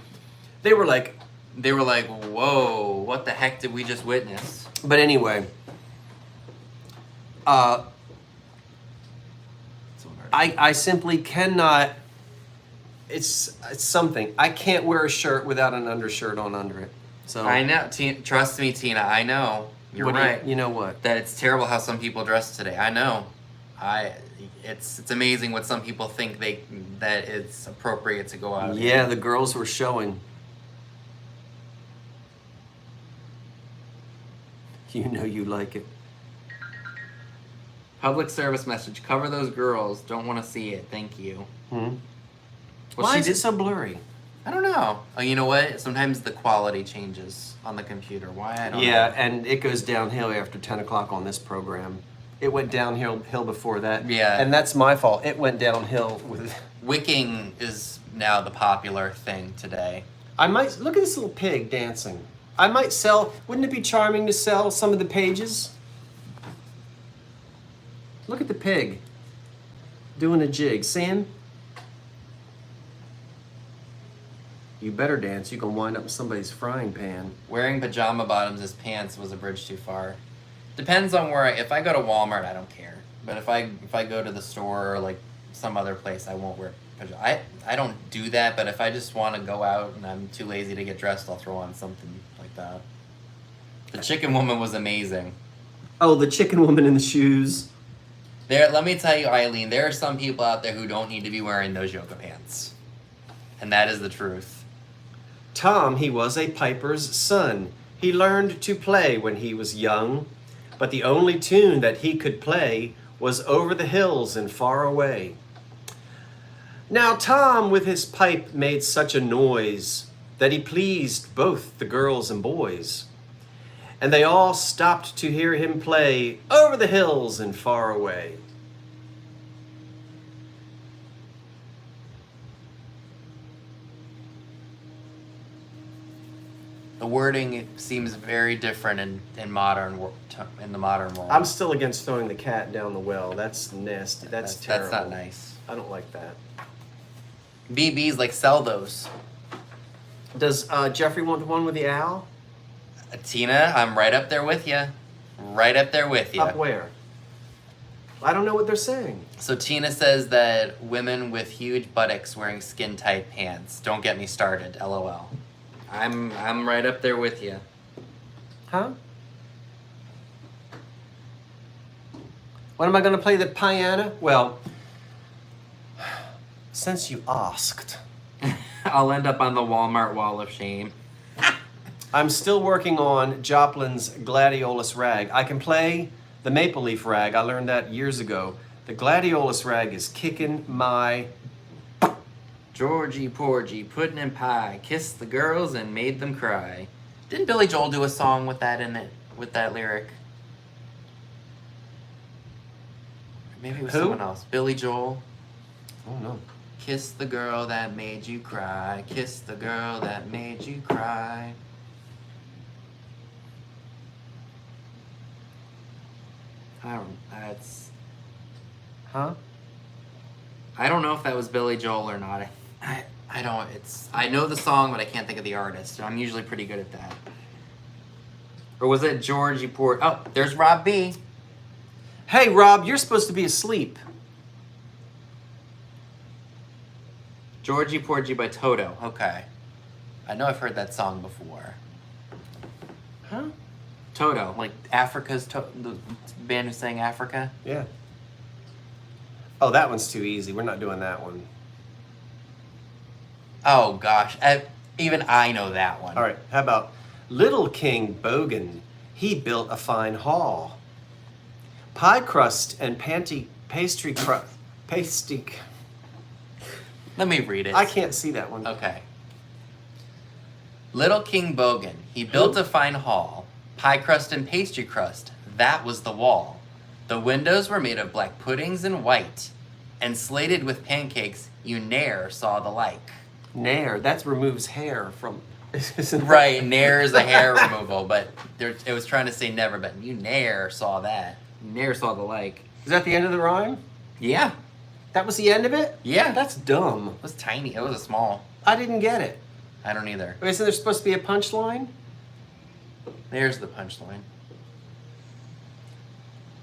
A: they were like, whoa, what the heck did we just witness? But anyway, I simply cannot, it's something. I can't wear a shirt without an undershirt on under it. So
B: I know, trust me, Tina, I know. You're right.
A: You know what?
B: That it's terrible how some people dress today. I know. It's amazing what some people think that it's appropriate to go out.
A: Yeah, the girls were showing. You know you like it.
B: Public service message. Cover those girls. Don't want to see it. Thank you.
A: Hmm?
B: Well,
A: Why is it so blurry?
B: I don't know. Oh, you know what? Sometimes the quality changes on the computer. Why? I don't know.
A: Yeah, and it goes downhill after 10 o'clock on this program. It went downhill before that.
B: Yeah.
A: And that's my fault. It went downhill with...
B: Wicking is now the popular thing today.
A: I might... Look at this little pig dancing. I might sell... Wouldn't it be charming to sell some of the pages? Look at the pig doing a jig. See him? You better dance. You can wind up in somebody's frying pan.
B: Wearing pajama bottoms as pants was a bridge too far. Depends on where if I go to Walmart, I don't care. But if I go to the store or like some other place, I won't wear pajamas. I don't do that, but if I just want to go out and I'm too lazy to get dressed, I'll throw on something like that. The chicken woman was amazing.
A: Oh, the chicken woman in the shoes.
B: Let me tell you, Eileen, there are some people out there who don't need to be wearing those yoga pants. And that is the truth.
A: Tom, he was a piper's son. He learned to play when he was young, but the only tune that he could play was Over the Hills and Far Away. Now Tom with his pipe made such a noise that he pleased both the girls and boys, and they all stopped to hear him play Over the Hills and Far Away.
B: The wording seems very different in the modern world.
A: I'm still against throwing the cat down the well. That's nasty. That's terrible.
B: That's not nice.
A: I don't like that.
B: BBs like sell those.
A: Does Jeffrey want the one with the owl?
B: Tina, I'm right up there with you. Right up there with you.
A: Up where? I don't know what they're saying.
B: So Tina says that women with huge buttocks wearing skin-tight pants. Don't get me started. LOL. I'm right up there with you.
A: Huh? When am I going to play the piano? Well, since you asked.
B: I'll end up on the Walmart wall of shame.
A: I'm still working on Joplin's gladiolus rag. I can play the maple leaf rag. I learned that years ago. The gladiolus rag is kicking my...
B: Georgie Porgy, pudding and pie, kissed the girls and made them cry. Didn't Billy Joel do a song with that in it, with that lyric? Maybe it was
A: Who?
B: someone else. Billy Joel.
A: Oh, no.
B: Kiss the girl that made you cry. Kiss the girl that made you cry.
A: Huh?
B: I don't know if that was Billy Joel or not. I don't. I know the song, but I can't think of the artist. I'm usually pretty good at that. Or was it Georgie Port? Oh, there's Rob B.
A: Hey, Rob, you're supposed to be asleep.
B: Georgie Porgy by Toto. Okay. I know I've heard that song before.
A: Huh?
B: Toto, like Africa's the band who sang Africa.
A: Yeah. Oh, that one's too easy. We're not doing that one.
B: Oh gosh, even I know that one.
A: All right, how about Little King Bogan? He built a fine hall. Pie crust and pastry crust.
B: Let me read it.
A: I can't see that one.
B: Okay. Little King Bogan, he built a fine hall. Pie crust and pastry crust, that was the wall. The windows were made of black puddings and white, and slated with pancakes you ne'er saw the like.
A: Nair, that removes hair from...
B: Right, nair is a hair removal, but it was trying to say never, but you ne'er saw that. You ne'er saw the like.
A: Is that the end of the rhyme?
B: Yeah.
A: That was the end of it?
B: Yeah.
A: That's dumb.
B: It was tiny. It was a small.
A: I didn't get it.
B: I don't either.
A: Okay, so there's supposed to be a punchline?
B: There's the punchline.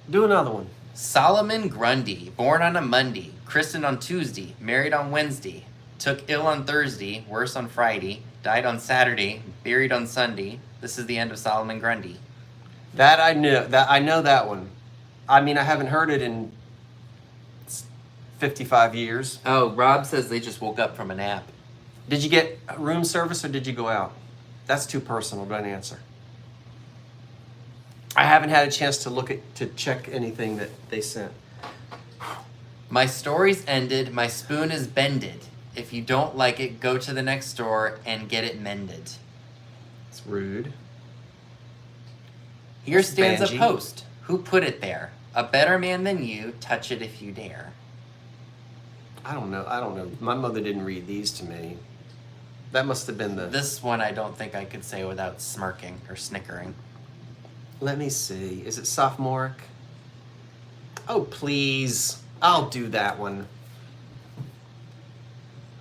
A: Do another one.
B: Solomon Grundy, born on a Monday, christened on Tuesday, married on Wednesday, took ill on Thursday, worse on Friday, died on Saturday, buried on Sunday. This is the end of Solomon Grundy.
A: That I knew. I know that one. I mean, I haven't heard it in 55 years.
B: Oh, Rob says they just woke up from a nap.
A: Did you get room service or did you go out? That's too personal. Don't answer. I haven't had a chance to check anything that they sent.
B: My story's ended, my spoon is bended. If you don't like it, go to the next store and get it mended.
A: It's rude.
B: Here stands
A: Banji.
B: a post. Who put it there? A better man than you, touch it if you dare.
A: I don't know. My mother didn't read these to me. That must have been the...
B: This one I don't think I could say without smirking or snickering.
A: Let me see. Is it sophomoric? Oh, please. I'll do that one.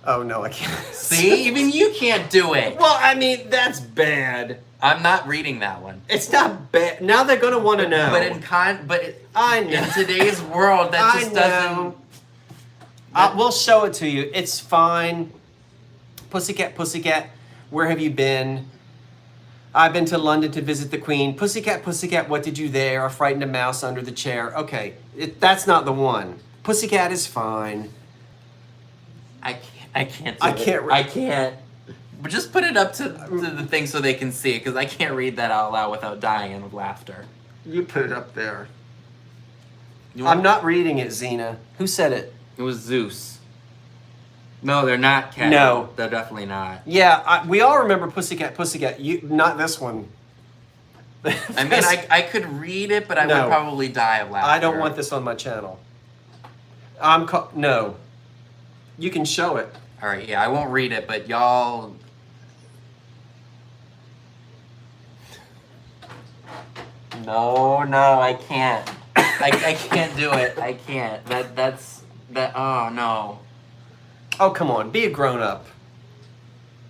A: Oh, no, I can't.
B: See? Even you can't do it.
A: Well, I mean, that's bad.
B: I'm not reading that one.
A: It's not bad. Now they're going to want to know. I know.
B: In today's world, that just doesn't...
A: We'll show it to you. It's fine. Pussycat, pussycat, where have you been? I've been to London to visit the Queen. Pussycat, pussycat, what did you there? I frightened a mouse under the chair. Okay, that's not the one. Pussycat is fine.
B: I can't.
A: I can't.
B: But just put it up to the thing so they can see it, because I can't read that out loud without dying of laughter.
A: You put it up there. I'm not reading it, Xena. Who said it?
B: It was Zeus. No, they're not cat.
A: No.
B: They're definitely not.
A: Yeah, we all remember Pussycat, pussycat. Not this one.
B: I mean, I could read it, but I would probably die of laughter.
A: I don't want this on my channel. No. You can show it.
B: All right, yeah, I won't read it, but y'all... No, I can't. I can't do it. I can't. Oh, no.
A: Oh, come on. Be a grown-up.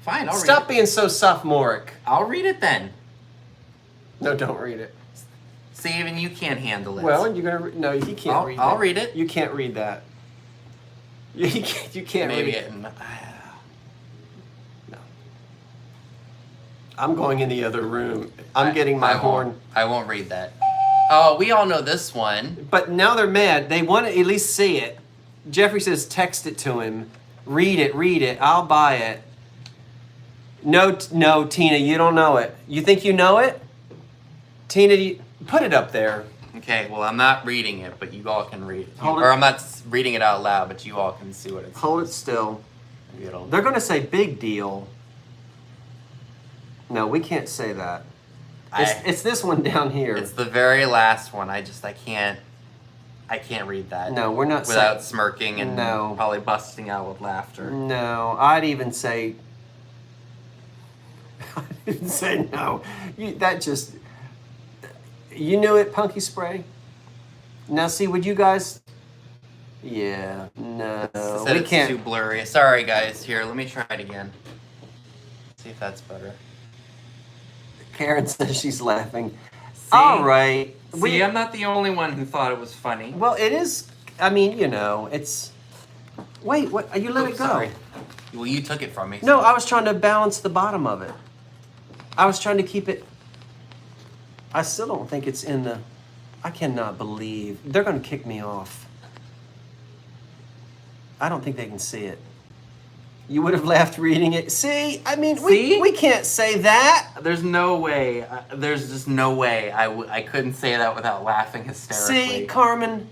B: Fine, I'll read it.
A: Stop being so sophomoric.
B: I'll read it then.
A: No, don't read it.
B: See, even you can't handle it.
A: Well, you're gonna... No, you can't read it.
B: I'll read it.
A: You can't read that. You can't
B: Maybe
A: read it.
B: No.
A: I'm going in the other room. I'm getting my horn.
B: I won't read that. Oh, we all know this one.
A: But now they're mad. They want to at least see it. Jeffrey says text it to him. Read it. I'll buy it. No, Tina, you don't know it. You think you know it? Tina, put it up there.
B: Okay, well, I'm not reading it, but you all can read it.
A: Hold it.
B: Or I'm not reading it out loud, but you all can see what it's.
A: Hold it still.
B: It'll...
A: They're going to say big deal. No, we can't say that. It's this one down here.
B: It's the very last one. I can't read that.
A: No, we're not
B: without smirking and
A: no.
B: probably busting out with laughter.
A: No, I'd even say no. You knew it, Punky Spray? Now see, would you guys... Yeah, no.
B: We can't. Too blurry. Sorry, guys. Here, let me try it again. See if that's better.
A: Karen says she's laughing.
B: See?
A: All right.
B: See, I'm not the only one who thought it was funny.
A: Well, it is... I mean, it's... Wait, what? You let it go.
B: Sorry. Well, you took it from me.
A: No, I was trying to balance the bottom of it. I was trying to keep it... I still don't think it's in the... I cannot believe... They're going to kick me off. I don't think they can see it. You would have laughed reading it. See? I mean, we can't say that.
B: There's no way. There's just no way I couldn't say that without laughing hysterically.
A: See, Carmen,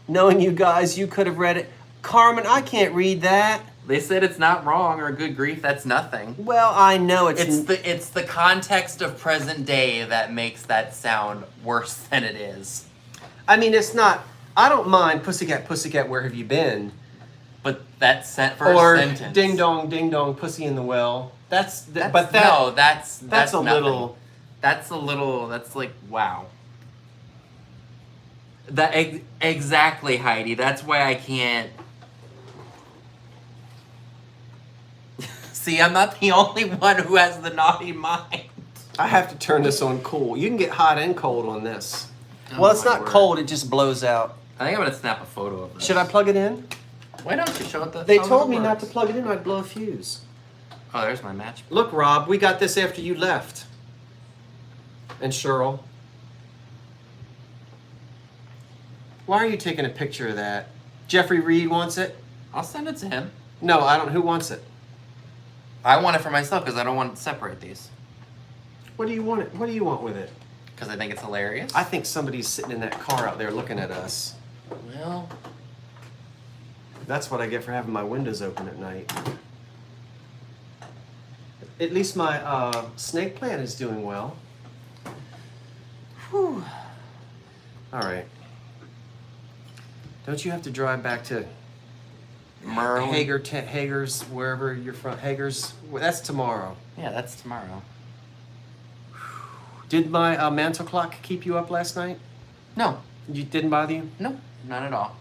A: knowing you guys, you could have read it. Carmen, I can't read that.
B: They said it's not wrong, or good grief, that's nothing.
A: Well, I know
B: it's the context of present day that makes that sound worse than it is.
A: I mean, it's not... I don't mind pussycat, pussycat, where have you been?
B: But that first
A: or
B: sentence.
A: Ding dong, pussy in the well. That's
B: a
A: nothing.
B: little. That's like wow. That exactly, Heidi. That's why I can't. See, I'm not the only one who has the naughty mind.
A: I have to turn this on cool. You can get hot and cold on this.
B: Oh,
A: well, it's not
B: word.
A: cold. It just blows out.
B: I think I'm gonna snap a photo of this.
A: Should I plug it in?
B: Why don't you show it?
A: They told me not to plug it in. I'd blow a fuse.
B: Oh, there's my match.
A: Look, Rob, we got this after you left. And Cheryl. Why are you taking a picture of that? Jeffrey Reed wants it?
B: I'll send it to him.
A: No, I don't. Who wants it?
B: I want it for myself because I don't want to separate these.
A: What do you want? What do you want with it?
B: Because I think it's hilarious.
A: I think somebody's sitting in that car out there looking at us.
B: Well,
A: that's what I get for having my windows open at night. At least my snake plant is doing well. Whew. All right. Don't you have to drive back to
B: Merle?
A: Hager's, wherever you're from? Hager's? That's tomorrow.
B: Yeah, that's tomorrow.
A: Did my mantle clock keep you up last night?
B: No.
A: You didn't bother you?
B: No, not at all.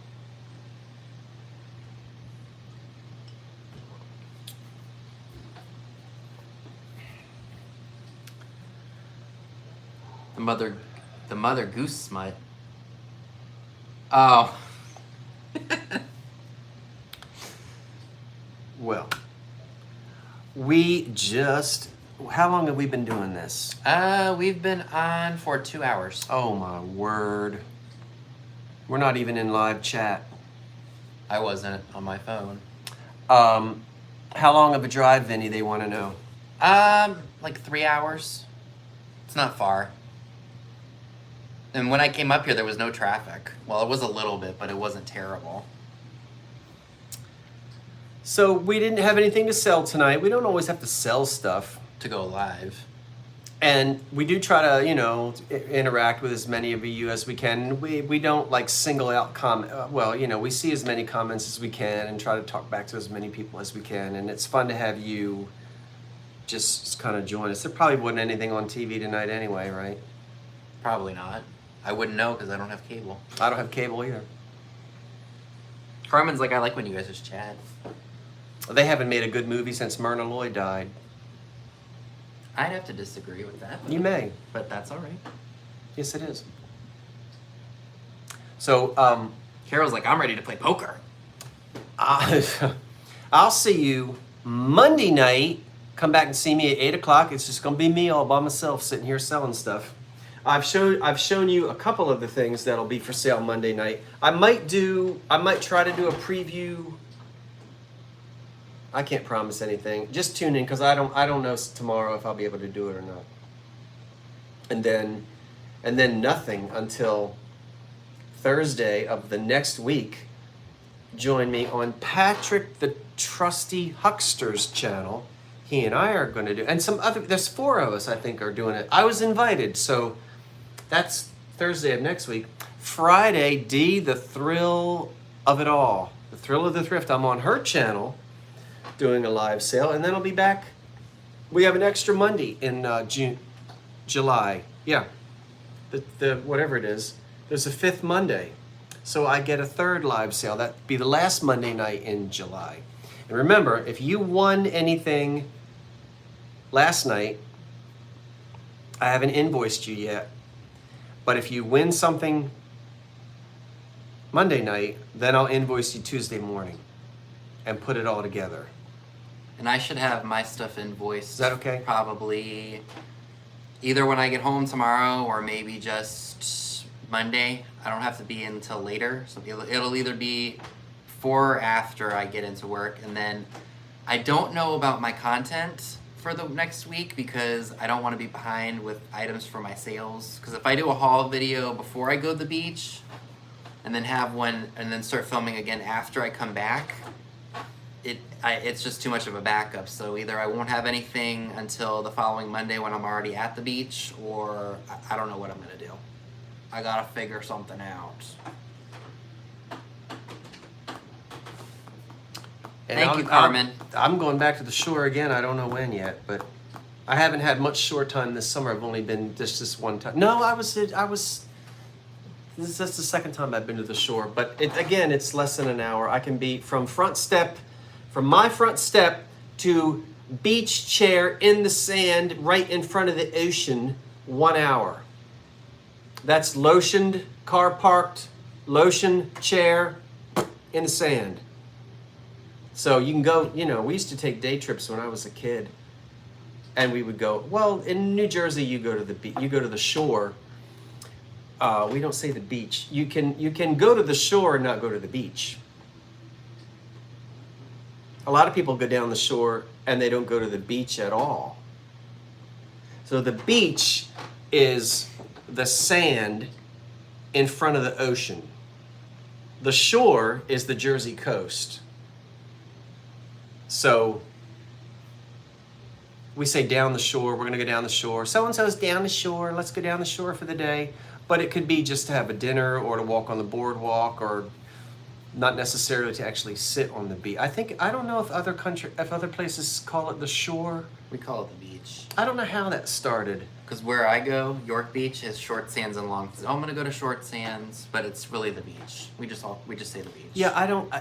B: The mother goose smut. Oh.
A: Well, we just... How long have we been doing this?
B: We've been on for 2 hours.
A: Oh my word. We're not even in live chat.
B: I wasn't on my phone.
A: How long of a drive, Vinny, they want to know?
B: Like 3 hours. It's not far. And when I came up here, there was no traffic. Well, it was a little bit, but it wasn't terrible.
A: So we didn't have anything to sell tonight. We don't always have to sell stuff
B: To go live.
A: And we do try to, interact with as many of you as we can. We don't like single out comment. Well, we see as many comments as we can and try to talk back to as many people as we can. And it's fun to have you just kind of join us. There probably wasn't anything on TV tonight anyway, right?
B: Probably not. I wouldn't know because I don't have cable.
A: I don't have cable either.
B: Carmen's like, I like when you guys just chat.
A: They haven't made a good movie since Myrna Loy died.
B: I'd have to disagree with that.
A: You may.
B: But that's all right.
A: Yes, it is. So,
B: Carol's like, I'm ready to play poker.
A: I'll see you Monday night come back and see me at 8 o'clock. It's just gonna be me all by myself sitting here selling stuff. I've shown you a couple of the things that'll be for sale Monday night. I might try to do a preview. I can't promise anything. Just tune in because I don't know tomorrow if I'll be able to do it or not. And then nothing until Thursday of the next week. Join me on Patrick the Trusty Huckster's channel. He and I are going to do, and there's 4 of us I think are doing it. I was invited, so that's Thursday of next week. Friday, Dee, the thrill of it all, the thrill of the thrift. I'm on her channel doing a live sale, and then I'll be back. We have an extra Monday in July. Yeah, the whatever it is. There's a 5th Monday, so I get a 3rd live sale. That'd be the last Monday night in July. And remember, if you won anything last night, I haven't invoiced you yet. But if you win something Monday night, then I'll invoice you Tuesday morning and put it all together.
B: And I should have my stuff invoiced.
A: Is that okay?
B: Probably either when I get home tomorrow or maybe just Monday. I don't have to be in until later. So it'll either be before or after I get into work. And then I don't know about my content for the next week because I don't want to be behind with items for my sales. Because if I do a haul video before I go to the beach and then have one and then start filming again after I come back, it's just too much of a backup. So either I won't have anything until the following Monday when I'm already at the beach, or I don't know what I'm gonna do. I gotta figure something out.
A: And
B: Thank you, Carmen.
A: I'm going back to the shore again. I don't know when yet, but I haven't had much shore time this summer. I've only been just this one time. No, that's the second time I've been to the shore. But again, it's less than an hour. I can be from my front step to beach chair in the sand right in front of the ocean, 1 hour. That's lotioned, car parked, lotion, chair in the sand. So you can go, we used to take day trips when I was a kid. And we would go, well, in New Jersey, you go to the shore. We don't say the beach. You can go to the shore and not go to the beach. A lot of people go down the shore and they don't go to the beach at all. So the beach is the sand in front of the ocean. The shore is the Jersey coast. So we say down the shore, we're going to go down the shore. So-and-so's down the shore, let's go down the shore for the day. But it could be just to have a dinner or to walk on the boardwalk, or not necessarily to actually sit on the beach. I don't know if other places call it the shore.
B: We call it the beach.
A: I don't know how that started.
B: Because where I go, York Beach has short sands and long. I'm gonna go to short sands, but it's really the beach. We just say the beach.
A: Yeah, I don't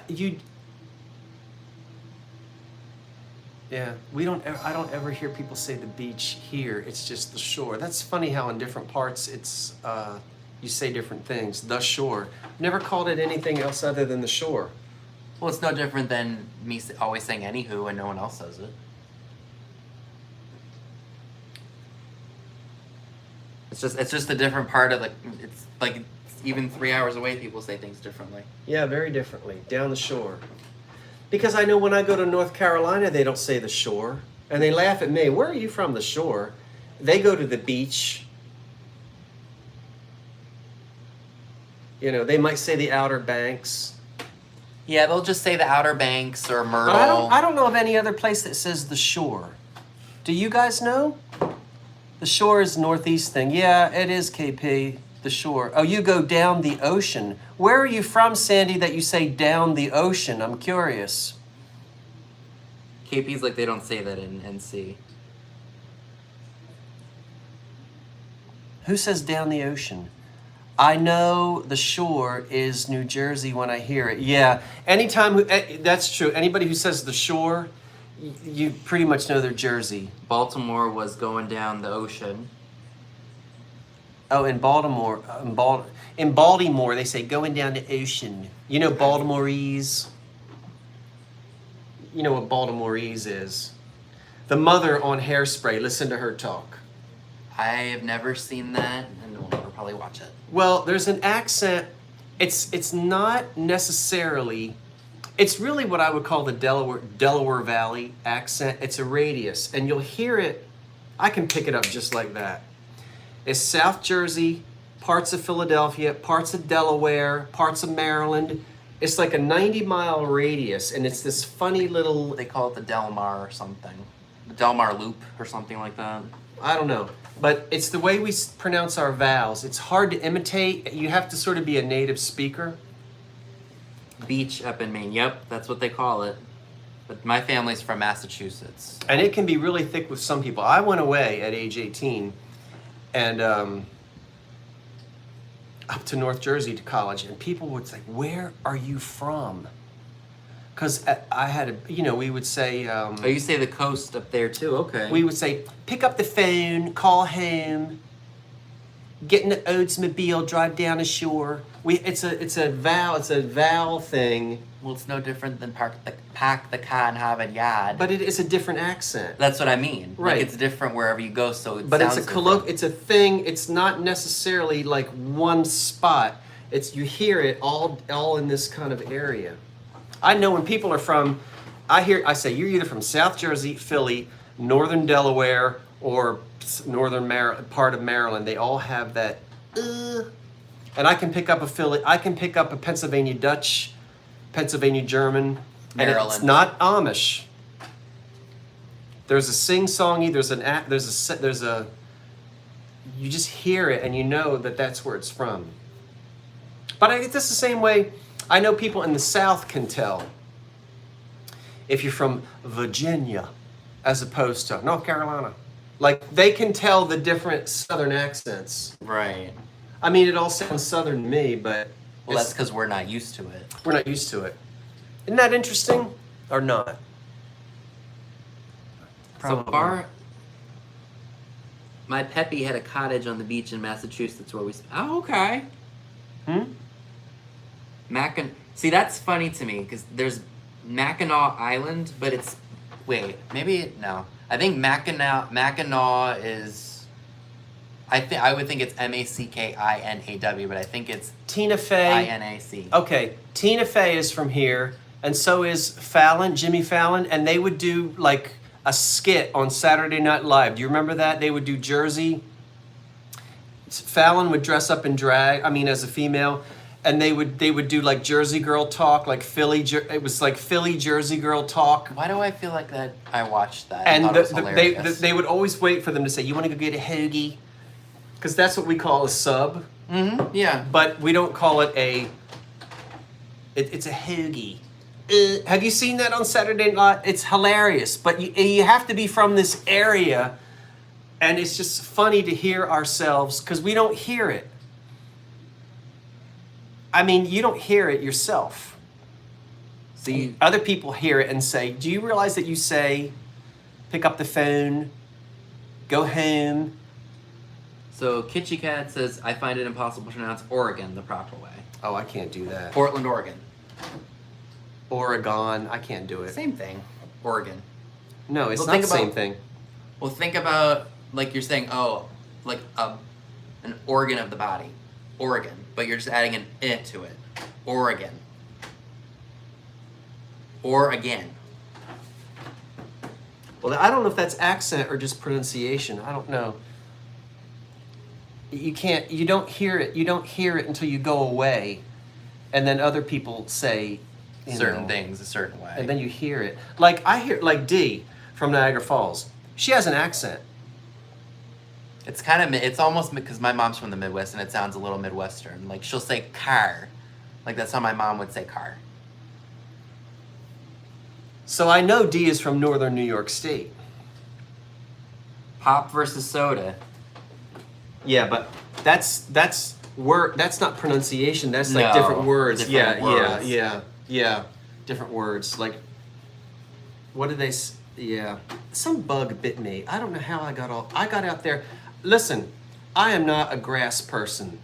A: ever hear people say the beach here. It's just the shore. That's funny how in different parts it's you say different things. The shore. Never called it anything else other than the shore.
B: Well, it's no different than me always saying anywho and no one else says it. It's just a different part of it's like even 3 hours away people say things differently.
A: Yeah, very differently. Down the shore. Because I know when I go to North Carolina, they don't say the shore. And they laugh at me. Where are you from, the shore? They go to the beach. They might say the Outer Banks.
B: Yeah, they'll just say the Outer Banks or Myrtle.
A: But I don't know of any other place that says the shore. Do you guys know? The shore is northeast thing. Yeah, it is KP, the shore. Oh, you go down the ocean. Where are you from, Sandy, that you say down the ocean? I'm curious.
B: KP's like they don't say that in NC.
A: Who says down the ocean? I know the shore is New Jersey when I hear it. Yeah, that's true. Anybody who says the shore, you pretty much know they're Jersey.
B: Baltimore was going down the ocean.
A: Oh, in Baltimore, in Baltimore, they say going down the ocean. You know Baltimoreese? You know what Baltimoreese is? The mother on Hairspray. Listen to her talk.
B: I have never seen that, and will never probably watch it.
A: Well, there's an accent. It's not necessarily. It's really what I would call the Delaware Valley accent. It's a radius, and you'll hear it. I can pick it up just like that. It's South Jersey, parts of Philadelphia, parts of Delaware, parts of Maryland. It's like a 90-mile radius, and it's this funny little.
B: They call it the Delmar or something. The Delmar Loop or something like that.
A: I don't know, but it's the way we pronounce our vowels. It's hard to imitate. You have to sort of be a native speaker.
B: Beach up in Maine. Yep, that's what they call it. But my family's from Massachusetts.
A: And it can be really thick with some people. I went away at age 18 and up to North Jersey to college, and people would say, "Where are you from?" Because I had a, we would say...
B: oh, you say the coast up there too, okay.
A: We would say, pick up the phone, call home, get in the Oldsmobile, drive down the shore. It's a vowel thing.
B: Well, it's no different than pack the car and have it yard.
A: But it is a different accent.
B: That's what I mean.
A: Right.
B: Like it's different wherever you go, so it
A: but
B: sounds
A: it's a thing. It's not necessarily like one spot. It's you hear it all in this kind of area. I know when people are from, I say you're either from South Jersey, Philly, Northern Delaware, or Northern part of Maryland. They all have that. And I can pick up a Pennsylvania Dutch, Pennsylvania German,
B: Maryland.
A: And it's not Amish. There's a sing-songy. There's a. You just hear it and you know that that's where it's from. But I get this the same way. I know people in the South can tell if you're from Virginia as opposed to North Carolina. Like, they can tell the different Southern accents.
B: Right.
A: I mean, it all sounds Southern to me, but...
B: Well, that's because we're not used to it.
A: We're not used to it. Isn't that interesting? Or not?
B: Probably. So my Peppy had a cottage on the beach in Massachusetts where we... Oh, okay. See, that's funny to me, because there's Mackinac Island, but it's... Wait, maybe... No. I think Mackinac is... I would think it's Mackinaw, but I think it's...
A: Tina Fey...
B: INAC.
A: Okay, Tina Fey is from here, and so is Fallon, Jimmy Fallon, and they would do, like, a skit on Saturday Night Live. Do you remember that? They would do Jersey. Fallon would dress up in drag, as a female, and they would do like Jersey girl talk, like it was like Philly Jersey girl talk.
B: Why do I feel like that I watched that?
A: And
B: I thought it was hilarious.
A: they would always wait for them to say, "You want to go get a hoagie?" Because that's what we call a sub.
B: Mm-hmm. Yeah.
A: But we don't call it it's a hoagie. Have you seen that on Saturday Night? It's hilarious. But you have to be from this area, and it's just funny to hear ourselves because we don't hear it. You don't hear it yourself.
B: See,
A: other people hear it and say, "Do you realize that you say, pick up the phone, go home?"
B: So Kitschy Cat says, I find it impossible to pronounce Oregon the proper way.
A: Oh, I can't do that.
B: Portland, Oregon.
A: Oregon, I can't do it.
B: Same thing. Oregon.
A: No, it's not the same thing.
B: Well, think about, like you're saying, like an organ of the body. Oregon. But you're just adding an "I" to it. Oregon. Or again.
A: Well, I don't know if that's accent or just pronunciation. I don't know. You don't hear it until you go away, and then other people say
B: certain things a certain way.
A: And then you hear it. Like Dee from Niagara Falls. She has an accent.
B: It's almost because my mom's from the Midwest and it sounds a little Midwestern. Like she'll say car. Like that's how my mom would say car.
A: So I know Dee is from northern New York State.
B: Pop versus soda.
A: Yeah, but that's not pronunciation. That's like different words.
B: Different words.
A: Yeah. Different words. Like, what did they? Yeah, some bug bit me. I don't know how I got out there. Listen, I am not a grass person.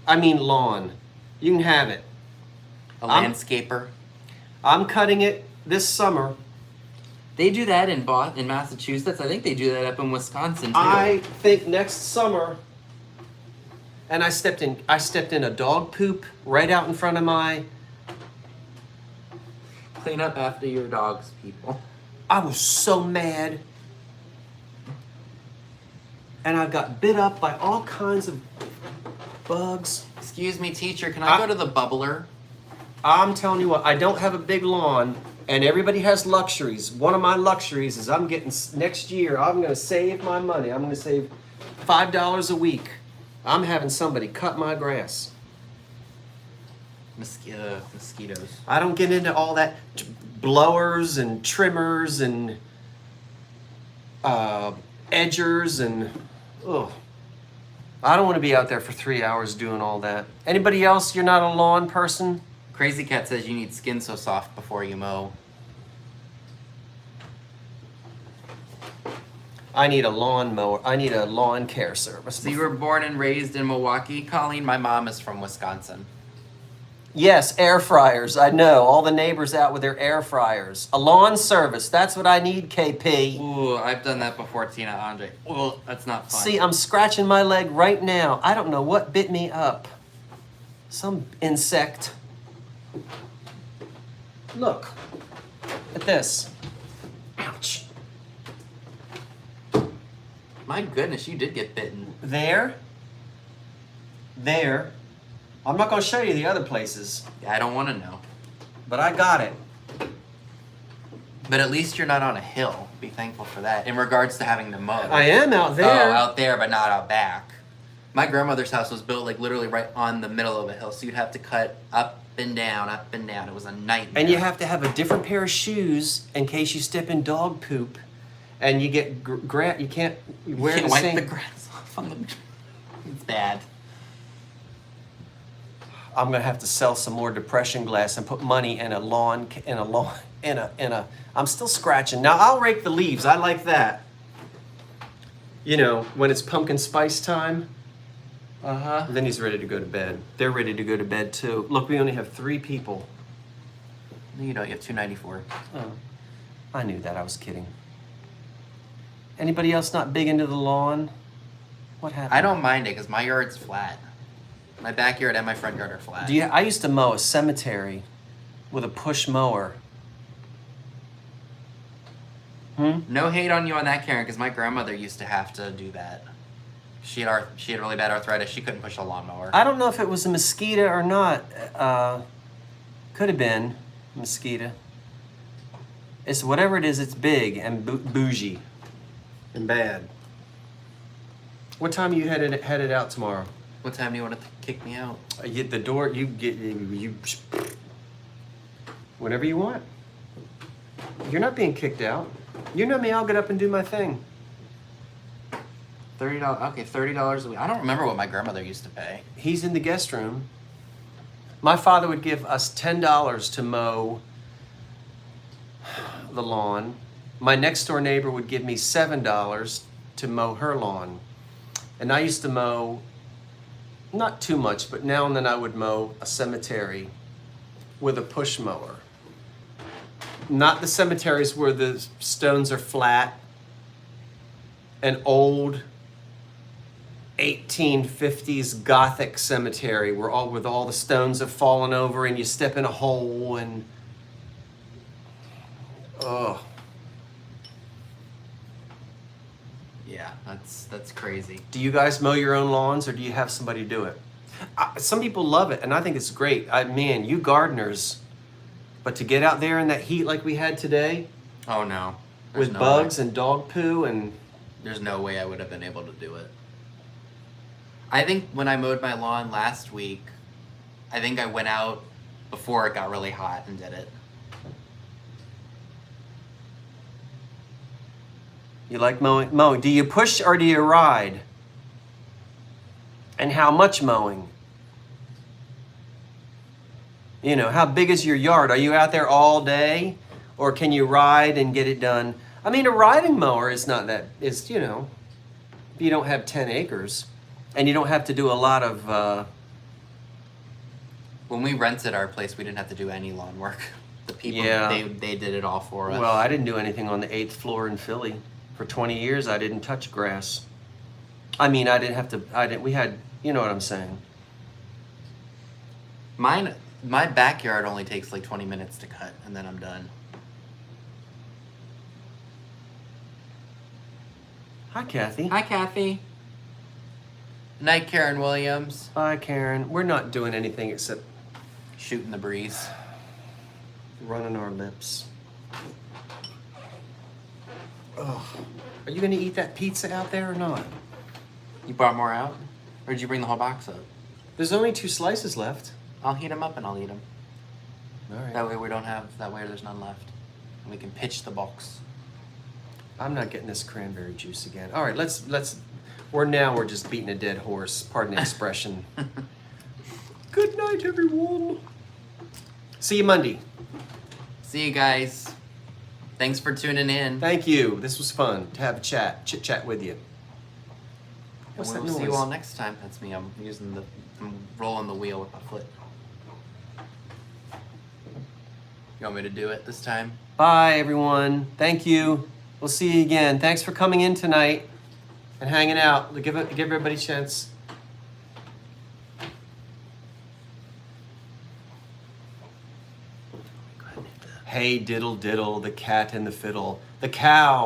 A: Lawn. You can have it.
B: A landscaper.
A: I'm cutting it this summer.
B: They do that in Massachusetts. I think they do that up in Wisconsin too.
A: I think next summer. And I stepped in a dog poop right out in front of my.
B: Clean up after your dogs, people.
A: I was so mad. And I got bit up by all kinds of bugs.
B: Excuse me, teacher, can I go to the bubbler?
A: I'm telling you what, I don't have a big lawn, and everybody has luxuries. One of my luxuries is next year, I'm going to save my money. I'm going to save $5 a week. I'm having somebody cut my grass.
B: Mosquitoes.
A: I don't get into all that blowers and trimmers and edgers and ugh. I don't want to be out there for 3 hours doing all that. Anybody else? You're not a lawn person?
B: Crazy Cat says you need skin so soft before you mow.
A: I need a lawn mower. I need a lawn care service.
B: So you were born and raised in Milwaukee, Colleen? My mom is from Wisconsin.
A: Yes, air fryers. I know. All the neighbors out with their air fryers. A lawn service. That's what I need, KP.
B: Ooh, I've done that before, Tina Andre. Ooh, that's not fun.
A: See, I'm scratching my leg right now. I don't know what bit me up. Some insect. Look at this. Ouch.
B: My goodness, you did get bitten.
A: There. I'm not going to show you the other places,
B: Yeah, I don't want to know.
A: but I got it.
B: But at least you're not on a hill. Be thankful for that. In regards to having to mow.
A: I am out there.
B: Oh, out there, but not out back. My grandmother's house was built like literally right on the middle of a hill, so you'd have to cut up and down, up and down. It was a nightmare.
A: And you have to have a different pair of shoes in case you step in dog poop, and you get you can't wear
B: you can't
A: the
B: wipe
A: same.
B: the grass off on the. It's bad.
A: I'm gonna have to sell some more depression glass and put money in a lawn. I'm still scratching. Now I'll rake the leaves. I like that. You know, when it's pumpkin spice time. Then he's ready to go to bed. They're ready to go to bed too. Look, we only have 3 people.
B: No, you don't. You have 294.
A: Oh, I knew that. I was kidding. Anybody else not big into the lawn? What happened?
B: I don't mind it because my yard's flat. My backyard and my front yard are flat.
A: I used to mow a cemetery with a push mower.
B: No hate on you on that, Karen, because my grandmother used to have to do that. She had really bad arthritis. She couldn't push a lawnmower.
A: I don't know if it was a mosquito or not. Could have been a mosquito. It's whatever it is. It's big and bougie and bad. What time are you headed out tomorrow?
B: What time do you want to kick me out?
A: Get the door. You whenever you want. You're not being kicked out. You know me. I'll get up and do my thing.
B: $30. Okay, $30 a week. I don't remember what my grandmother used to pay.
A: He's in the guest room. My father would give us $10 to mow the lawn. My next door neighbor would give me $7 to mow her lawn. And I used to mow, not too much, but now and then I would mow a cemetery with a push mower. Not the cemeteries where the stones are flat, an old 1850s Gothic cemetery where all the stones have fallen over and you step in a hole and
B: Yeah, that's crazy.
A: Do you guys mow your own lawns or do you have somebody do it? Some people love it and I think it's great. Man, you gardeners, but to get out there in that heat like we had today
B: Oh no.
A: with bugs and dog poo and
B: There's no way I would have been able to do it. I think when I mowed my lawn last week, I think I went out before it got really hot and did it.
A: you like mowing. Do you push or do you ride? And how much mowing? You know, how big is your yard? Are you out there all day? Or can you ride and get it done? I mean, a riding mower is not that, if you don't have 10 acres and you don't have to do a lot of,
B: When we rented our place, we didn't have to do any lawn work. The people,
A: Yeah.
B: they did it all for us.
A: Well, I didn't do anything on the 8th floor in Philly. For 20 years, I didn't touch grass. I mean, I didn't have to, we had, you know what I'm saying.
B: My backyard only takes like 20 minutes to cut, and then I'm done.
A: Hi, Kathy.
B: Hi, Kathy. Night, Karen Williams.
A: Bye, Karen. We're not doing anything except
B: Shooting the breeze.
A: running our lips. Oh, are you gonna eat that pizza out there or not?
B: You brought more out? Or did you bring the whole box up?
A: There's only 2 slices left.
B: I'll heat them up and I'll eat them.
A: All right.
B: That way there's none left. And we can pitch the box.
A: I'm not getting this cranberry juice again. All right, let's. We're just beating a dead horse. Pardon the expression. Good night, everyone. See you Monday.
B: See you guys. Thanks for tuning in.
A: Thank you. This was fun to have a chit chat with you. What's
B: And
A: that
B: we'll
A: noise?
B: see you all next time. That's me. I'm rolling the wheel with my foot. You want me to do it this time?
A: Bye, everyone. Thank you. We'll see you again. Thanks for coming in tonight and hanging out. Give everybody a chance. Hey, diddle diddle, the cat and the fiddle. The cow